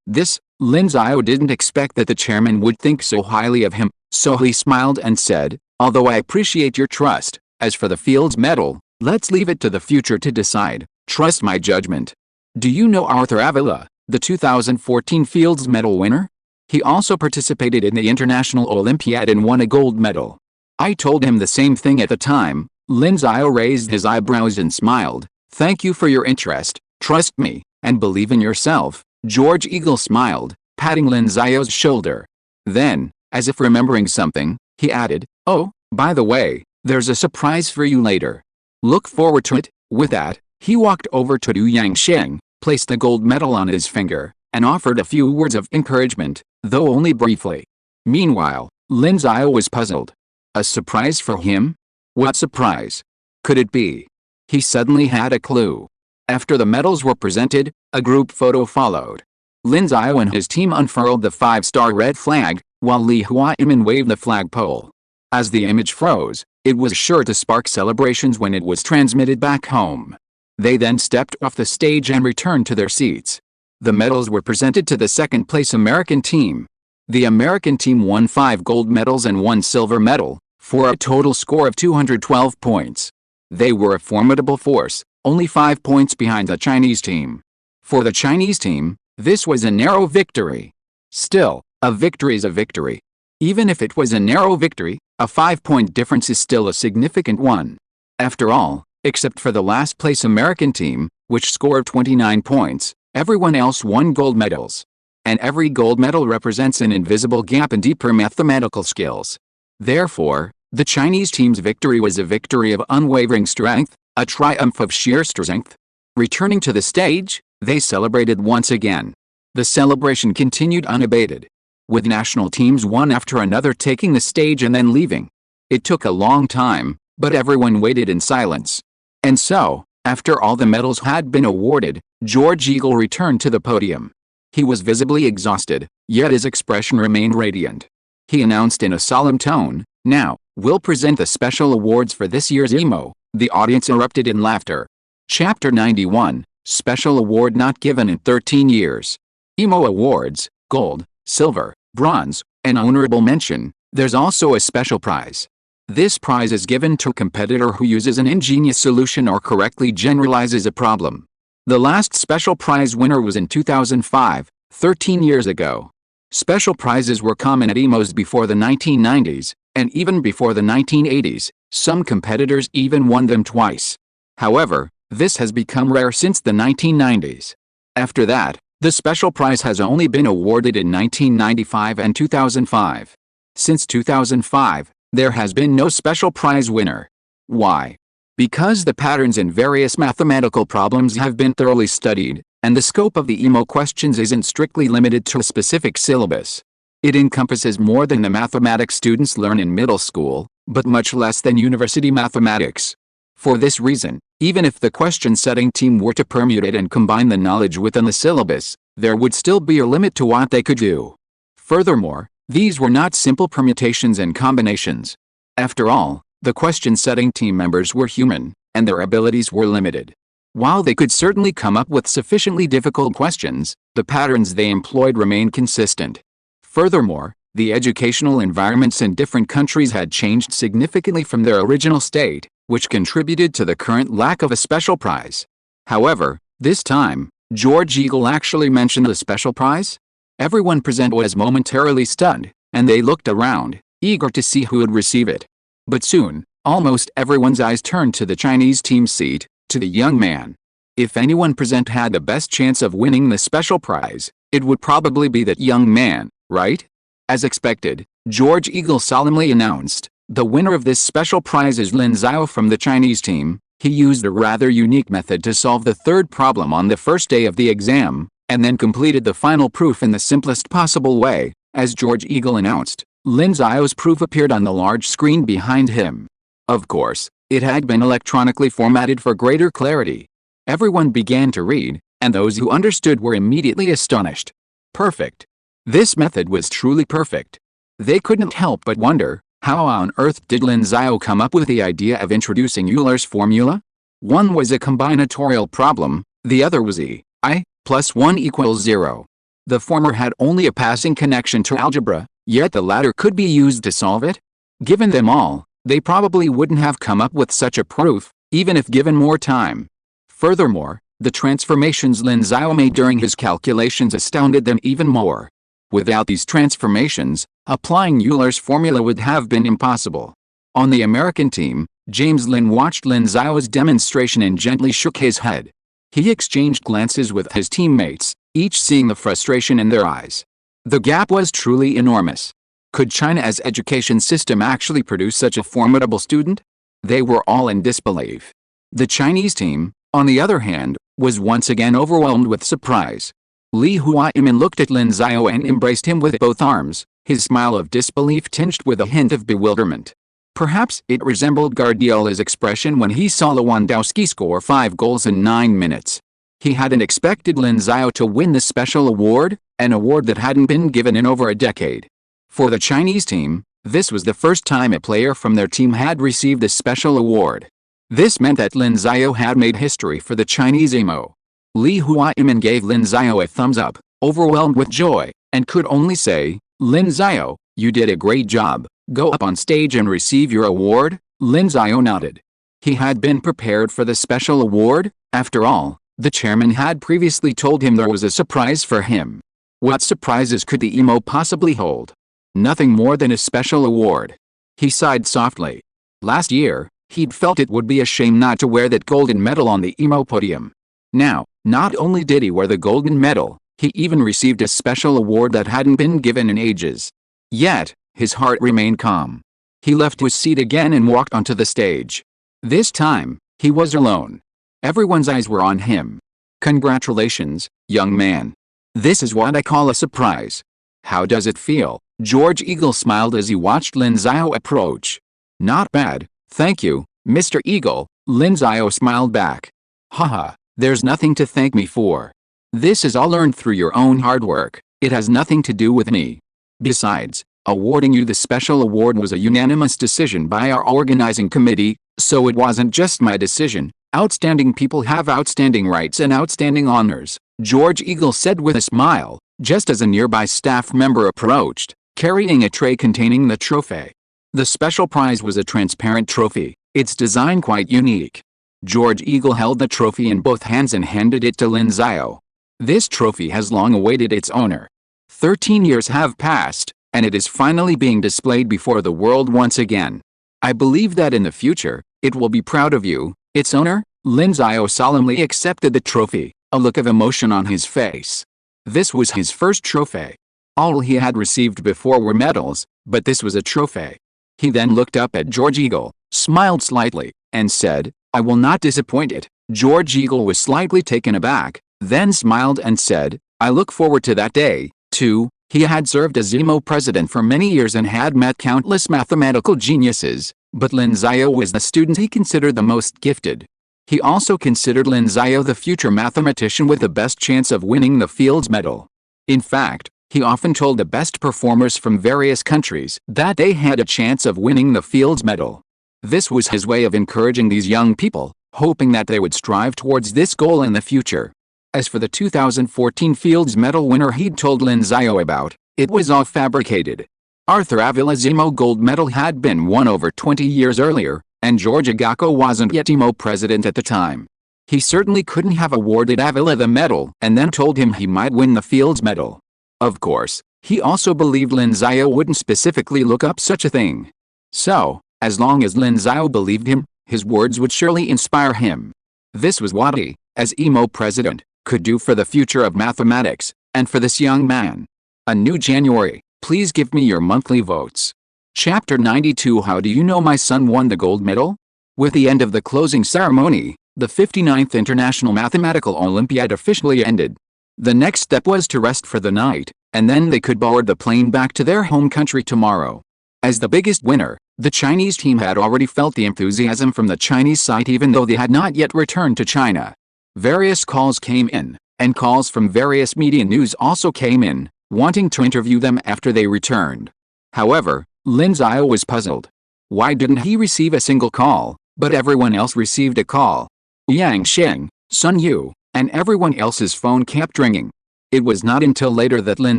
[SPEAKER 1] This, Lin Xiao didn't expect that the chairman would think so highly of him, so he smiled and said, "Although I appreciate your trust, as for the Fields Medal, let's leave it to the future to decide. Trust my judgment." Do you know Arthur Avila, the 2014 Fields Medal winner? He also participated in the International Olympiad and won a gold medal. I told him the same thing at the time. Lin Xiao raised his eyebrows and smiled. "Thank you for your interest, trust me, and believe in yourself." George Eagle smiled, patting Lin Xiao's shoulder. Then, as if remembering something, he added, "Oh, by the way, there's a surprise for you later. Look forward to it." With that, he walked over to Du Yangsheng, placed the gold medal on his finger, and offered a few words of encouragement, though only briefly. Meanwhile, Lin Xiao was puzzled. A surprise for him? What surprise could it be? He suddenly had a clue. After the medals were presented, a group photo followed. Lin Xiao and his team unfurled the 5-star red flag, while Li Huaimin waved the flagpole. As the image froze, it was sure to spark celebrations when it was transmitted back home. They then stepped off the stage and returned to their seats. The medals were presented to the second-place American team. The American team won 5 gold medals and 1 silver medal, for a total score of 212 points. They were a formidable force, only 5 points behind the Chinese team. For the Chinese team, this was a narrow victory. Still, a victory is a victory. Even if it was a narrow victory, a 5-point difference is still a significant one. After all, except for the last-place American team, which scored 29 points, everyone else won gold medals. And every gold medal represents an invisible gap in deeper mathematical skills. Therefore, the Chinese team's victory was a victory of unwavering strength, a triumph of sheer strength. Returning to the stage, they celebrated once again. The celebration continued unabated, with national teams one after another taking the stage and then leaving. It took a long time, but everyone waited in silence. And so, after all the medals had been awarded, George Eagle returned to the podium. He was visibly exhausted, yet his expression remained radiant. He announced in a solemn tone, "Now, we'll present the special awards for this year's EMO." The audience erupted in laughter. Chapter 91, Special Award Not Given in 13 Years. EMO Awards, Gold, Silver, Bronze, and Honorable Mention. There's also a special prize. This prize is given to a competitor who uses an ingenious solution or correctly generalizes a problem. The last special prize winner was in 2005, 13 years ago. Special prizes were common at EMOs before the 1990s, and even before the 1980s, some competitors even won them twice. However, this has become rare since the 1990s. After that, the special prize has only been awarded in 1995 and 2005. Since 2005, there has been no special prize winner. Why? Because the patterns in various mathematical problems have been thoroughly studied, and the scope of the EMO questions isn't strictly limited to a specific syllabus. It encompasses more than the mathematics students learn in middle school, but much less than university mathematics. For this reason, even if the question-setting team were to permutate and combine the knowledge within the syllabus, there would still be a limit to what they could do. Furthermore, these were not simple permutations and combinations. After all, the question-setting team members were human, and their abilities were limited. While they could certainly come up with sufficiently difficult questions, the patterns they employed remained consistent. Furthermore, the educational environments in different countries had changed significantly from their original state, which contributed to the current lack of a special prize. However, this time, George Eagle actually mentioned a special prize. Everyone present was momentarily stunned, and they looked around, eager to see who would receive it. But soon, almost everyone's eyes turned to the Chinese team's seat, to the young man. If anyone present had the best chance of winning the special prize, it would probably be that young man, right? As expected, George Eagle solemnly announced, "The winner of this special prize is Lin Xiao from the Chinese team." He used a rather unique method to solve the third problem on the first day of the exam, and then completed the final proof in the simplest possible way. As George Eagle announced, Lin Xiao's proof appeared on the large screen behind him. Of course, it had been electronically formatted for greater clarity. Everyone began to read, and those who understood were immediately astonished. Perfect. This method was truly perfect. They couldn't help but wonder, how on earth did Lin Xiao come up with the idea of introducing Euler's formula? One was a combinatorial problem, the other was E, I, plus 1 equals 0. The former had only a passing connection to algebra, yet the latter could be used to solve it. Given them all, they probably wouldn't have come up with such a proof, even if given more time. Furthermore, the transformations Lin Xiao made during his calculations astounded them even more. Without these transformations, applying Euler's formula would have been impossible. On the American team, James Lin watched Lin Xiao's demonstration and gently shook his head. He exchanged glances with his teammates, each seeing the frustration in their eyes. The gap was truly enormous. Could China's education system actually produce such a formidable student? They were all in disbelief. The Chinese team, on the other hand, was once again overwhelmed with surprise. Li Huaimin looked at Lin Xiao and embraced him with both arms, his smile of disbelief tinged with a hint of bewilderment. Perhaps it resembled Guardiola's expression when he saw Lewandowski score 5 goals in 9 minutes. He hadn't expected Lin Xiao to win the special award, an award that hadn't been given in over a decade. For the Chinese team, this was the first time a player from their team had received a special award. This meant that Lin Xiao had made history for the Chinese emo. Li Huaimin gave Lin Xiao a thumbs up, overwhelmed with joy, and could only say, "Lin Xiao, you did a great job. Go up on stage and receive your award." Lin Xiao nodded. He had been prepared for the special award. After all, the chairman had previously told him there was a surprise for him. What surprises could the emo possibly hold? Nothing more than a special award. He sighed softly. Last year, he'd felt it would be a shame not to wear that golden medal on the emo podium. Now, not only did he wear the golden medal, he even received a special award that hadn't been given in ages. Yet, his heart remained calm. He left his seat again and walked onto the stage. This time, he was alone. Everyone's eyes were on him. "Congratulations, young man. This is what I call a surprise. How does it feel?" George Eagle smiled as he watched Lin Xiao approach. "Not bad, thank you, Mr. Eagle," Lin Xiao smiled back. "Haha, there's nothing to thank me for. This is all earned through your own hard work. It has nothing to do with me. Besides, awarding you the special award was a unanimous decision by our organizing committee, so it wasn't just my decision. Outstanding people have outstanding rights and outstanding honors," George Eagle said with a smile, just as a nearby staff member approached, carrying a tray containing the trophy. The special prize was a transparent trophy, its design quite unique. George Eagle held the trophy in both hands and handed it to Lin Xiao. "This trophy has long awaited its owner. 13 years have passed, and it is finally being displayed before the world once again. I believe that in the future, it will be proud of you, its owner." Lin Xiao solemnly accepted the trophy, a look of emotion on his face. This was his first trophy. All he had received before were medals, but this was a trophy. He then looked up at George Eagle, smiled slightly, and said, "I will not disappoint it." George Eagle was slightly taken aback, then smiled and said, "I look forward to that day, too." He had served as emo president for many years and had met countless mathematical geniuses, but Lin Xiao was the student he considered the most gifted. He also considered Lin Xiao the future mathematician with the best chance of winning the Fields Medal. In fact, he often told the best performers from various countries that they had a chance of winning the Fields Medal. This was his way of encouraging these young people, hoping that they would strive towards this goal in the future. As for the 2014 Fields Medal winner he'd told Lin Xiao about, it was all fabricated. Arthur Avila's emo gold medal had been won over 20 years earlier, and George Gaokao wasn't yet emo president at the time. He certainly couldn't have awarded Avila the medal and then told him he might win the Fields Medal. Of course, he also believed Lin Xiao wouldn't specifically look up such a thing. So, as long as Lin Xiao believed him, his words would surely inspire him. This was what he, as emo president, could do for the future of mathematics, and for this young man. A new January, please give me your monthly votes. Chapter 92 How do you know my son won the gold medal? With the end of the closing ceremony, the 59th International Mathematical Olympiad officially ended. The next step was to rest for the night, and then they could board the plane back to their home country tomorrow. As the biggest winner, the Chinese team had already felt the enthusiasm from the Chinese side even though they had not yet returned to China. Various calls came in, and calls from various media news also came in, wanting to interview them after they returned. However, Lin Xiao was puzzled. Why didn't he receive a single call, but everyone else received a call? Yang Sheng, Sun Yu, and everyone else's phone kept ringing. It was not until later that Lin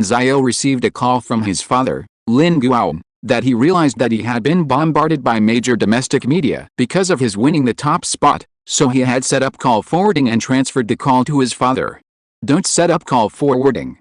[SPEAKER 1] Xiao received a call from his father, Lin Xiao, that he realized that he had been bombarded by major domestic media because of his winning the top spot, so he had set up call forwarding and transferred the call to his father. Don't set up call forwarding.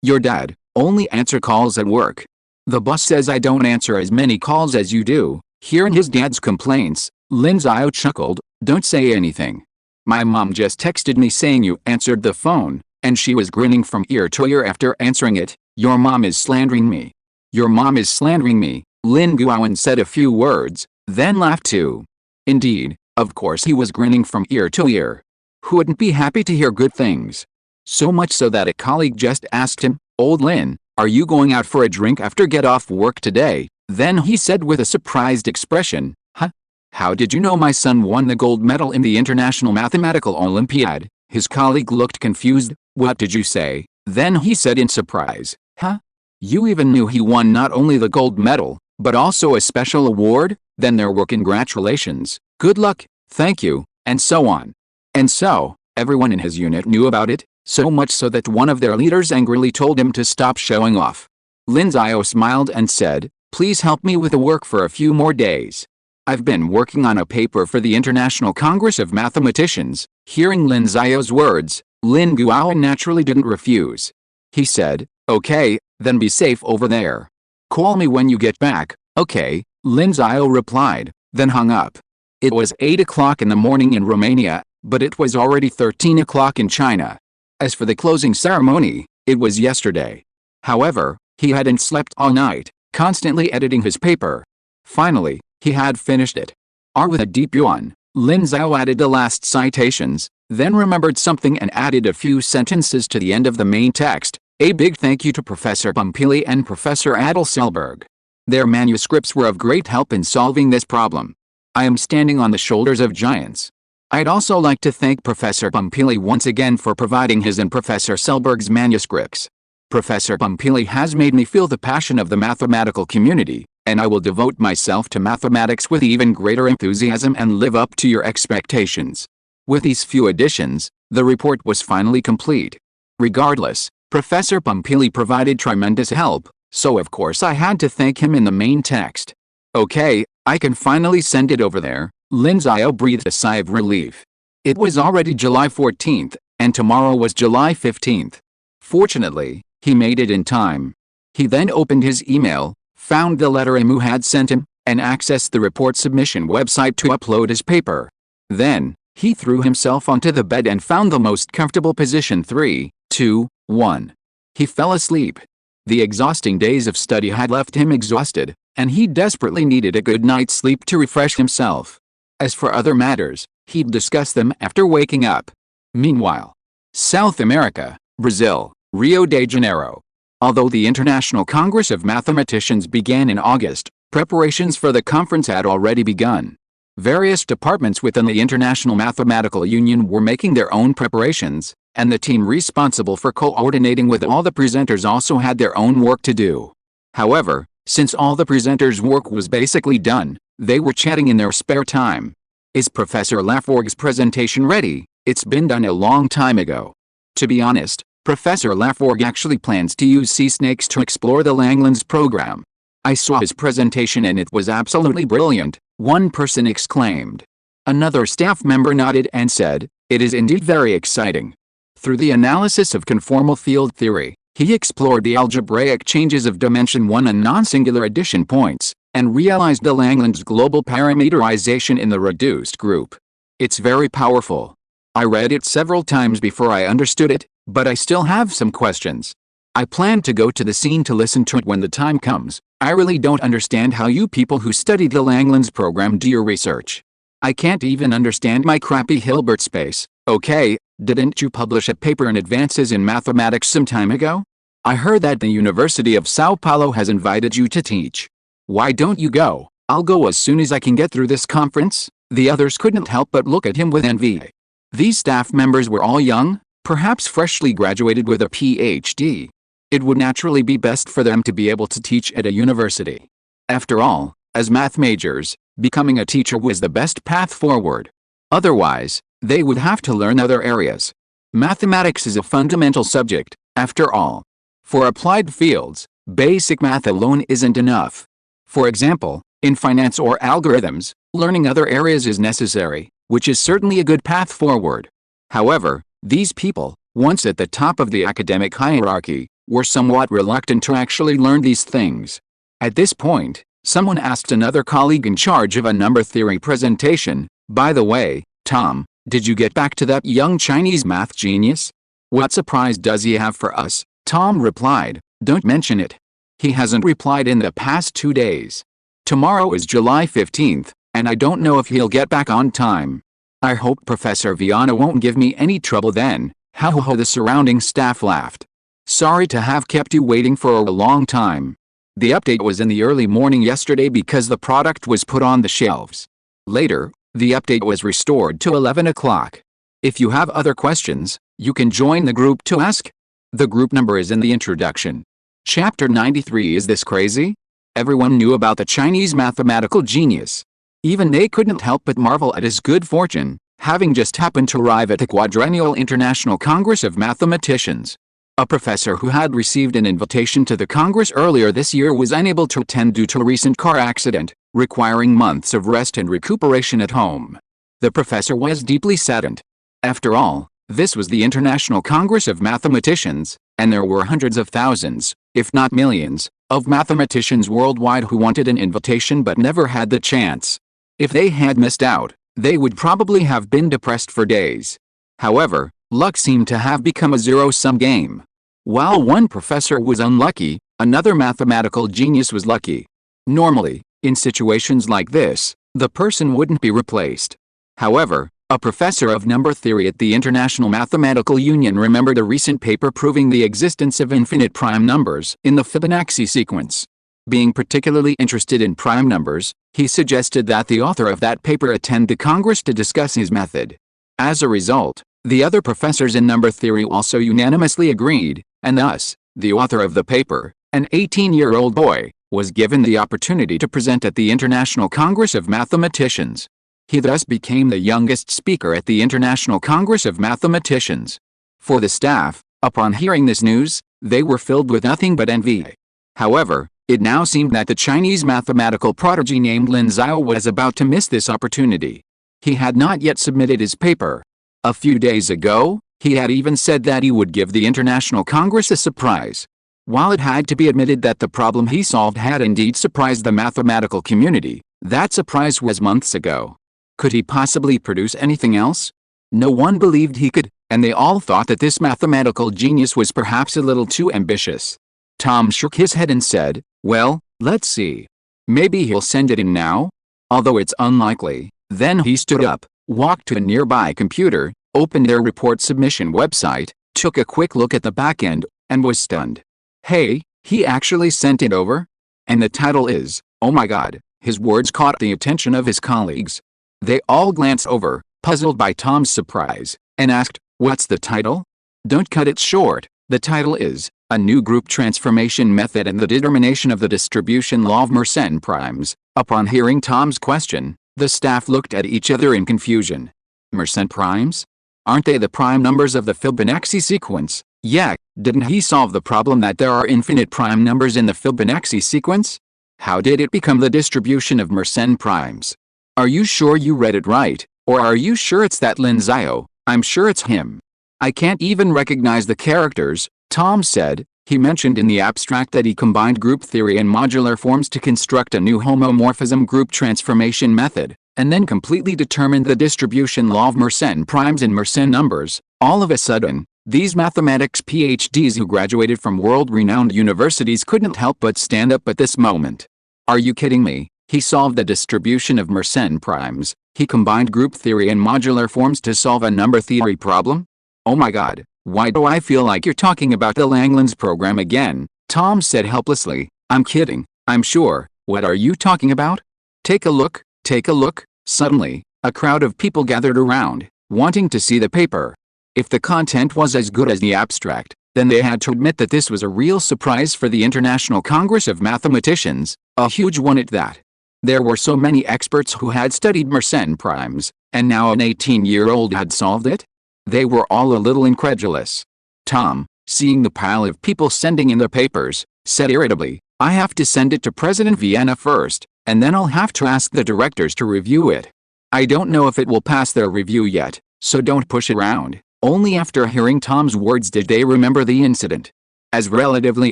[SPEAKER 1] Your dad, only answer calls at work. The boss says I don't answer as many calls as you do. Hearing his dad's complaints, Lin Xiao chuckled, don't say anything. My mom just texted me saying you answered the phone, and she was grinning from ear to ear after answering it. Your mom is slandering me. Your mom is slandering me, Lin Xiao said a few words, then laughed too. Indeed, of course he was grinning from ear to ear. Who wouldn't be happy to hear good things? So much so that a colleague just asked him, Old Lin, are you going out for a drink after get off work today? Then he said with a surprised expression, Huh? How did you know my son won the gold medal in the International Mathematical Olympiad? His colleague looked confused. What did you say? Then he said in surprise, Huh? You even knew he won not only the gold medal, but also a special award? Then there were congratulations, good luck, thank you, and so on. And so, everyone in his unit knew about it, so much so that one of their leaders angrily told him to stop showing off. Lin Xiao smiled and said, please help me with the work for a few more days. I've been working on a paper for the International Congress of Mathematicians. Hearing Lin Xiao's words, Lin Xiao naturally didn't refuse. He said, okay, then be safe over there. Call me when you get back, okay, Lin Xiao replied, then hung up. It was 8 o'clock in the morning in Romania, but it was already 13 o'clock in China. As for the closing ceremony, it was yesterday. However, he hadn't slept all night, constantly editing his paper. Finally, he had finished it. With a deep yawn, Lin Xiao added the last citations, then remembered something and added a few sentences to the end of the main text. A big thank you to Professor Pompili and Professor Adel Selberg. Their manuscripts were of great help in solving this problem. I am standing on the shoulders of giants. I'd also like to thank Professor Pompili once again for providing his and Professor Selberg's manuscripts. Professor Pompili has made me feel the passion of the mathematical community, and I will devote myself to mathematics with even greater enthusiasm and live up to your expectations. With these few additions, the report was finally complete. Regardless, Professor Pompili provided tremendous help, so of course I had to thank him in the main text. Okay, I can finally send it over there. Lin Xiao breathed a sigh of relief. It was already July 14th, and tomorrow was July 15th. Fortunately, he made it in time. He then opened his email, found the letter Emu had sent him, and accessed the report submission website to upload his paper. Then, he threw himself onto the bed and found the most comfortable position. 3, 2, 1. He fell asleep. The exhausting days of study had left him exhausted, and he desperately needed a good night's sleep to refresh himself. As for other matters, he'd discuss them after waking up. Meanwhile, South America, Brazil, Rio de Janeiro. Although the International Congress of Mathematicians began in August, preparations for the conference had already begun. Various departments within the International Mathematical Union were making their own preparations, and the team responsible for coordinating with all the presenters also had their own work to do. However, since all the presenters' work was basically done, they were chatting in their spare time. Is Professor Laforgue's presentation ready? It's been done a long time ago. To be honest, Professor Laforgue actually plans to use sea snakes to explore the Langlands program. I saw his presentation and it was absolutely brilliant, one person exclaimed. Another staff member nodded and said, it is indeed very exciting. Through the analysis of conformal field theory, he explored the algebraic changes of dimension 1 and non-singular addition points, and realized the Langlands global parameterization in the reduced group. It's very powerful. I read it several times before I understood it, but I still have some questions. I plan to go to the scene to listen to it when the time comes. I really don't understand how you people who studied the Langlands program do your research. I can't even understand my crappy Hilbert space. Okay, didn't you publish a paper in Advances in Mathematics some time ago? I heard that the University of Sao Paulo has invited you to teach. Why don't you go? I'll go as soon as I can get through this conference. The others couldn't help but look at him with envy. These staff members were all young, perhaps freshly graduated with a PhD. It would naturally be best for them to be able to teach at a university. After all, as math majors, becoming a teacher was the best path forward. Otherwise, they would have to learn other areas. Mathematics is a fundamental subject, after all. For applied fields, basic math alone isn't enough. For example, in finance or algorithms, learning other areas is necessary, which is certainly a good path forward. However, these people, once at the top of the academic hierarchy, were somewhat reluctant to actually learn these things. At this point, someone asked another colleague in charge of a number theory presentation, "By the way, Tom, did you get back to that young Chinese math genius? What surprise does he have for us?" Tom replied, "Don't mention it. He hasn't replied in the past 2 days. Tomorrow is July 15th, and I don't know if he'll get back on time. I hope Professor Viana won't give me any trouble then." Ha ha ha. The surrounding staff laughed. "Sorry to have kept you waiting for a long time. The update was in the early morning yesterday because the product was put on the shelves. Later, the update was restored to 11 o'clock. If you have other questions, you can join the group to ask. The group number is in the introduction." Chapter 93. Is this crazy? Everyone knew about the Chinese mathematical genius. Even they couldn't help but marvel at his good fortune, having just happened to arrive at the Quadrennial International Congress of Mathematicians. A professor who had received an invitation to the Congress earlier this year was unable to attend due to a recent car accident, requiring months of rest and recuperation at home. The professor was deeply saddened. After all, this was the International Congress of Mathematicians, and there were hundreds of thousands, if not millions, of mathematicians worldwide who wanted an invitation but never had the chance. If they had missed out, they would probably have been depressed for days. However, luck seemed to have become a zero-sum game. While one professor was unlucky, another mathematical genius was lucky. Normally, in situations like this, the person wouldn't be replaced. However, a professor of number theory at the International Mathematical Union remembered a recent paper proving the existence of infinite prime numbers in the Fibonacci sequence. Being particularly interested in prime numbers, he suggested that the author of that paper attend the Congress to discuss his method. As a result, the other professors in number theory also unanimously agreed, and thus, the author of the paper, an 18-year-old boy, was given the opportunity to present at the International Congress of Mathematicians. He thus became the youngest speaker at the International Congress of Mathematicians. For the staff, upon hearing this news, they were filled with nothing but envy. However, it now seemed that the Chinese mathematical prodigy named Lin Xiao was about to miss this opportunity. He had not yet submitted his paper. A few days ago, he had even said that he would give the International Congress a surprise. While it had to be admitted that the problem he solved had indeed surprised the mathematical community, that surprise was months ago. Could he possibly produce anything else? No one believed he could, and they all thought that this mathematical genius was perhaps a little too ambitious. Tom shook his head and said, "Well, let's see. Maybe he'll send it in now? Although it's unlikely." Then he stood up, walked to a nearby computer, opened their report submission website, took a quick look at the back end, and was stunned. Hey, he actually sent it over? And the title is, oh my god. His words caught the attention of his colleagues. They all glanced over, puzzled by Tom's surprise, and asked, "What's the title?" "Don't cut it short. The title is, A New Group Transformation Method and the Determination of the Distribution Law of Mersenne Primes." Upon hearing Tom's question, the staff looked at each other in confusion. Mersenne primes? Aren't they the prime numbers of the Fibonacci sequence? Yeah, didn't he solve the problem that there are infinite prime numbers in the Fibonacci sequence? How did it become the distribution of Mersenne primes? Are you sure you read it right, or are you sure it's that Lin Xiao? I'm sure it's him. I can't even recognize the characters, Tom said. He mentioned in the abstract that he combined group theory and modular forms to construct a new homomorphism group transformation method, and then completely determined the distribution law of Mersenne primes and Mersenne numbers. All of a sudden, these mathematics PhDs who graduated from world-renowned universities couldn't help but stand up at this moment. Are you kidding me? He solved the distribution of Mersenne primes. He combined group theory and modular forms to solve a number theory problem? Oh my god, why do I feel like you're talking about the Langlands program again? Tom said helplessly. I'm kidding, I'm sure. What are you talking about? Take a look, take a look. Suddenly, a crowd of people gathered around, wanting to see the paper. If the content was as good as the abstract, then they had to admit that this was a real surprise for the International Congress of Mathematicians, a huge one at that. There were so many experts who had studied Mersenne primes, and now an 18-year-old had solved it? They were all a little incredulous. Tom, seeing the pile of people sending in their papers, said irritably, "I have to send it to President Vienna first, and then I'll have to ask the directors to review it. I don't know if it will pass their review yet, so don't push it around." Only after hearing Tom's words did they remember the incident. As relatively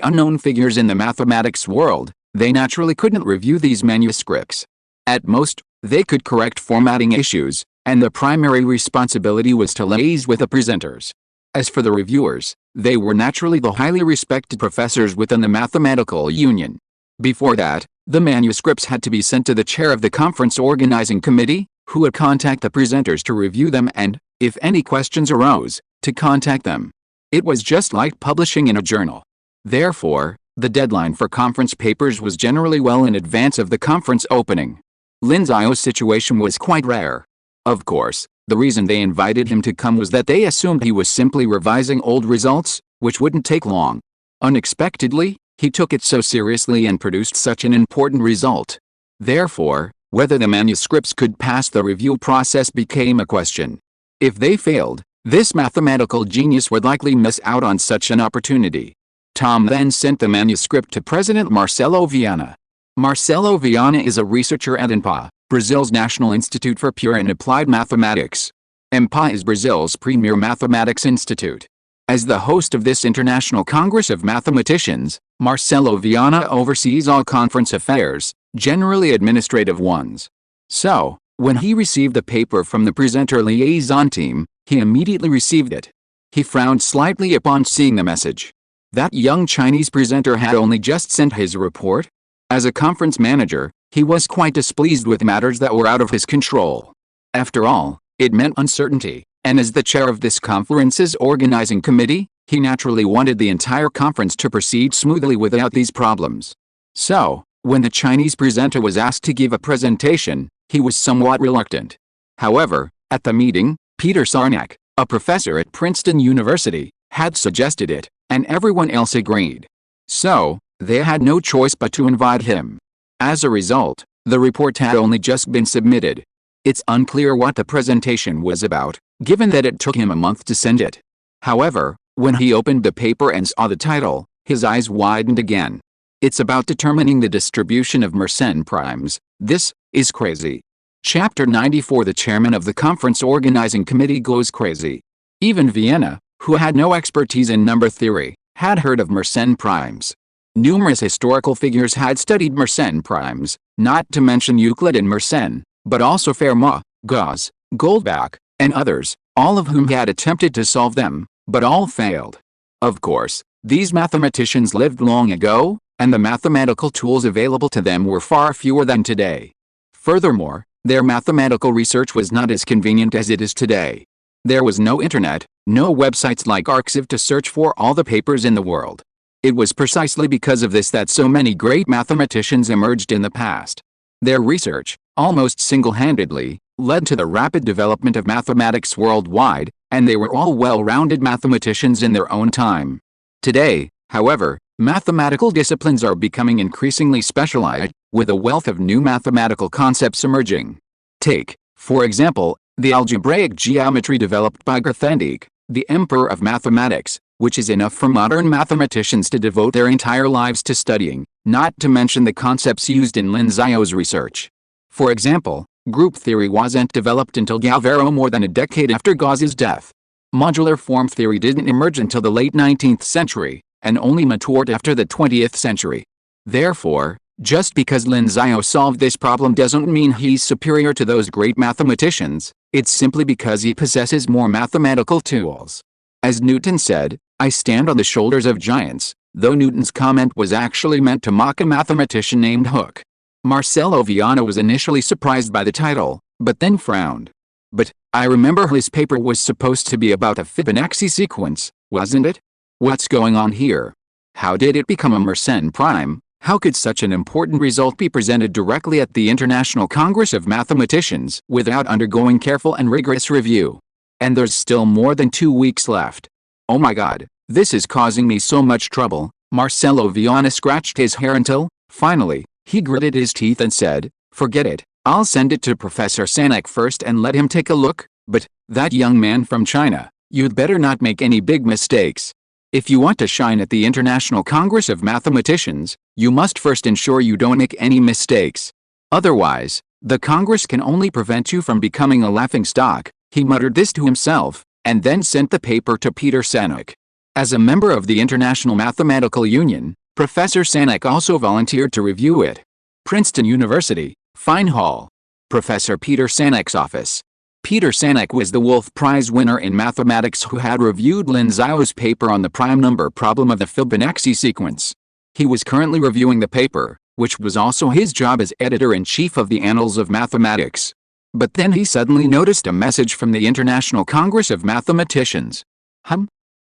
[SPEAKER 1] unknown figures in the mathematics world, they naturally couldn't review these manuscripts. At most, they could correct formatting issues, and the primary responsibility was to liaise with the presenters. As for the reviewers, they were naturally the highly respected professors within the mathematical union. Before that, the manuscripts had to be sent to the chair of the conference organizing committee, who would contact the presenters to review them and, if any questions arose, to contact them. It was just like publishing in a journal. Therefore, the deadline for conference papers was generally well in advance of the conference opening. Lin Xiao's situation was quite rare. Of course, the reason they invited him to come was that they assumed he was simply revising old results, which wouldn't take long. Unexpectedly, he took it so seriously and produced such an important result. Therefore, whether the manuscripts could pass the review process became a question. If they failed, this mathematical genius would likely miss out on such an opportunity. Tom then sent the manuscript to President Marcelo Viana. Marcelo Viana is a researcher at EMPA, Brazil's National Institute for Pure and Applied Mathematics. EMPA is Brazil's premier mathematics institute. As the host of this International Congress of Mathematicians, Marcelo Viana oversees all conference affairs, generally administrative ones. So, when he received the paper from the presenter liaison team, he immediately received it. He frowned slightly upon seeing the message. That young Chinese presenter had only just sent his report. As a conference manager, he was quite displeased with matters that were out of his control. After all, it meant uncertainty, and as the chair of this conference's organizing committee, he naturally wanted the entire conference to proceed smoothly without these problems. So, when the Chinese presenter was asked to give a presentation, he was somewhat reluctant. However, at the meeting, Peter Sarnak, a professor at Princeton University, had suggested it, and everyone else agreed. So, they had no choice but to invite him. As a result, the report had only just been submitted. It's unclear what the presentation was about, given that it took him a month to send it. However, when he opened the paper and saw the title, his eyes widened again. It's about determining the distribution of Mersenne primes. This is crazy. Chapter 94. The chairman of the conference organizing committee goes crazy. Even Vienna, who had no expertise in number theory, had heard of Mersenne primes. Numerous historical figures had studied Mersenne primes, not to mention Euclid and Mersenne, but also Fermat, Gauss, Goldbach, and others, all of whom had attempted to solve them, but all failed. Of course, these mathematicians lived long ago, and the mathematical tools available to them were far fewer than today. Furthermore, their mathematical research was not as convenient as it is today. There was no internet, no websites like Arxiv to search for all the papers in the world. It was precisely because of this that so many great mathematicians emerged in the past. Their research, almost single-handedly, led to the rapid development of mathematics worldwide, and they were all well-rounded mathematicians in their own time. Today, however, mathematical disciplines are becoming increasingly specialized, with a wealth of new mathematical concepts emerging. Take, for example, the algebraic geometry developed by Grothendieck, the emperor of mathematics, which is enough for modern mathematicians to devote their entire lives to studying, not to mention the concepts used in Lin Xiao's research. For example, group theory wasn't developed until Galvero more than a decade after Gauss's death. Modular form theory didn't emerge until the late 19th century, and only matured after the 20th century. Therefore, just because Lin Xiao solved this problem doesn't mean he's superior to those great mathematicians, it's simply because he possesses more mathematical tools. As Newton said, "I stand on the shoulders of giants," though Newton's comment was actually meant to mock a mathematician named Hooke. Marcelo Viana was initially surprised by the title, but then frowned. "But, I remember his paper was supposed to be about a Fibonacci sequence, wasn't it? What's going on here? How did it become a Mersenne prime? How could such an important result be presented directly at the International Congress of Mathematicians without undergoing careful and rigorous review? And there's still more than 2 weeks left. Oh my God, this is causing me so much trouble." Marcelo Viana scratched his hair until, finally, he gritted his teeth and said, "Forget it, I'll send it to Professor Sarnak first and let him take a look." But that young man from China, You'd better not make any big mistakes. If you want to shine at the International Congress of Mathematicians, you must first ensure you don't make any mistakes. Otherwise, the Congress can only prevent you from becoming a laughingstock." He muttered this to himself, and then sent the paper to Peter Sanek. As a member of the International Mathematical Union, Professor Sanek also volunteered to review it. Princeton University, Fine Hall. Professor Peter Sanek's office. Peter Sanek was the Wolf Prize winner in mathematics who had reviewed Lin Xiao's paper on the prime number problem of the Fibonacci sequence. He was currently reviewing the paper, which was also his job as editor-in-chief of the Annals of Mathematics. But then he suddenly noticed a message from the International Congress of Mathematicians.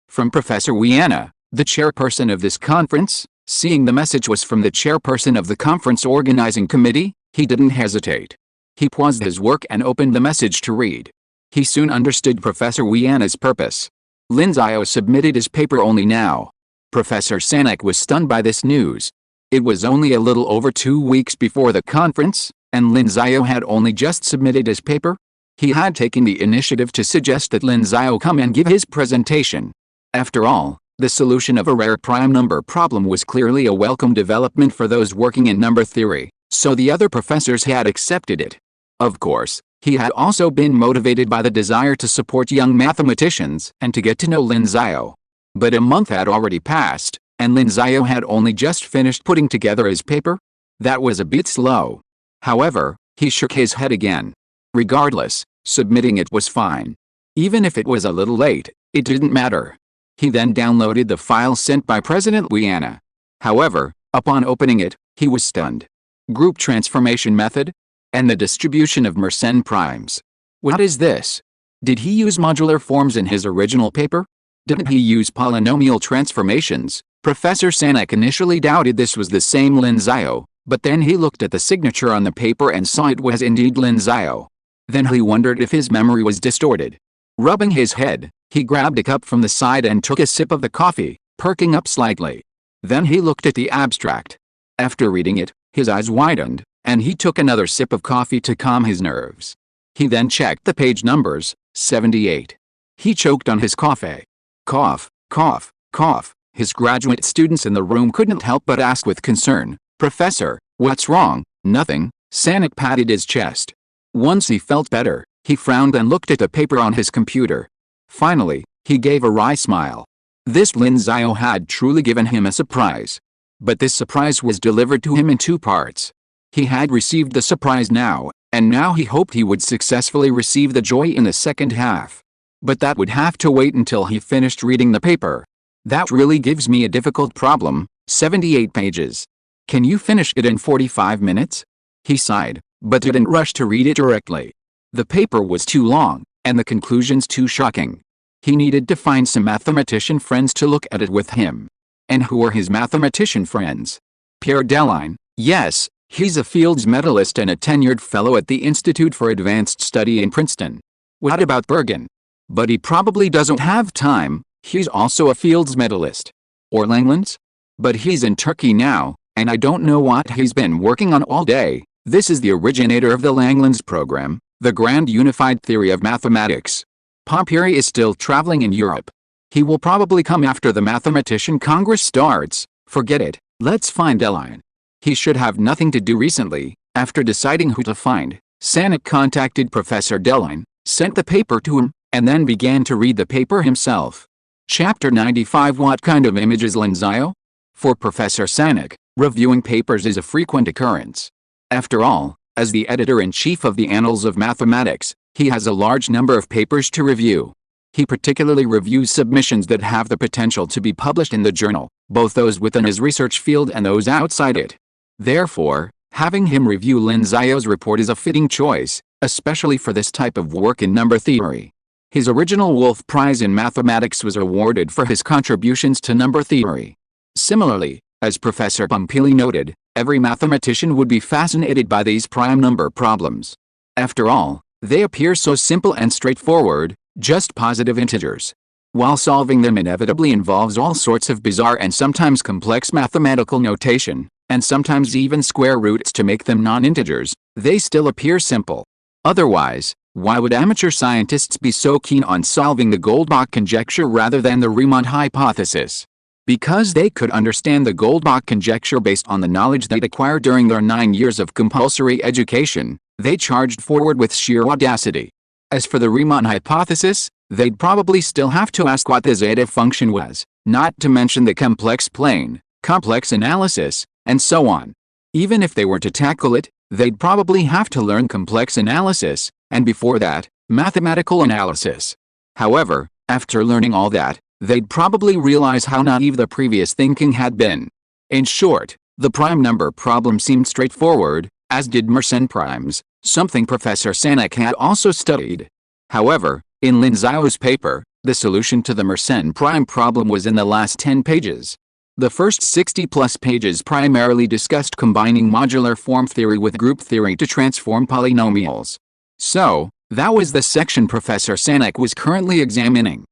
[SPEAKER 1] From Professor Wiana, the chairperson of this conference. Seeing the message was from the chairperson of the conference organizing committee, he didn't hesitate. He paused his work and opened the message to read. He soon understood Professor Wiana's purpose. Lin Xiao submitted his paper only now. Professor Sanek was stunned by this news. It was only a little over 2 weeks before the conference, and Lin Xiao had only just submitted his paper. He had taken the initiative to suggest that Lin Xiao come and give his presentation. After all, the solution of a rare prime number problem was clearly a welcome development for those working in number theory, so the other professors had accepted it. Of course, he had also been motivated by the desire to support young mathematicians and to get to know Lin Xiao. But a month had already passed, and Lin Xiao had only just finished putting together his paper. That was a bit slow. However, he shook his head again. Regardless, submitting it was fine. Even if it was a little late, it didn't matter. He then downloaded the file sent by President Wiana. However, upon opening it, he was stunned. Group transformation method? And the distribution of Mersenne primes. What is this? Did he use modular forms in his original paper? Didn't he use polynomial transformations? Professor Sanek initially doubted this was the same Lin Xiao, but then he looked at the signature on the paper and saw it was indeed Lin Xiao. Then he wondered if his memory was distorted. Rubbing his head, he grabbed a cup from the side and took a sip of the coffee, perking up slightly. Then he looked at the abstract. After reading it, his eyes widened, and he took another sip of coffee to calm his nerves. He then checked the page numbers, 78. He choked on his coffee. Cough, cough, cough. His graduate students in the room couldn't help but ask with concern, "Professor, what's wrong?" "Nothing." Sanek patted his chest. Once he felt better, he frowned and looked at the paper on his computer. Finally, he gave a wry smile. This Lin Xiao had truly given him a surprise. But this surprise was delivered to him in 2 parts. He had received the surprise now, and now he hoped he would successfully receive the joy in the second half. But that would have to wait until he finished reading the paper. That really gives me a difficult problem, 78 pages. Can you finish it in 45 minutes? He sighed, but didn't rush to read it directly. The paper was too long, and the conclusions too shocking. He needed to find some mathematician friends to look at it with him. And who were his mathematician friends? Pierre Deligne, yes, he's a Fields Medalist and a tenured fellow at the Institute for Advanced Study in Princeton. What about Bergen? But he probably doesn't have time, he's also a Fields Medalist. Or Langlands? But he's in Turkey now, and I don't know what he's been working on all day. This is the originator of the Langlands program, the Grand Unified Theory of Mathematics. Pompiri is still traveling in Europe. He will probably come after the Mathematician Congress starts. Forget it, let's find Deligne. He should have nothing to do recently. After deciding who to find, Sanek contacted Professor Deligne, sent the paper to him, and then began to read the paper himself. Chapter 95. What kind of image is Lin Xiao? For Professor Sanek, reviewing papers is a frequent occurrence. After all, as the editor-in-chief of the Annals of Mathematics, he has a large number of papers to review. He particularly reviews submissions that have the potential to be published in the journal, both those within his research field and those outside it. Therefore, having him review Lin Xiao's report is a fitting choice, especially for this type of work in number theory. His original Wolf Prize in Mathematics was awarded for his contributions to number theory. Similarly, as Professor Pompili noted, every mathematician would be fascinated by these prime number problems. After all, they appear so simple and straightforward, just positive integers. While solving them inevitably involves all sorts of bizarre and sometimes complex mathematical notation, and sometimes even square roots to make them non-integers, they still appear simple. Otherwise, Why would amateur scientists be so keen on solving the Goldbach conjecture rather than the Riemann hypothesis? Because they could understand the Goldbach conjecture based on the knowledge they'd acquired during their 9 years of compulsory education, they charged forward with sheer audacity. As for the Riemann hypothesis, they'd probably still have to ask what the zeta function was, not to mention the complex plane, complex analysis, and so on. Even if they were to tackle it, they'd probably have to learn complex analysis, and before that, mathematical analysis. However, after learning all that, they'd probably realize how naive the previous thinking had been. In short, the prime number problem seemed straightforward, as did Mersenne primes, something Professor Sanek had also studied. However, in Lin Xiao's paper, the solution to the Mersenne prime problem was in the last 10 pages. The first 60-plus pages primarily discussed combining modular form theory with group theory to transform polynomials. So, that was the section Professor Sanek was currently examining.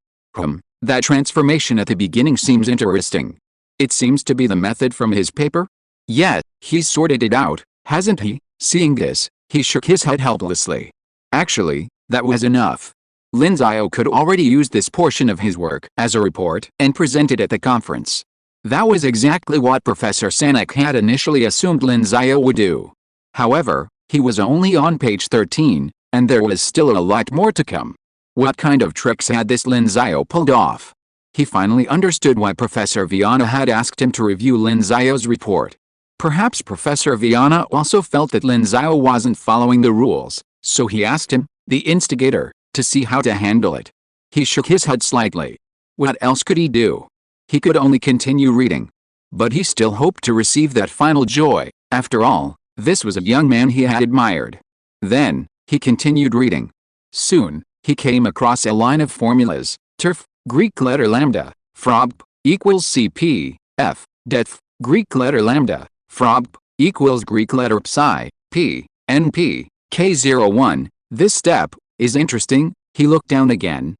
[SPEAKER 1] That transformation at the beginning seems interesting. It seems to be the method from his paper? Yet, he's sorted it out, hasn't he? Seeing this, he shook his head helplessly. Actually, that was enough. Lin Xiao could already use this portion of his work as a report and present it at the conference. That was exactly what Professor Sanek had initially assumed Lin Xiao would do. However, he was only on page 13, and there was still a lot more to come. What kind of tricks had this Lin Xiao pulled off? He finally understood why Professor Viana had asked him to review Lin Xiao's report. Perhaps Professor Viana also felt that Lin Xiao wasn't following the rules, so he asked him, the instigator, to see how to handle it. He shook his head slightly. What else could he do? He could only continue reading. But he still hoped to receive that final joy. After all, this was a young man he had admired. Then, he continued reading. Soon, he came across a line of formulas: turf, Greek letter lambda, frob, equals cp, f, det, Greek letter lambda, frob, equals Greek letter psi, p, np, k01. This step is interesting. He looked down again.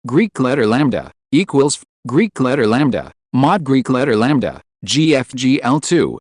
[SPEAKER 1] Greek letter lambda, equals Greek letter lambda, mod Greek letter lambda, gfgl2,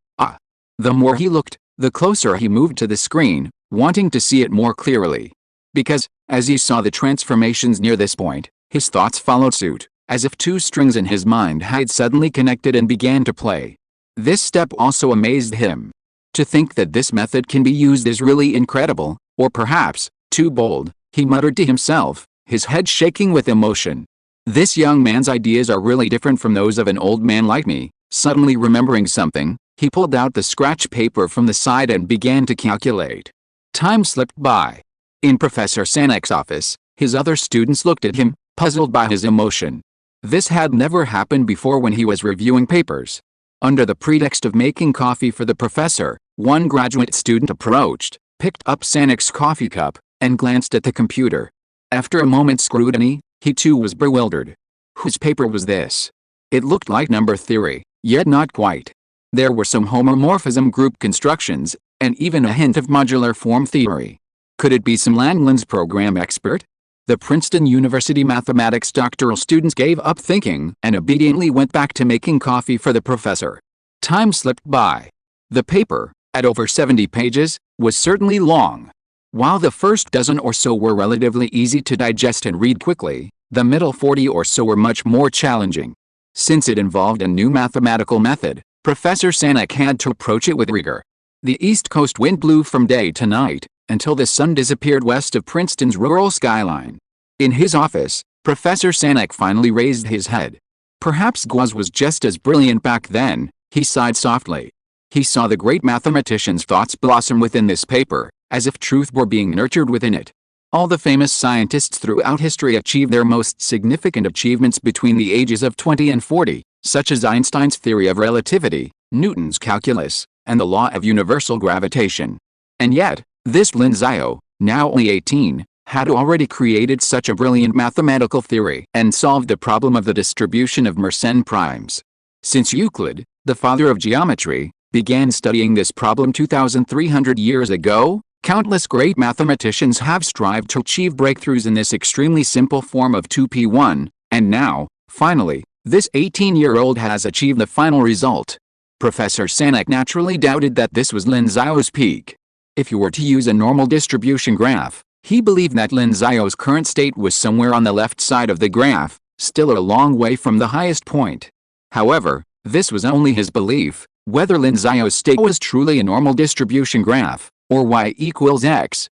[SPEAKER 1] The more he looked, the closer he moved to the screen, wanting to see it more clearly. Because, as he saw the transformations near this point, his thoughts followed suit, as if two strings in his mind had suddenly connected and began to play. This step also amazed him. To think that this method can be used is really incredible, or perhaps, too bold, he muttered to himself, his head shaking with emotion. This young man's ideas are really different from those of an old man like me. Suddenly remembering something, he pulled out the scratch paper from the side and began to calculate. Time slipped by. In Professor Sanek's office, his other students looked at him, puzzled by his emotion. This had never happened before when he was reviewing papers. Under the pretext of making coffee for the professor, one graduate student approached, picked up Sanek's coffee cup, and glanced at the computer. After a moment's scrutiny, he too was bewildered. Whose paper was this? It looked like number theory, yet not quite. There were some homomorphism group constructions, and even a hint of modular form theory. Could it be some Langland's program expert? The Princeton University mathematics doctoral students gave up thinking and obediently went back to making coffee for the professor. Time slipped by. The paper, at over 70 pages, was certainly long. While the first dozen or so were relatively easy to digest and read quickly, the middle 40 or so were much more challenging. Since it involved a new mathematical method, Professor Sanek had to approach it with rigor. The East Coast wind blew from day to night, until the sun disappeared west of Princeton's rural skyline. In his office, Professor Sanek finally raised his head. Perhaps Guaz was just as brilliant back then, he sighed softly. He saw the great mathematician's thoughts blossom within this paper, as if truth were being nurtured within it. All the famous scientists throughout history achieved their most significant achievements between the ages of 20 and 40, such as Einstein's theory of relativity, Newton's calculus, and the law of universal gravitation. And yet, this Lin Xiao, now only 18, had already created such a brilliant mathematical theory and solved the problem of the distribution of Mersenne primes. Since Euclid, the father of geometry, began studying this problem 2,300 years ago, countless great mathematicians have strived to achieve breakthroughs in this extremely simple form of 2p1, and now, finally, this 18-year-old has achieved the final result. Professor Sanek naturally doubted that this was Lin Xiao's peak. If you were to use a normal distribution graph, He believed that Lin Xiao's current state was somewhere on the left side of the graph, still a long way from the highest point. However, this was only his belief. Whether Lin Xiao's state was truly a normal distribution graph, or y equals x,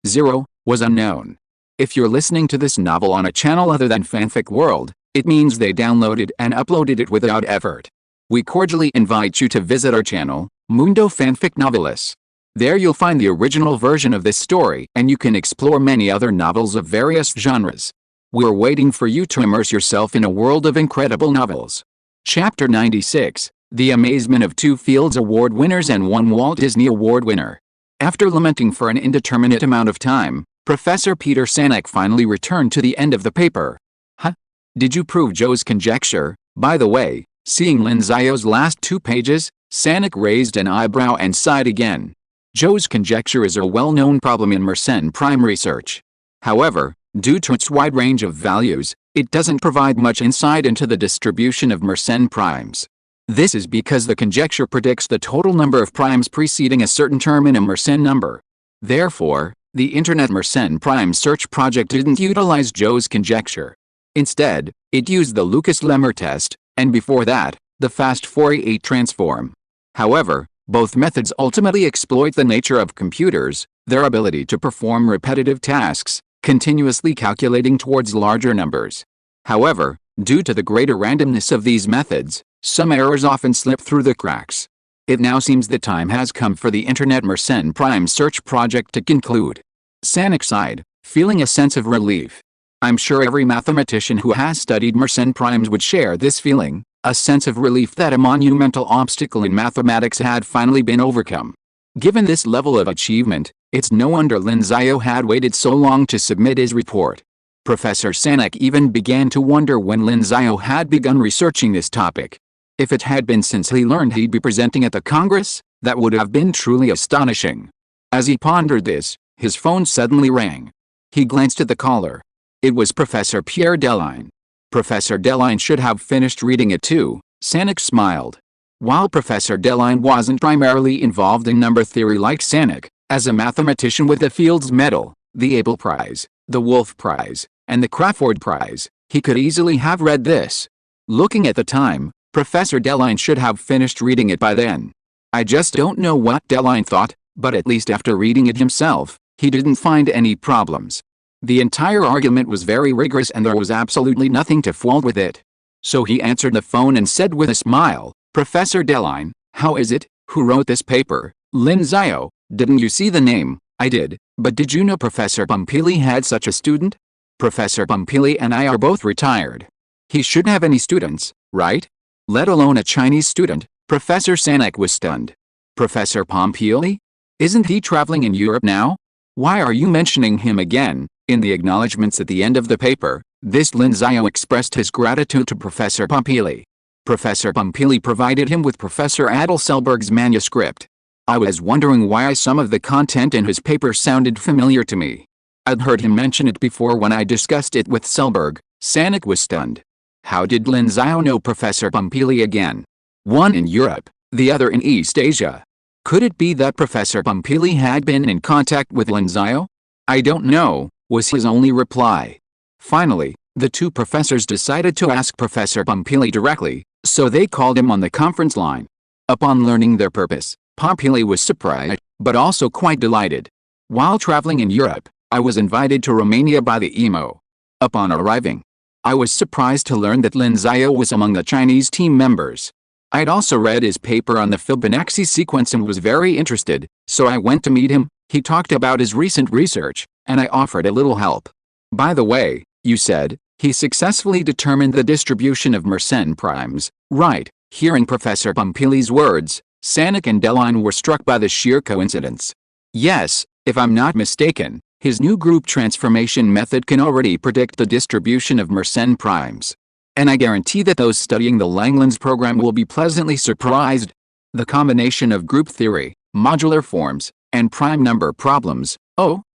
[SPEAKER 1] 0, was unknown. If you're listening to this novel on a channel other than Fanfic World, it means they downloaded and uploaded it without effort. We cordially invite you to visit our channel, Mundo Fanfic Novelis. There you'll find the original version of this story, and you can explore many other novels of various genres. We're waiting for you to immerse yourself in a world of incredible novels. Chapter 96, The Amazement of Two Fields Award Winners and One Walt Disney Award Winner. After lamenting for an indeterminate amount of time, Professor Peter Sanek finally returned to the end of the paper. Huh? Did you prove Joe's conjecture? By the way, seeing Lin Xiao's last 2 pages, Sanek raised an eyebrow and sighed again. Joe's conjecture is a well-known problem in Mersenne prime research. However, due to its wide range of values, it doesn't provide much insight into the distribution of Mersenne primes. This is because the conjecture predicts the total number of primes preceding a certain term in a Mersenne number. Therefore, the Internet Mersenne prime search project didn't utilize Joe's conjecture. Instead, it used the Lucas-Lemmer test, and before that, the fast Fourier transform. However, both methods ultimately exploit the nature of computers, their ability to perform repetitive tasks, continuously calculating towards larger numbers. However, due to the greater randomness of these methods, some errors often slip through the cracks. It now seems the time has come for the Internet Mersenne prime search project to conclude. Sanek sighed, feeling a sense of relief. I'm sure every mathematician who has studied Mersenne primes would share this feeling. A sense of relief that a monumental obstacle in mathematics had finally been overcome. Given this level of achievement, it's no wonder Lin Xiao had waited so long to submit his report. Professor Sanek even began to wonder when Lin Xiao had begun researching this topic. If it had been since he learned he'd be presenting at the Congress, that would have been truly astonishing. As he pondered this, his phone suddenly rang. He glanced at the caller. It was Professor Pierre Delaine. Professor Delaine should have finished reading it too, Sanek smiled. While Professor Delaine wasn't primarily involved in number theory like Sanek, as a mathematician with the Fields Medal, the Abel Prize, the Wolf Prize, and the Crawford Prize, he could easily have read this. Looking at the time, Professor Delaine should have finished reading it by then. I just don't know what Delaine thought, but at least after reading it himself, he didn't find any problems. The entire argument was very rigorous and there was absolutely nothing to fault with it. So he answered the phone and said with a smile, Professor Delaine, how is it? Who wrote this paper? Lin Xiao. Didn't you see the name? I did, but did you know Professor Pompili had such a student? Professor Pompili and I are both retired. He shouldn't have any students, right? Let alone a Chinese student. Professor Sanek was stunned. Professor Pompili? Isn't he traveling in Europe now? Why are you mentioning him again? In the acknowledgments at the end of the paper, this Lin Xiao expressed his gratitude to Professor Pompili. Professor Pompili provided him with Professor Adel Selberg's manuscript. I was wondering why some of the content in his paper sounded familiar to me. I'd heard him mention it before when I discussed it with Selberg. Sanek was stunned. How did Lin Xiao know Professor Pompili again? One in Europe, the other in East Asia. Could it be that Professor Pompili had been in contact with Lin Xiao? I don't know, was his only reply. Finally, the two professors decided to ask Professor Pompili directly, so they called him on the conference line. Upon learning their purpose, Pompili was surprised, but also quite delighted. While traveling in Europe, I was invited to Romania by the EMO. Upon arriving, I was surprised to learn that Lin Xiao was among the Chinese team members. I'd also read his paper on the Fibonacci sequence and was very interested, so I went to meet him. He talked about his recent research, and I offered a little help. By the way, you said, he successfully determined the distribution of Mersenne primes, right? Hearing Professor Pompili's words, Sanek and Delaine were struck by the sheer coincidence. Yes, if I'm not mistaken, his new group transformation method can already predict the distribution of Mersenne primes. And I guarantee that those studying the Langlands program will be pleasantly surprised. The combination of group theory, modular forms, and prime number problems,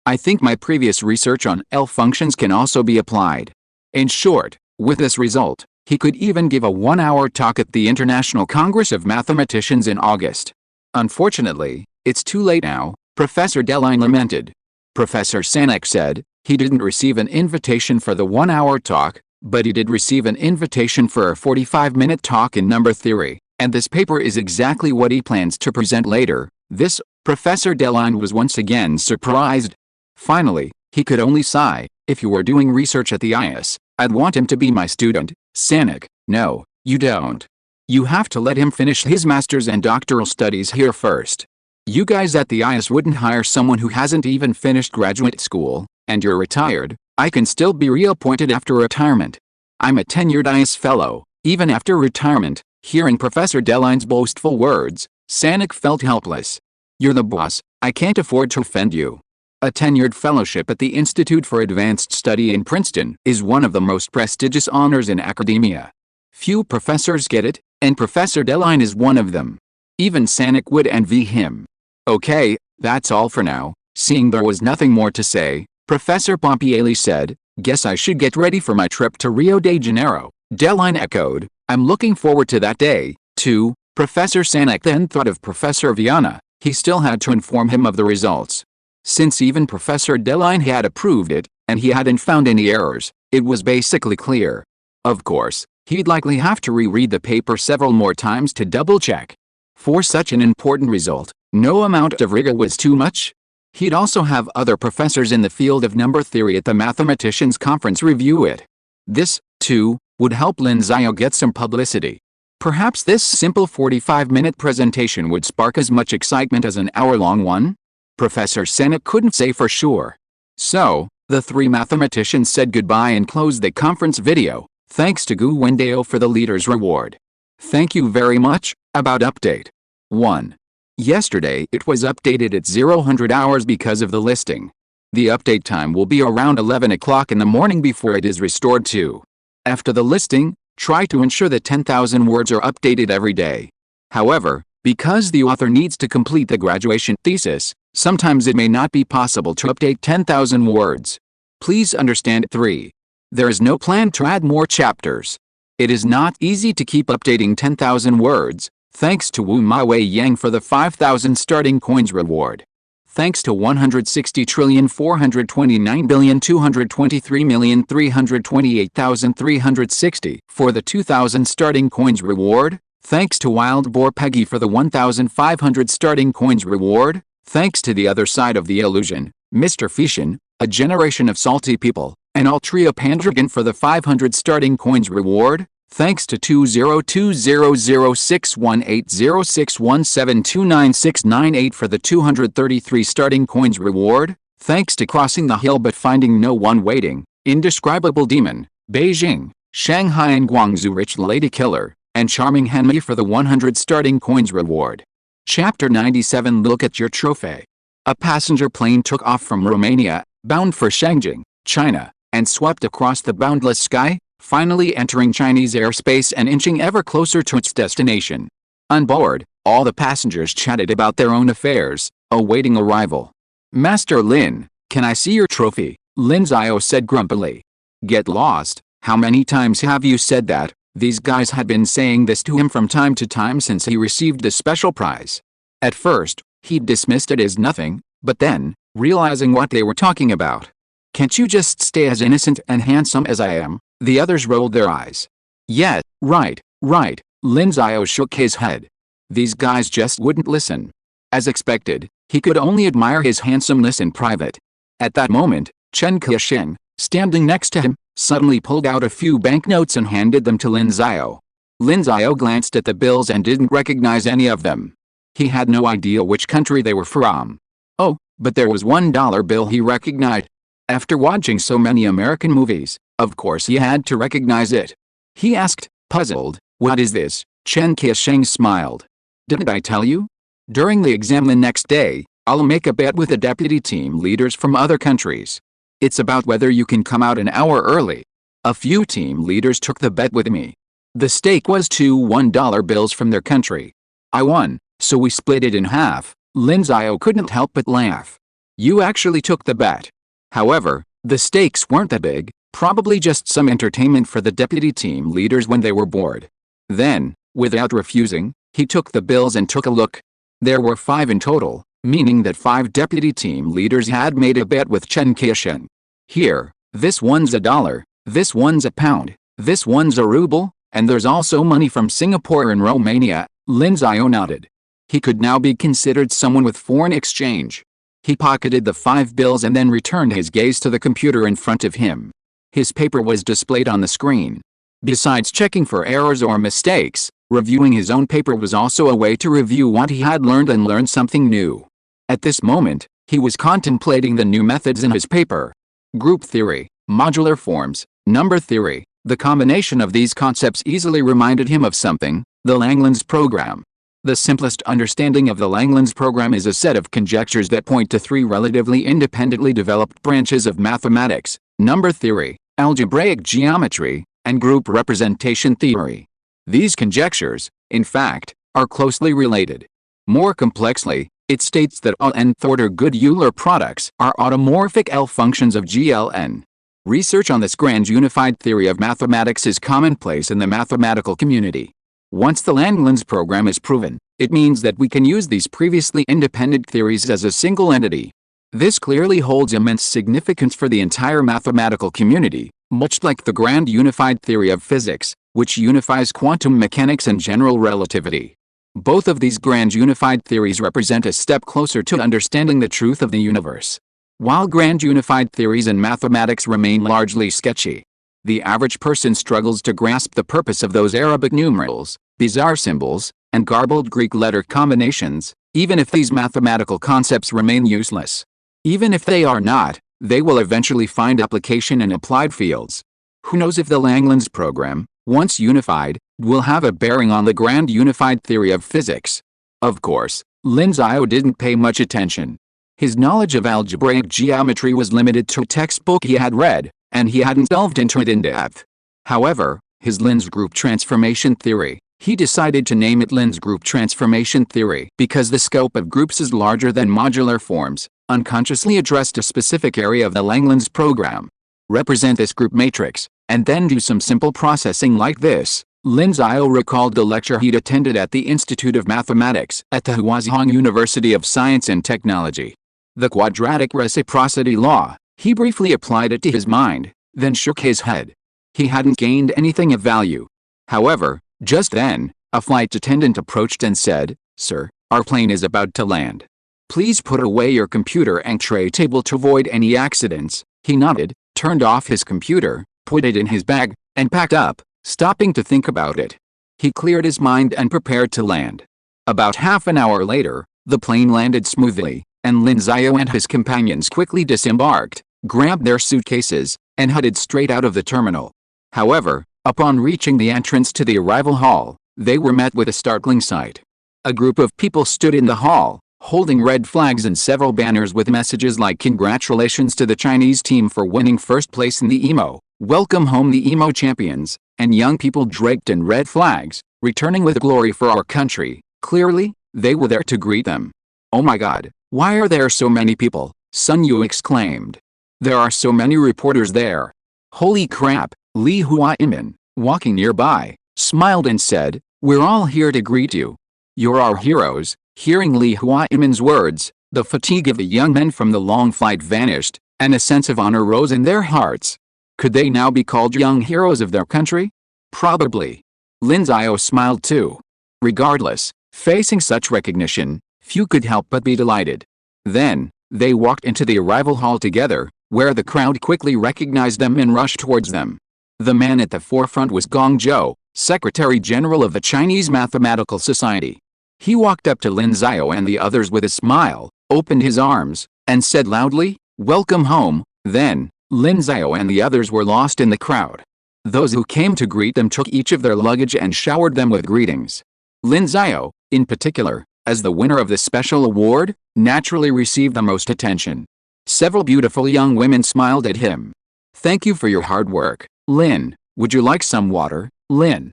[SPEAKER 1] I think my previous research on L functions can also be applied. In short, with this result, he could even give a 1-hour talk at the International Congress of Mathematicians in August. Unfortunately, it's too late now, Professor Delaine lamented. Professor Sanek said. He didn't receive an invitation for the 1-hour talk, but he did receive an invitation for a 45-minute talk in number theory, and this paper is exactly what he plans to present later. This, Professor Deline was once again surprised. Finally, he could only sigh. If you were doing research at the IS, I'd want him to be my student. Sanek, no, you don't. You have to let him finish his master's and doctoral studies here first. You guys at the IS wouldn't hire someone who hasn't even finished graduate school, and you're retired. I can still be reappointed after retirement. I'm a tenured IS fellow, even after retirement. Hearing Professor Deline's boastful words, Sanek felt helpless. You're the boss, I can't afford to offend you. A tenured fellowship at the Institute for Advanced Study in Princeton is one of the most prestigious honors in academia. Few professors get it, and Professor Deline is one of them. Even Sanek would envy him. Okay, that's all for now. Seeing there was nothing more to say, Professor Pompielli said, guess I should get ready for my trip to Rio de Janeiro. Deline echoed, I'm looking forward to that day, too. Professor Sanek then thought of Professor Viana. He still had to inform him of the results. Since even Professor Deline had approved it, and he hadn't found any errors, it was basically clear. Of course, he'd likely have to reread the paper several more times to double-check. For such an important result, no amount of rigor was too much. He'd also have other professors in the field of number theory at the Mathematicians Conference review it. This, too, would help Lin Xiao get some publicity. Perhaps this simple 45-minute presentation would spark as much excitement as an hour-long one? Professor Sanek couldn't say for sure. So, the three mathematicians said goodbye and closed the conference video. Thanks to Gu Wendao for the leader's reward. Thank you very much. About update. 1. Yesterday it was updated at 0000 hours because of the listing. The update time will be around 11 o'clock in the morning before it is restored to. After the listing, try to ensure that 10,000 words are updated every day. However, because the author needs to complete the graduation thesis, sometimes it may not be possible to update 10,000 words. Please understand. 3. There is no plan to add more chapters. It is not easy to keep updating 10,000 words. Thanks to Wu Maiwei Yang for the 5,000 starting coins reward. Thanks to 160,429,223,328,360 for the 2,000 starting coins reward. Thanks to Wild Boar Peggy for the 1,500 starting coins reward. Thanks to the other side of the illusion, Mr. Fishin, a generation of salty people, and Altria Pandragon for the 500 starting coins reward. Thanks to 20200618061729698 for the 233 starting coins reward. Thanks to Crossing the Hill but Finding No One Waiting, Indescribable Demon, Beijing, Shanghai and Guangzhou Rich Lady Killer, and Charming Henmi for the 100 starting coins reward. Chapter 97. Look at your trophy. A passenger plane took off from Romania, bound for Shangjing, China, and swept across the boundless sky, finally entering Chinese airspace and inching ever closer to its destination. On board, all the passengers chatted about their own affairs, awaiting arrival. Master Lin, can I see your trophy? Lin Xiao said grumpily. Get lost, how many times have you said that? These guys had been saying this to him from time to time since he received the special prize. At first, he dismissed it as nothing, but then, realizing what they were talking about. Can't you just stay as innocent and handsome as I am? The others rolled their eyes. Yeah, right. Lin Xiao shook his head. These guys just wouldn't listen. As expected, he could only admire his handsomeness in private. At that moment, Chen Kexing, standing next to him, suddenly pulled out a few banknotes and handed them to Lin Xiao. Lin Xiao glanced at the bills and didn't recognize any of them. He had no idea which country they were from. Oh, but there was $1 bill he recognized. After watching so many American movies, of course he had to recognize it. He asked, puzzled, what is this? Chen Kexing smiled. Didn't I tell you? During the exam the next day, I'll make a bet with the deputy team leaders from other countries. It's about whether you can come out an hour early. A few team leaders took the bet with me. The stake was 2 $1 bills from their country. I won, so we split it in half. Lin Xiao couldn't help but laugh. You actually took the bet. However, the stakes weren't that big, probably just some entertainment for the deputy team leaders when they were bored. Then, without refusing, he took the bills and took a look. There were 5 in total, meaning that 5 deputy team leaders had made a bet with Chen Qiushen. Here, this one's $1, this one's £1, this one's a ruble, and there's also money from Singapore and Romania. Lin Xiao nodded. He could now be considered someone with foreign exchange. He pocketed the 5 bills and then returned his gaze to the computer in front of him. His paper was displayed on the screen. Besides checking for errors or mistakes, reviewing his own paper was also a way to review what he had learned and learn something new. At this moment, he was contemplating the new methods in his paper. Group theory, modular forms, number theory. The combination of these concepts easily reminded him of something, the Langlands program. The simplest understanding of the Langlands program is a set of conjectures that point to 3 relatively independently developed branches of mathematics: number theory, algebraic geometry, and group representation theory. These conjectures, in fact, are closely related. More complexly, it states that all nth-order good Euler products are automorphic L functions of GLN. Research on this grand unified theory of mathematics is commonplace in the mathematical community. Once the Langlands program is proven, it means that we can use these previously independent theories as a single entity. This clearly holds immense significance for the entire mathematical community, much like the grand unified theory of physics, which unifies quantum mechanics and general relativity. Both of these grand unified theories represent a step closer to understanding the truth of the universe. While grand unified theories in mathematics remain largely sketchy, the average person struggles to grasp the purpose of those Arabic numerals, bizarre symbols, and garbled Greek letter combinations, even if these mathematical concepts remain useless. Even if they are not, they will eventually find application in applied fields. Who knows if the Langlands program, once unified, will have a bearing on the grand unified theory of physics? Of course, Lin Xiao didn't pay much attention. His knowledge of algebraic geometry was limited to a textbook he had read, and he hadn't delved into it in depth. However, his Lin's group transformation theory, he decided to name it Lin's group transformation theory because the scope of groups is larger than modular forms, unconsciously addressed a specific area of the Langlands program. Represent this group matrix, and then do some simple processing like this. Lin Xiao recalled the lecture he'd attended at the Institute of Mathematics at the Huazhong University of Science and Technology. The quadratic reciprocity law, he briefly applied it to his mind, then shook his head. He hadn't gained anything of value. However, just then, a flight attendant approached and said, "Sir, our plane is about to land. Please put away your computer and tray table to avoid any accidents." He nodded, turned off his computer, put it in his bag, and packed up, stopping to think about it. He cleared his mind and prepared to land. About half an hour later, the plane landed smoothly, and Lin Xiao and his companions quickly disembarked, grabbed their suitcases, and headed straight out of the terminal. However, upon reaching the entrance to the arrival hall, they were met with a startling sight. A group of people stood in the hall, holding red flags and several banners with messages like "Congratulations to the Chinese team for winning first place in the EMO, welcome home the EMO champions," and young people draped in red flags, "Returning with glory for our country." Clearly, they were there to greet them. "Oh my God, why are there so many people?" Sun Yu exclaimed. "There are so many reporters there." "Holy crap," Li Huaimin, walking nearby, smiled and said, "We're all here to greet you. You're our heroes." Hearing Li Huaimin's words, the fatigue of the young men from the long flight vanished, and a sense of honor rose in their hearts. Could they now be called young heroes of their country? Probably. Lin Xiao smiled too. Regardless, facing such recognition, few could help but be delighted. Then, they walked into the arrival hall together, where the crowd quickly recognized them and rushed towards them. The man at the forefront was Gong Zhou, Secretary General of the Chinese Mathematical Society. He walked up to Lin Xiao and the others with a smile, opened his arms, and said loudly, "Welcome home." Then, Lin Xiao and the others were lost in the crowd. Those who came to greet them took each of their luggage and showered them with greetings. Lin Xiao, in particular, as the winner of the special award, naturally received the most attention. Several beautiful young women smiled at him. "Thank you for your hard work, Lin. Would you like some water?" "Lin,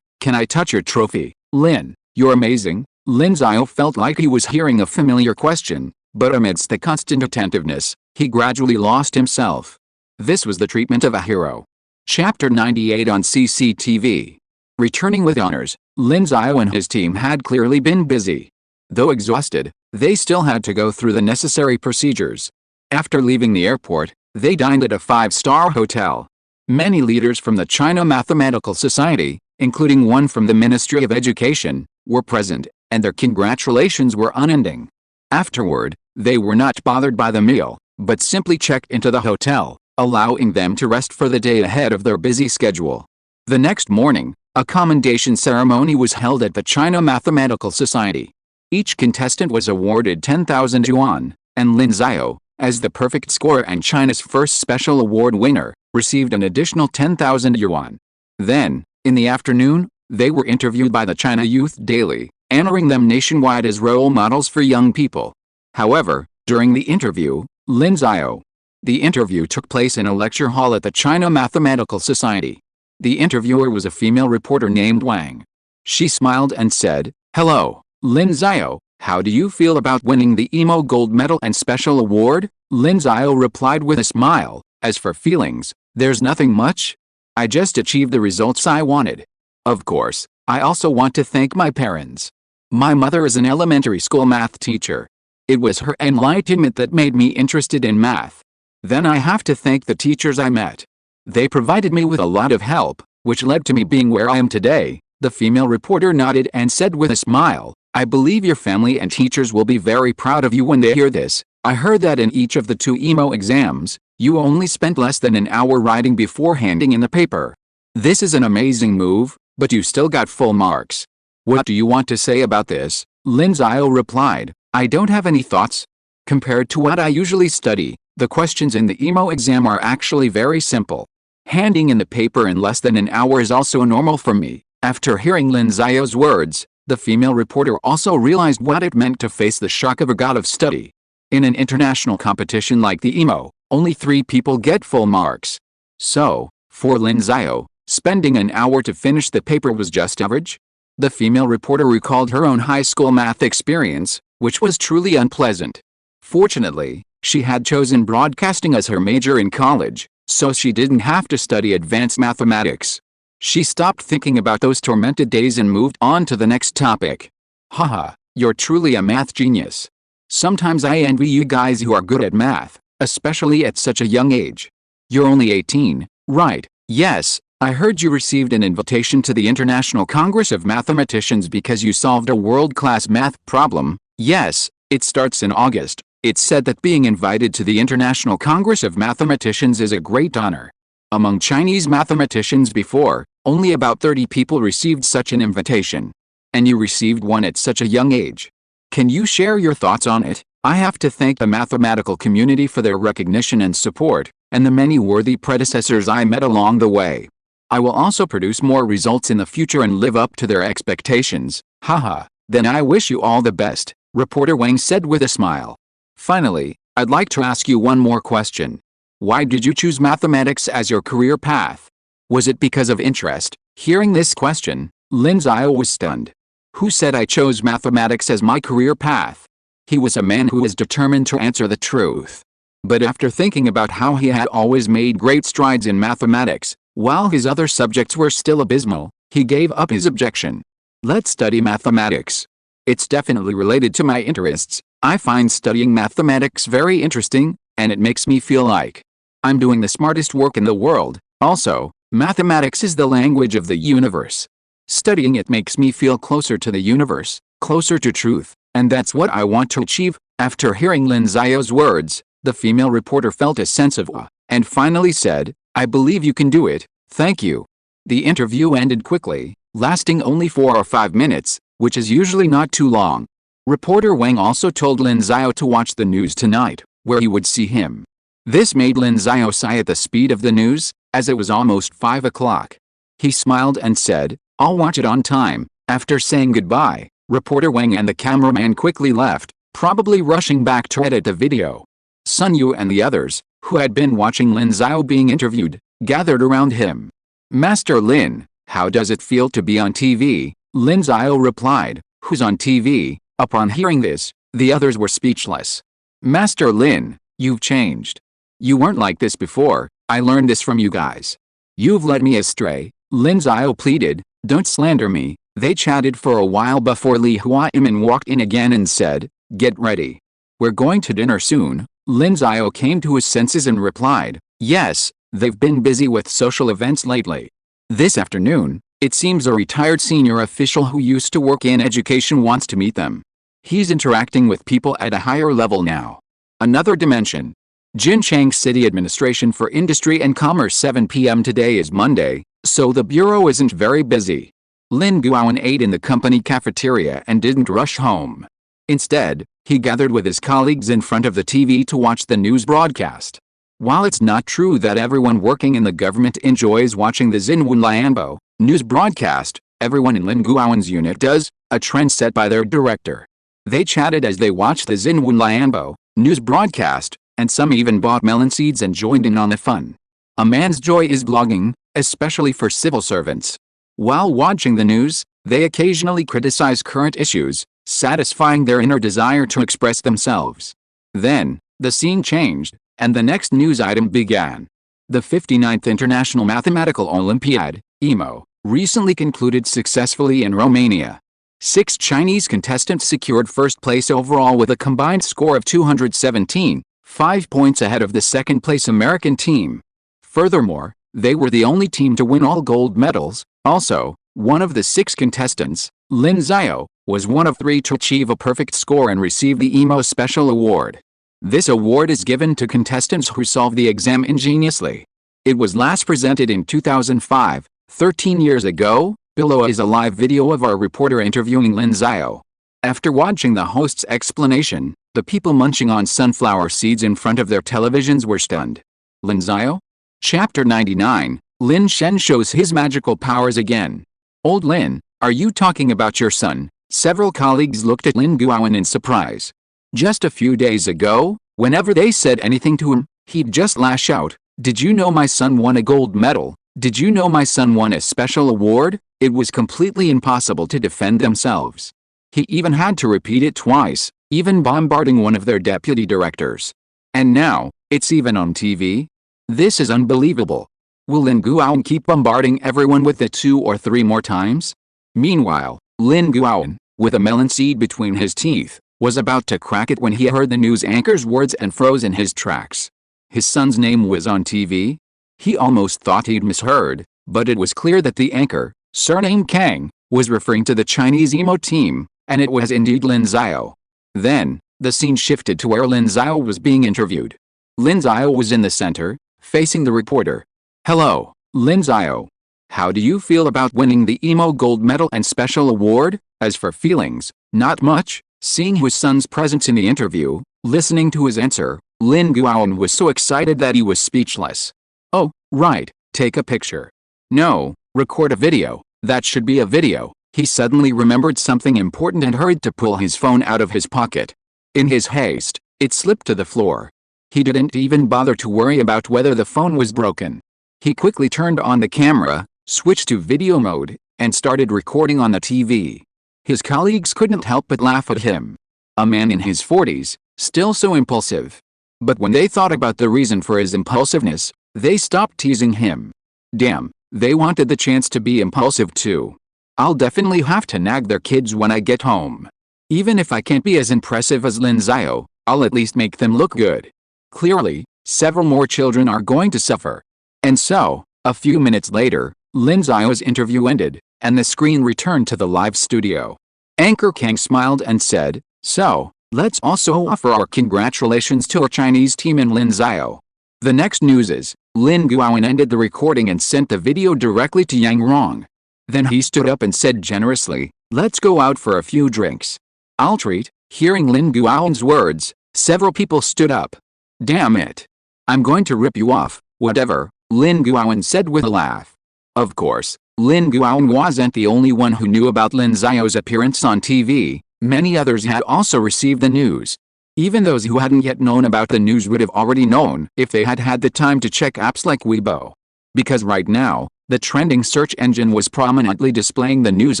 [SPEAKER 1] can I touch your trophy?" "Lin, you're amazing." Lin Xiao felt like he was hearing a familiar question, but amidst the constant attentiveness, he gradually lost himself. This was the treatment of a hero. Chapter 98 on CCTV. Returning with honors, Lin Xiao and his team had clearly been busy. Though exhausted, They still had to go through the necessary procedures. After leaving the airport, they dined at a 5-star hotel. Many leaders from the China Mathematical Society, including one from the Ministry of Education, were present, and their congratulations were unending. Afterward, they were not bothered by the meal, but simply checked into the hotel, allowing them to rest for the day ahead of their busy schedule. The next morning, a commendation ceremony was held at the China Mathematical Society. Each contestant was awarded 10,000 yuan, and Lin Xiao, as the perfect scorer and China's first special award winner, received an additional 10,000 yuan. Then, in the afternoon, they were interviewed by the China Youth Daily, honoring them nationwide as role models for young people. However, during the interview, Lin Xiao. The interview took place in a lecture hall at the China Mathematical Society. The interviewer was a female reporter named Wang. She smiled and said, "Hello, Lin Xiao, how do you feel about winning the EMO Gold Medal and Special Award?" Lin Xiao replied with a smile, "As for feelings, there's nothing much. I just achieved the results I wanted. Of course, I also want to thank my parents. My mother is an elementary school math teacher. It was her enlightenment that made me interested in math. Then I have to thank the teachers I met. They provided me with a lot of help, which led to me being where I am today." The female reporter nodded and said with a smile, "I believe your family and teachers will be very proud of you when they hear this. I heard that in each of the 2 EMO exams, you only spent less than an hour writing before handing in the paper. This is an amazing move, but you still got full marks. What do you want to say about this?" Lin Xiao replied, "I don't have any thoughts. Compared to what I usually study, the questions in the EMO exam are actually very simple. Handing in the paper in less than an hour is also normal for me." After hearing Lin Xiao's words, the female reporter also realized what it meant to face the shock of a god of study. In an international competition like the EMO, only 3 people get full marks. So, for Lin Xiao, spending an hour to finish the paper was just average? The female reporter recalled her own high school math experience, which was truly unpleasant. Fortunately, she had chosen broadcasting as her major in college, so she didn't have to study advanced mathematics. She stopped thinking about those tormented days and moved on to the next topic. "Haha, you're truly a math genius. Sometimes I envy you guys who are good at math, especially at such a young age. You're only 18, right?" "Yes, I heard you received an invitation to the International Congress of Mathematicians because you solved a world-class math problem." "Yes, it starts in August." It's said that being invited to the International Congress of Mathematicians is a great honor. Among Chinese mathematicians before, only about 30 people received such an invitation. And you received one at such a young age. Can you share your thoughts on it? I have to thank the mathematical community for their recognition and support, and the many worthy predecessors I met along the way. I will also produce more results in the future and live up to their expectations. Haha, then I wish you all the best, reporter Wang said with a smile. Finally, I'd like to ask you one more question. Why did you choose mathematics as your career path? Was it because of interest? Hearing this question, Lin Xiao was stunned. Who said I chose mathematics as my career path? He was a man who was determined to answer the truth. But after thinking about how he had always made great strides in mathematics, while his other subjects were still abysmal, he gave up his objection. Let's study mathematics. It's definitely related to my interests. I find studying mathematics very interesting, and it makes me feel like I'm doing the smartest work in the world. Also, mathematics is the language of the universe. Studying it makes me feel closer to the universe, closer to truth, and that's what I want to achieve. After hearing Lin Xiao's words, the female reporter felt a sense of awe, and finally said, I believe you can do it, thank you. The interview ended quickly, lasting only 4 or 5 minutes, which is usually not too long. Reporter Wang also told Lin Xiao to watch the news tonight, where he would see him. This made Lin Xiao sigh at the speed of the news, as it was almost 5 o'clock. He smiled and said, I'll watch it on time. After saying goodbye, reporter Wang and the cameraman quickly left, probably rushing back to edit the video. Sun Yu and the others, who had been watching Lin Xiao being interviewed, gathered around him. Master Lin, how does it feel to be on TV? Lin Xiao replied, who's on TV? Upon hearing this, the others were speechless. Master Lin, you've changed. You weren't like this before, I learned this from you guys. You've led me astray, Lin Xiao pleaded, don't slander me. They chatted for a while before Li Huaimin walked in again and said, Get ready. We're going to dinner soon. Lin Xiao came to his senses and replied, yes, they've been busy with social events lately. This afternoon, it seems a retired senior official who used to work in education wants to meet them. He's interacting with people at a higher level now. Another dimension. Jinchang City Administration for Industry and Commerce 7 p.m. Today is Monday, so the bureau isn't very busy. Lin Guowen ate in the company cafeteria and didn't rush home. Instead, he gathered with his colleagues in front of the TV to watch the news broadcast. While it's not true that everyone working in the government enjoys watching the Xinhunlianbo news broadcast, everyone in Lin Guowen's unit does, a trend set by their director. They chatted as they watched the Xinhunlianbo news broadcast, and some even bought melon seeds and joined in on the fun. A man's joy is blogging, especially for civil servants. While watching the news, they occasionally criticize current issues, satisfying their inner desire to express themselves. Then, the scene changed, and the next news item began. The 59th International Mathematical Olympiad, EMO, recently concluded successfully in Romania. 6 Chinese contestants secured first place overall with a combined score of 217, 5 points ahead of the second-place American team. Furthermore, they were the only team to win all gold medals. Also, one of the 6 contestants, Lin Xiao, was one of 3 to achieve a perfect score and receive the EMO Special Award. This award is given to contestants who solve the exam ingeniously. It was last presented in 2005, 13 years ago. Below is a live video of our reporter interviewing Lin Xiao. After watching the host's explanation, the people munching on sunflower seeds in front of their televisions were stunned. Lin Xiao? Chapter 99, Lin Shen shows his magical powers again. Old Lin, are you talking about your son? Several colleagues looked at Lin Guowen in surprise. Just a few days ago, whenever they said anything to him, he'd just lash out, did you know my son won a gold medal? Did you know my son won a special award? It was completely impossible to defend themselves. He even had to repeat it twice, even bombarding one of their deputy directors. And now, it's even on TV? This is unbelievable. Will Lin Guowen keep bombarding everyone with it 2 or 3 more times? Meanwhile, Lin Guowen, with a melon seed between his teeth, was about to crack it when he heard the news anchor's words and froze in his tracks. His son's name was on TV? He almost thought he'd misheard, but it was clear that the anchor, surnamed Kang, was referring to the Chinese EMO team, and it was indeed Lin Xiao. Then, the scene shifted to where Lin Xiao was being interviewed. Lin Xiao was in the center, facing the reporter. Hello, Lin Xiao. How do you feel about winning the EMO Gold Medal and Special Award? As for feelings, not much. Seeing his son's presence in the interview, listening to his answer, Lin Guowen was so excited that he was speechless. Oh, right, take a picture. No, record a video. That should be a video. He suddenly remembered something important and hurried to pull his phone out of his pocket. In his haste, it slipped to the floor. He didn't even bother to worry about whether the phone was broken. He quickly turned on the camera, switched to video mode, and started recording on the TV. His colleagues couldn't help but laugh at him. A man in his 40s, still so impulsive. But when they thought about the reason for his impulsiveness, they stopped teasing him. Damn, they wanted the chance to be impulsive too. I'll definitely have to nag their kids when I get home. Even if I can't be as impressive as Lin Xiao, I'll at least make them look good. Clearly, several more children are going to suffer. And so, a few minutes later, Lin Xiao's interview ended, and the screen returned to the live studio. Anchor Kang smiled and said, so, let's also offer our congratulations to our Chinese team and Lin Xiao. The next news is, Lin Guowen ended the recording and sent the video directly to Yang Rong. Then he stood up and said generously, let's go out for a few drinks. I'll treat. Hearing Lin Guowen's words, several people stood up. Damn it. I'm going to rip you off, whatever, Lin Guowen said with a laugh. Of course, Lin Guowen wasn't the only one who knew about Lin Xiao's appearance on TV. Many others had also received the news. Even those who hadn't yet known about the news would have already known if they had had the time to check apps like Weibo. Because right now, the trending search engine was prominently displaying the news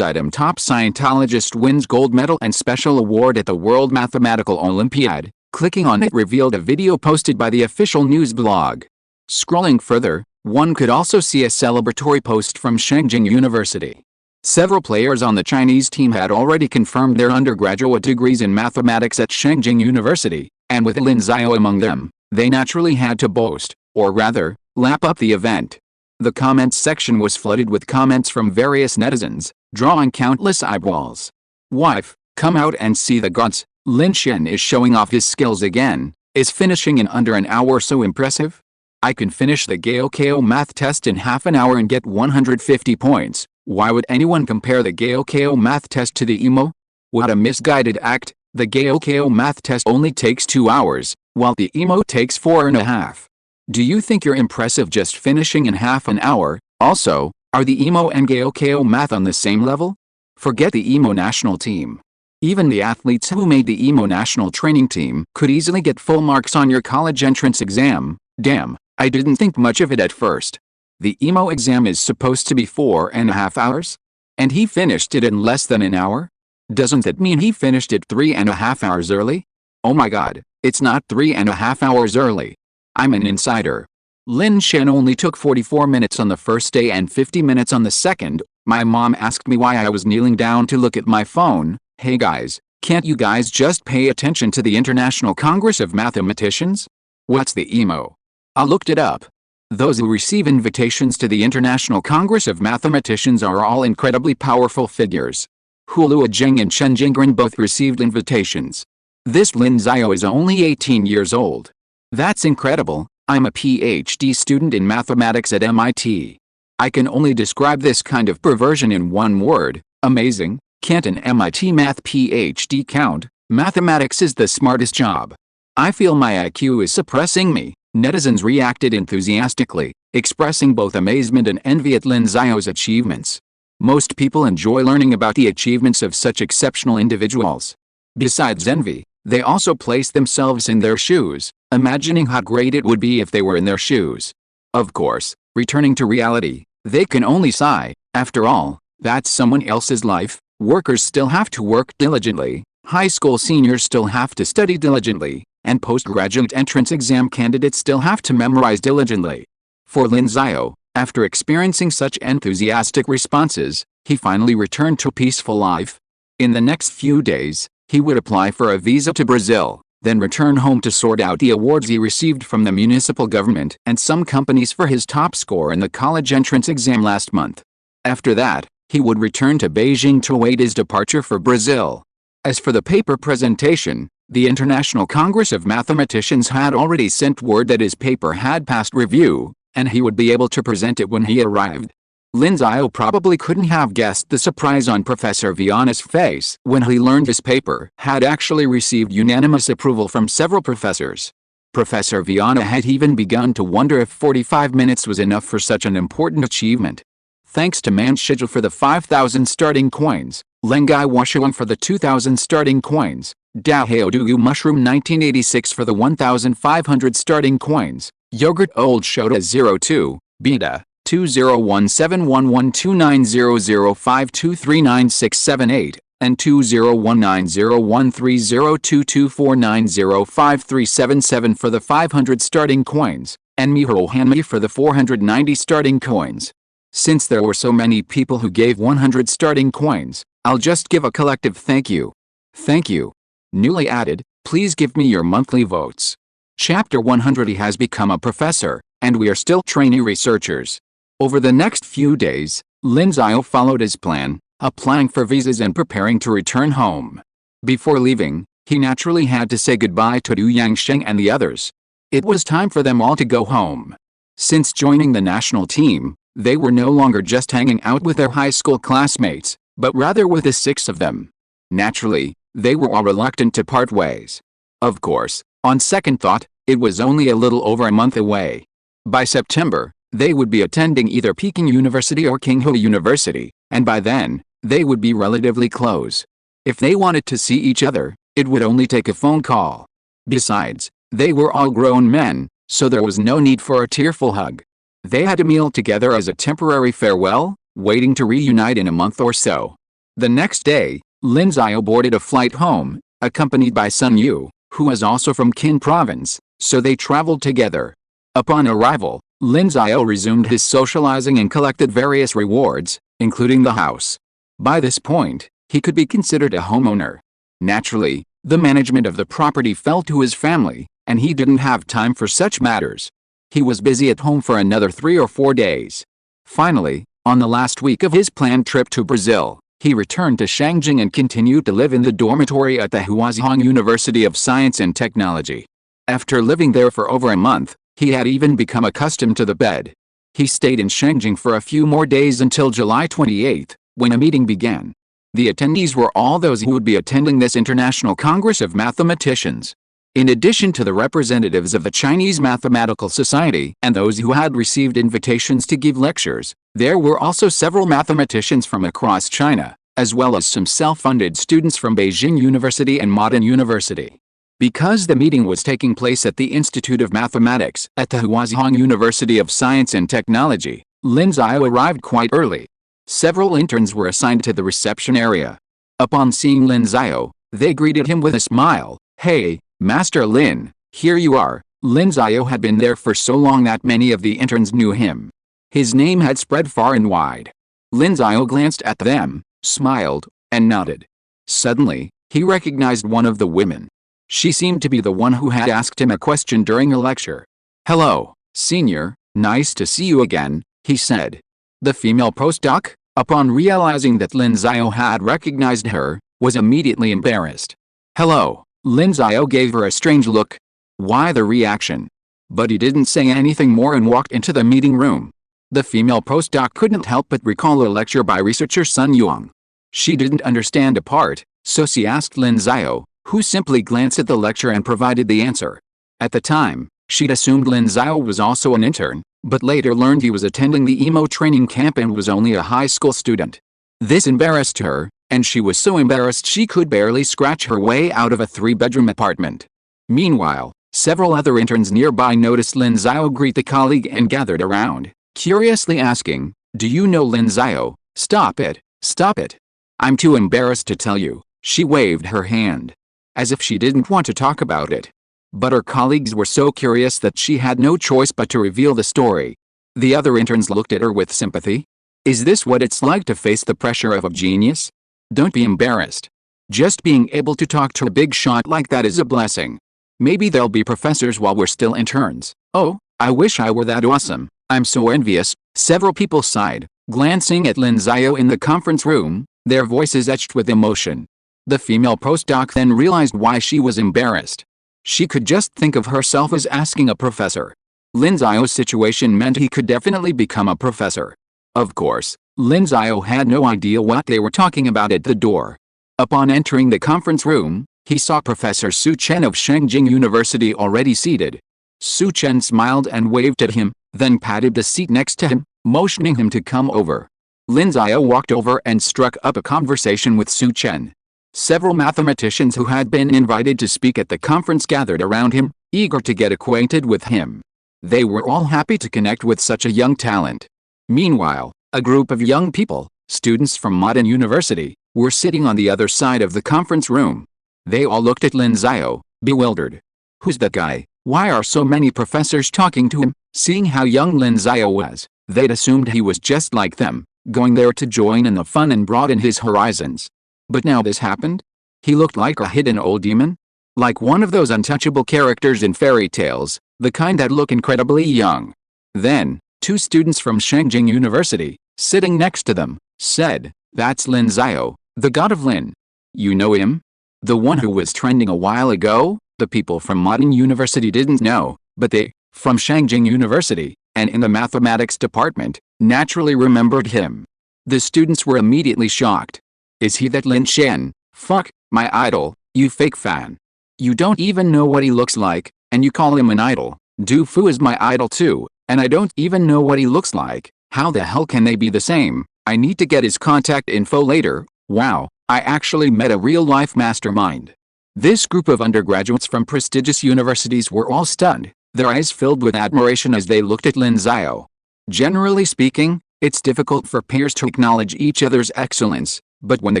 [SPEAKER 1] item top Scientologist wins gold medal and special award at the World Mathematical Olympiad. Clicking on it revealed a video posted by the official news blog. Scrolling further, one could also see a celebratory post from Shengjing University. Several players on the Chinese team had already confirmed their undergraduate degrees in mathematics at Shengjing University, and with Lin Xiao among them, they naturally had to boast, or rather, lap up the event. The comments section was flooded with comments from various netizens, drawing countless eyeballs. "Wife, come out and see the gods. Lin Xiao is showing off his skills again. Is finishing in under an hour so impressive? I can finish the Gaokao math test in half an hour and get 150 points. Why would anyone compare the Gaokao math test to the EMO? What a misguided act. The Gaokao math test only takes 2 hours, while the EMO takes 4.5. Do you think you're impressive just finishing in half an hour? Also, are the EMO and Gaokao math on the same level? Forget the EMO national team. Even the athletes who made the EMO national training team could easily get full marks on your college entrance exam. Damn, I didn't think much of it at first. The EMO exam is supposed to be 4.5 hours? And he finished it in less than an hour? Doesn't that mean he finished it 3.5 hours early? Oh my god, it's not 3.5 hours early. I'm an insider. Lin Xiao only took 44 minutes on the first day and 50 minutes on the second. My mom asked me why I was kneeling down to look at my phone. Hey guys, can't you guys just pay attention to the International Congress of Mathematicians? What's the EMO? I looked it up. Those who receive invitations to the International Congress of Mathematicians are all incredibly powerful figures. Hulua Zheng and Chen Jingren both received invitations. This Lin Xiao is only 18 years old. That's incredible. I'm a PhD student in mathematics at MIT. I can only describe this kind of perversion in one word: amazing. Can't an MIT math PhD count? Mathematics is the smartest job. I feel my IQ is suppressing me. Netizens reacted enthusiastically, expressing both amazement and envy at Lin Xiao's achievements. Most people enjoy learning about the achievements of such exceptional individuals. Besides envy, they also place themselves in their shoes, imagining how great it would be if they were in their shoes. Of course, returning to reality, they can only sigh. After all, that's someone else's life. Workers still have to work diligently, high school seniors still have to study diligently, and postgraduate entrance exam candidates still have to memorize diligently. For Lin Xiao, after experiencing such enthusiastic responses, he finally returned to peaceful life. In the next few days, he would apply for a visa to Brazil, then return home to sort out the awards he received from the municipal government and some companies for his top score in the college entrance exam last month. After that, he would return to Beijing to await his departure for Brazil. As for the paper presentation, the International Congress of Mathematicians had already sent word that his paper had passed review, and he would be able to present it when he arrived. Lin Xiao probably couldn't have guessed the surprise on Professor Viana's face when he learned his paper had actually received unanimous approval from several professors. Professor Viana had even begun to wonder if 45 minutes was enough for such an important achievement. Thanks to Man Schedule for the 5,000 starting coins, Lengai Washuang for the 2,000 starting coins, Dao Dugu Mushroom 1986 for the 1,500 starting coins, Yogurt Old Shota 02, Beta 2017112900523967 and 201901302249053777 for the 500 starting coins, and Mihiro Hanmi for the 490 starting coins. Since there were so many people who gave 100 starting coins, I'll just give a collective thank you. Thank you. Newly added, please give me your monthly votes. Chapter 100. He has become a professor, and we are still trainee researchers. Over the next few days, Lin Xiao followed his plan, applying for visas and preparing to return home. Before leaving, he naturally had to say goodbye to Du Yangsheng and the others. It was time for them all to go home. Since joining the national team, they were no longer just hanging out with their high school classmates, but rather with the 6 of them. Naturally, they were all reluctant to part ways. Of course, on second thought, it was only a little over a month away. By September, they would be attending either Peking University or Tsinghua University, and by then, they would be relatively close. If they wanted to see each other, it would only take a phone call. Besides, they were all grown men, so there was no need for a tearful hug. They had a meal together as a temporary farewell, waiting to reunite in a month or so. The next day, Lin Xiao boarded a flight home, accompanied by Sun Yu, who was also from Qin province, so they traveled together. Upon arrival, Lin Xiao resumed his socializing and collected various rewards, including the house, By this point, he could be considered a homeowner. Naturally, the management of the property fell to his family, and he didn't have time for such matters. He was busy at home for another 3 or 4 days. Finally, on the last week of his planned trip to Brazil, he returned to Shangjing and continued to live in the dormitory at the Huazhong University of Science and Technology. After living there for over a month, he had even become accustomed to the bed. He stayed in Shangjing for a few more days until July 28, when a meeting began. The attendees were all those who would be attending this International Congress of Mathematicians. In addition to the representatives of the Chinese Mathematical Society and those who had received invitations to give lectures, there were also several mathematicians from across China, as well as some self-funded students from Beijing University and Modern University. Because the meeting was taking place at the Institute of Mathematics at the Huazhong University of Science and Technology, Lin Xiao arrived quite early. Several interns were assigned to the reception area. Upon seeing Lin Xiao, they greeted him with a smile. "Hey, Master Lin, here you are." Lin Xiao had been there for so long that many of the interns knew him. His name had spread far and wide. Lin Xiao glanced at them, smiled, and nodded. Suddenly, he recognized one of the women. She seemed to be the one who had asked him a question during a lecture. "Hello, senior, nice to see you again," he said. The female postdoc, upon realizing that Lin Xiao had recognized her, was immediately embarrassed. "Hello." Lin Xiao gave her a strange look. Why the reaction? But he didn't say anything more and walked into the meeting room. The female postdoc couldn't help but recall a lecture by researcher Sun Yuang. She didn't understand a part, so she asked Lin Xiao, who simply glanced at the lecture and provided the answer. At the time, she'd assumed Lin Xiao was also an intern, but later learned he was attending the EMO training camp and was only a high school student. This embarrassed her, and she was so embarrassed she could barely scratch her way out of a 3-bedroom apartment. Meanwhile, several other interns nearby noticed Lin Xiao greet the colleague and gathered around, curiously asking, "Do you know Lin Xiao? Stop it, stop it. I'm too embarrassed to tell you." She waved her hand, as if she didn't want to talk about it. But her colleagues were so curious that she had no choice but to reveal the story. The other interns looked at her with sympathy. Is this what it's like to face the pressure of a genius? Don't be embarrassed. Just being able to talk to a big shot like that is a blessing. Maybe they'll be professors while we're still interns. Oh, I wish I were that awesome. I'm so envious. Several people sighed, glancing at Lin Xiao in the conference room, their voices etched with emotion. The female postdoc then realized why she was embarrassed. She could just think of herself as asking a professor. Lin Xiao's situation meant he could definitely become a professor. Of course, Lin Xiao had no idea what they were talking about at the door. Upon entering the conference room, he saw Professor Su Chen of Shangjing University already seated. Su Chen smiled and waved at him, then patted the seat next to him, motioning him to come over. Lin Xiao walked over and struck up a conversation with Su Chen. Several mathematicians who had been invited to speak at the conference gathered around him, eager to get acquainted with him. They were all happy to connect with such a young talent. Meanwhile, a group of young people, students from Modern University, were sitting on the other side of the conference room. They all looked at Lin Xiao, bewildered. Who's that guy? Why are so many professors talking to him? Seeing how young Lin Xiao was, they'd assumed he was just like them, going there to join in the fun and broaden his horizons. But now this happened? He looked like a hidden old demon? Like one of those untouchable characters in fairy tales, the kind that look incredibly young. Then, 2 students from Shangjing University, sitting next to them, said, "That's Lin Xiao, the god of Lin. You know him? The one who was trending a while ago?" The people from Modern University didn't know, but they, from Shangjing University, and in the mathematics department, naturally remembered him. The students were immediately shocked. "Is he that Lin Xiao? Fuck, my idol, you fake fan. You don't even know what he looks like, and you call him an idol. Du Fu is my idol too, and I don't even know what he looks like. How the hell can they be the same? I need to get his contact info later. Wow, I actually met a real-life mastermind." This group of undergraduates from prestigious universities were all stunned, their eyes filled with admiration as they looked at Lin Xiao. Generally speaking, it's difficult for peers to acknowledge each other's excellence, but when the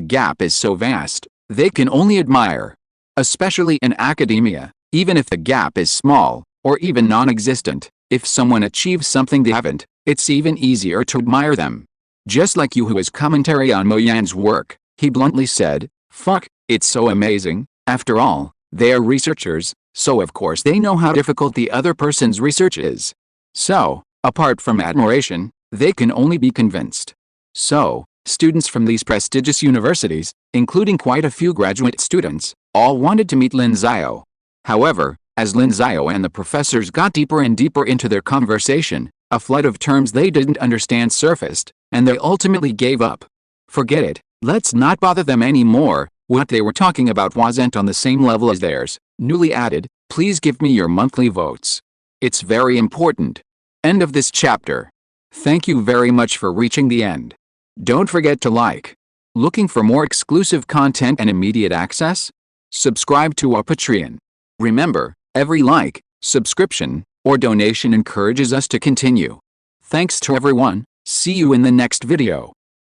[SPEAKER 1] gap is so vast, they can only admire. Especially in academia, even if the gap is small, or even non-existent, if someone achieves something they haven't, it's even easier to admire them. Just like Yu Hua's commentary on Mo Yan's work, he bluntly said, "Fuck, it's so amazing. After all, they are researchers, so of course they know how difficult the other person's research is. So, apart from admiration, they can only be convinced." So, students from these prestigious universities, including quite a few graduate students, all wanted to meet Lin Xiao. However, as Lin Xiao and the professors got deeper and deeper into their conversation, a flood of terms they didn't understand surfaced, and they ultimately gave up. Forget it, let's not bother them anymore. What they were talking about wasn't on the same level as theirs. Newly added, please give me your monthly votes. It's very important. End of this chapter. Thank you very much for reaching the end. Don't forget to like. Looking for more exclusive content and immediate access? Subscribe to our Patreon. Remember, every like, subscription, or donation encourages us to continue. Thanks to everyone. See you in the next video.